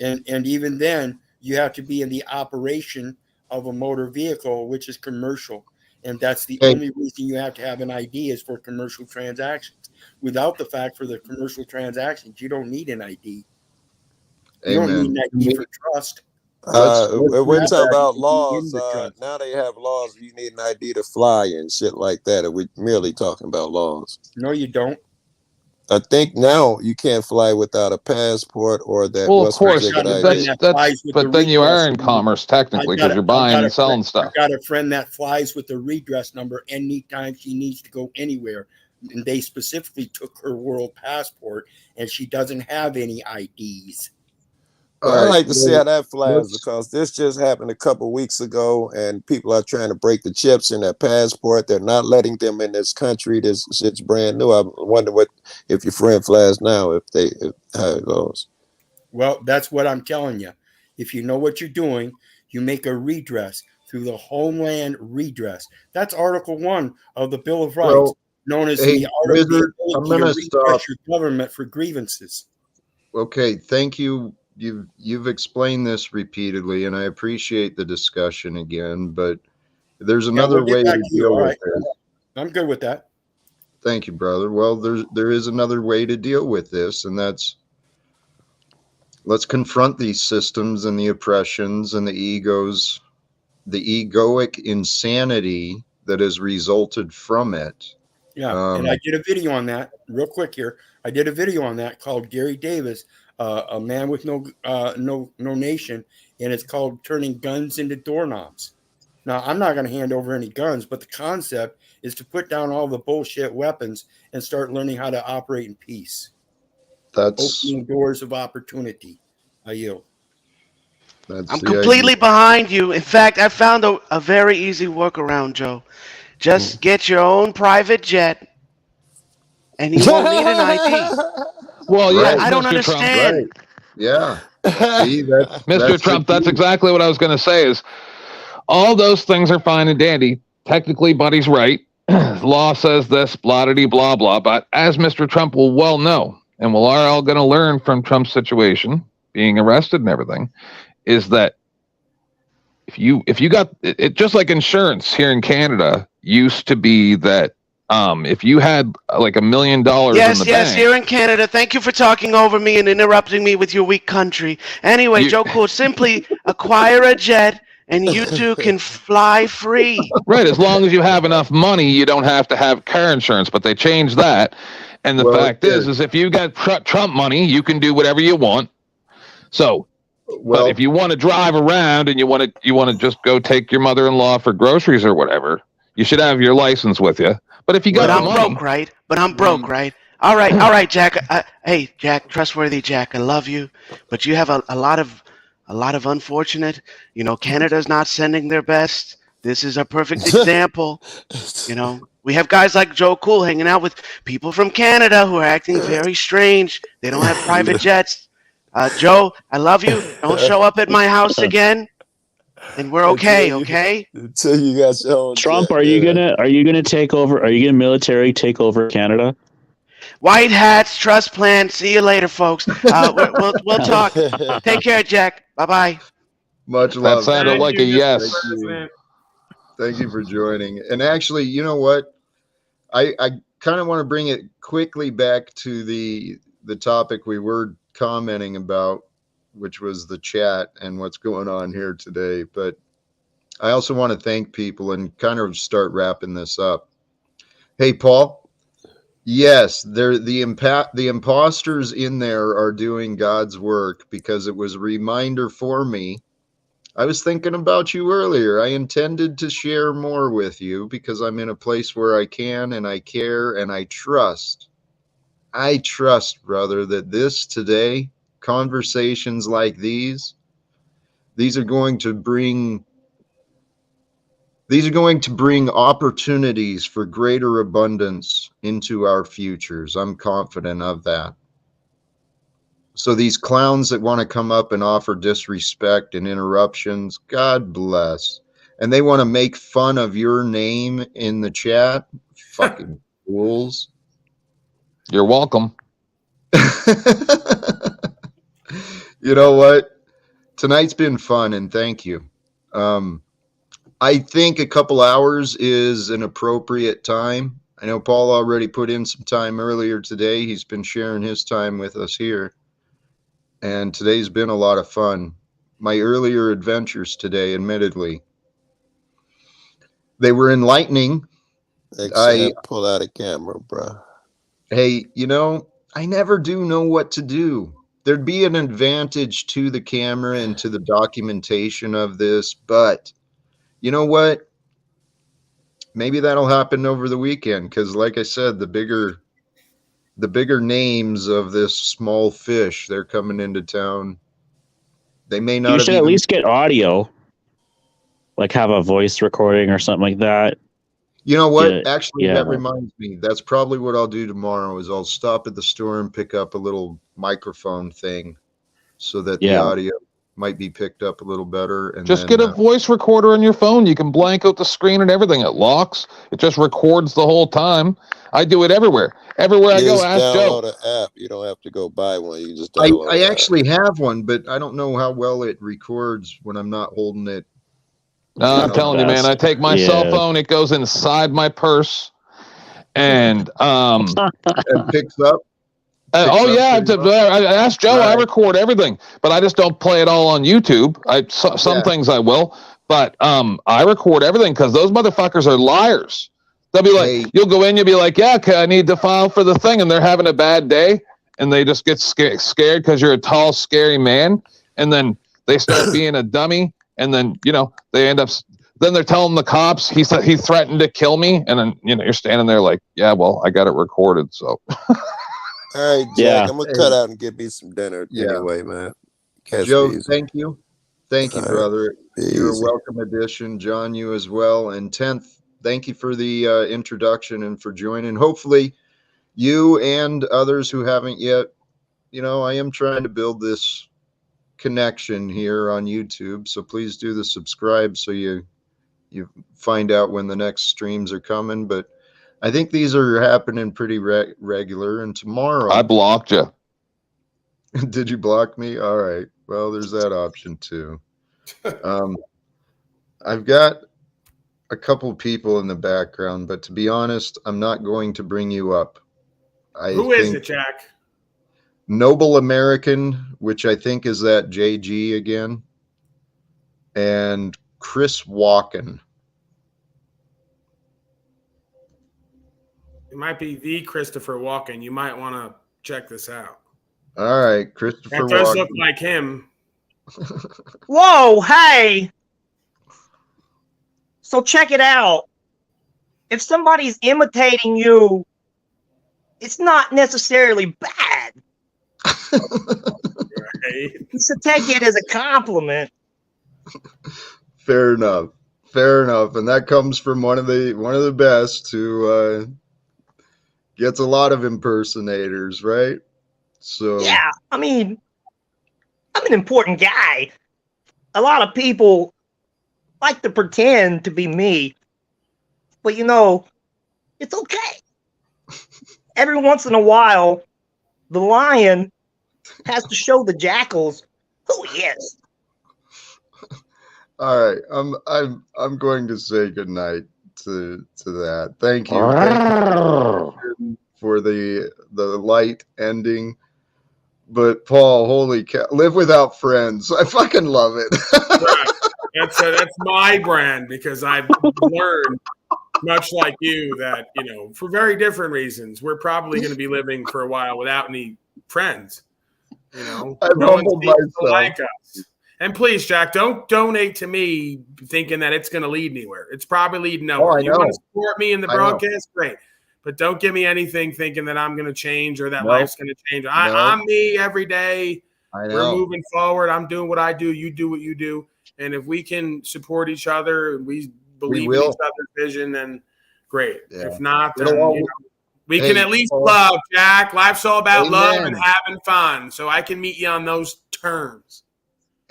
And even then, you have to be in the operation of a motor vehicle, which is commercial. And that's the only reason you have to have an ID is for commercial transactions. Without the fact for the commercial transactions, you don't need an ID. You don't need an ID for trust. We're talking about laws. Now they have laws where you need an ID to fly and shit like that. Are we merely talking about laws? No, you don't. I think now you can't fly without a passport or that. Well, of course, but then you are in commerce technically because you're buying and selling stuff. I've got a friend that flies with the redress number anytime she needs to go anywhere. And they specifically took her world passport and she doesn't have any IDs. I'd like to see how that flies because this just happened a couple weeks ago and people are trying to break the chips in their passport. They're not letting them in this country. This shit's brand new. I wonder if your friend flies now, how it goes. Well, that's what I'm telling you. If you know what you're doing, you make a redress through the Homeland Redress. That's Article 1 of the Bill of Rights, known as the ability to redress your government for grievances. Okay, thank you. You've explained this repeatedly, and I appreciate the discussion again. But there's another way to deal with this. I'm good with that. Thank you, brother. Well, there is another way to deal with this, and that's let's confront these systems and the oppressions and the egos, the egoic insanity that has resulted from it. Yeah, and I did a video on that real quick here. I did a video on that called Gary Davis, a man with no nation, and it's called Turning Guns into Doorknobs. Now, I'm not going to hand over any guns, but the concept is to put down all the bullshit weapons and start learning how to operate in peace. That's opening doors of opportunity. I yield. That's I'm the completely idea. behind you. In fact, I found a very easy workaround, Joe. Just get your own private jet, and you won't need an ID. Well, Right, yes, I don't Mr. Trump. right. understand. Yeah. See, Mr. that's the Trump, that's key. exactly what I was going to say is all those things are fine and dandy. Technically, Buddy's right. Law says this, blah, blah, blah. But as Mr. Trump will well know, and we're all going to learn from Trump's situation, being arrested and everything, is that if you got it, just like insurance here in Canada used to be that if you had like $1 million in Yes, the yes, bank, here in Canada. Thank you for talking over me and interrupting me with your weak country. Anyway, you Joe Cool, simply acquire a jet, and you two can fly free. right, as long as you have enough money, you don't have to have car insurance. But they changed that, and the Well, fact here, is if you got Trump money, you can do whatever you want. So, but if well, you want to drive around and you want to just go take your mother-in-law for groceries or whatever, you should have your license with you. But if you got But the well, I'm money, broke, right? But I'm broke, right? All right, Jack. Hey, Jack, trustworthy Jack, I love you, but you have a lot of unfortunate. You know, Canada's not sending their best. This is a perfect example. You know, we have guys like Joe Cool hanging out with people from Canada who are acting very strange. They don't have private jets. Joe, I love you. Don't show up at my house again, and we're okay, okay? Until you got your own Trump, jet. are you Yeah. gonna take over? Are you gonna military take over Canada? White hats, trust plan. See you later, folks. We'll talk. Take care, Jack. Bye bye. much that love. sounded Thank like you, a Mr. Thank yes. you. President. Thank you for joining. And actually, you know what? I kind of want to bring it quickly back to the topic we were commenting about, which was the chat and what's going on here today. But I also want to thank people and kind of start wrapping this up. Hey, Paul. Yes, the imposters in there are doing God's work because it was a reminder for me. I was thinking about you earlier. I intended to share more with you because I'm in a place where I can and I care and I trust. I trust, brother, that this today, conversations like these are going to bring opportunities for greater abundance into our futures. I'm confident of that. So these clowns that want to come up and offer disrespect and interruptions, God bless. And they want to make fun of your name in the chat, fucking fools. You're welcome. You know what? Tonight's been fun, and thank you. I think a couple hours is an appropriate time. I know Paul already put in some time earlier today. He's been sharing his time with us here. And today's been a lot of fun. My earlier adventures today, admittedly, they were enlightening. Except pull out a camera, bro. Hey, I never do know what to do. There'd be an advantage to the camera and to the documentation of this, but you know what? Maybe that'll happen over the weekend because, like I said, the bigger names of this small fish, they're coming into town. They may not You have should at even least get audio, like have a voice recording or something like that. You know what? Yeah, Actually, yeah. that reminds me. That's probably what I'll do tomorrow is I'll stop at the store and pick up a little microphone thing so that the Yeah. audio might be picked up a little better. And Just then, get a voice recorder on your phone. You can blank out the screen and everything. It locks. It just records the whole time. I do it everywhere. Everywhere I go, Just ask Joe. download an app. You don't have to go buy one. You just I download an actually have one, but I don't know how well it records when I'm not holding it. No, I'm telling you, man. I take my cell phone. It goes inside my purse, and it picks up. Oh yeah, I asked Joe. Right. I record everything, but I just don't play it all on YouTube. Some things I will, but I record everything because those motherfuckers are liars. They'll be like, you'll go in, you'll be like, yeah, I need to file for the thing, and they're having a bad day, and they just get scared because you're a tall, scary man, and then they start being a dummy, and then they end up. Then they're telling the cops he threatened to kill me, and then you're standing there like, yeah, well, I got it recorded, so. All right, Jack, I'm going to cut out and get me some dinner anyway, man. Joe, thank you. Thank you, brother. You're a Easy. welcome addition, John. You as well. And 10th, thank you for the introduction and for joining. Hopefully, you and others who haven't yet, I am trying to build this connection here on YouTube. So please do the subscribe so you find out when the next streams are coming. But I think these are happening pretty regular. And tomorrow, I blocked you. Did you block me? All right. Well, there's that option too. I've got a couple people in the background, but to be honest, I'm not going to bring you up. Who is it, Jack? Noble American, which I think is that JG again, and Chris Walken. It might be the Christopher Walken. You might want to check this out. All right, Christopher That does Walken. look like him. Whoa, hey! So check it out. If somebody's imitating you, it's not necessarily bad. Right. You should take it as a compliment. Fair enough. Fair enough. And that comes from one of the best who gets a lot of impersonators, right? So Yeah, I mean, I'm an important guy. A lot of people like to pretend to be me, but it's okay. Every once in a while, the lion has to show the jackals who he is. all right. I'm going to say goodnight to that. Thank you. Thank you for the light ending. But Paul, holy cow, live without friends. I fucking love it. Right. That's my brand, because I've learned, much like you, that for very different reasons, we're probably going to be living for a while without any friends. I've no one humbled seems to myself. like us. And please, Jack, don't donate to me thinking that it's going to lead anywhere. It's probably leading nowhere. I You know. want to support me in the I know. broadcast? Great. But don't give me anything thinking that I'm going to change or that Nope. life's going to change. I'm me every day. I know. We're moving forward. I'm doing what I do. You do what you do. And if we can support each other and we believe in will. each other's vision, then great. Yeah. If not, then It'll all- we Hey, can at least Paul. love, Jack. Life's all about love Amen. and having fun. So I can meet you on those terms.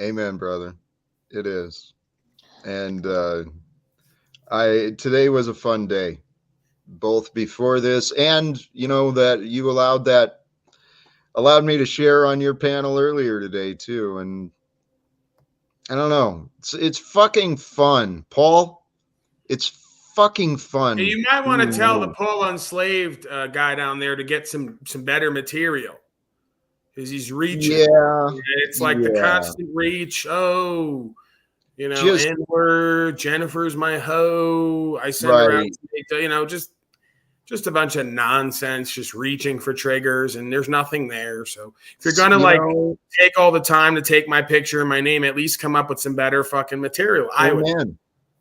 Amen, brother. It is. And today was a fun day, both before this and that you allowed me to share on your panel earlier today too. And I don't know, it's fucking fun, Paul. It's fucking fun. Hey, you might want to tell the Paul Unslaved guy down there to get some better material, because he's reaching. Yeah, it's like the constant reach. Oh, N-word, Jennifer's my hoe. I send her out to just a bunch of nonsense, just reaching for triggers, and there's nothing there. So if you're gonna take all the time to take my picture and my name, at least come up with some better fucking material.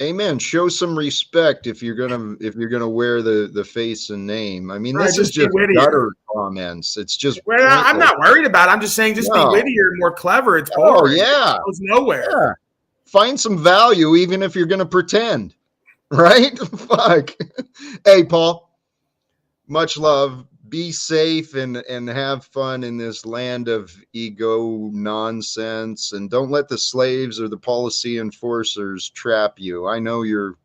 Amen. Show some respect if you're gonna wear the face and name. I mean, Right, this is just be just gutter comments. It's just. Well, I'm not worried about it. I'm just saying, just be wittier, more clever. It's boring. Oh yeah, it goes nowhere. Yeah. Find some value, even if you're gonna pretend, right? Fuck. Hey, Paul. Much love. Be safe and have fun in this land of ego nonsense, and don't let the slaves or the policy enforcers trap you. I know you're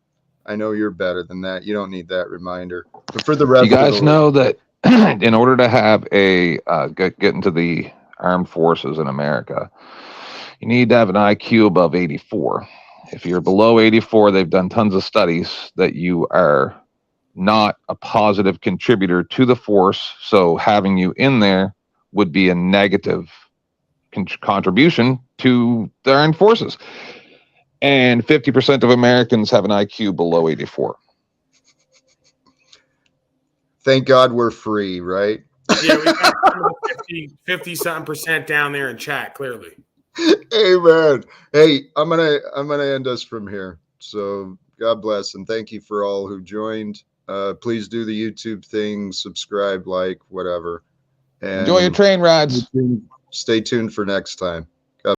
better than that. You don't need that reminder. But for the rest, you guys know that in order to have get into the armed forces in America, you need to have an IQ above 84. If you're below 84, they've done tons of studies that you are not a positive contributor to the force, so having you in there would be a negative contribution to the armed forces. And 50% of Americans have an IQ below 84. Thank God we're free, right? Yeah, we got 50-something% down there in chat, clearly. Amen. Hey, I'm gonna end us from here. So God bless, and thank you for all who joined. Please do the YouTube thing, subscribe, like, whatever. And enjoy your train rides. Stay tuned for next time.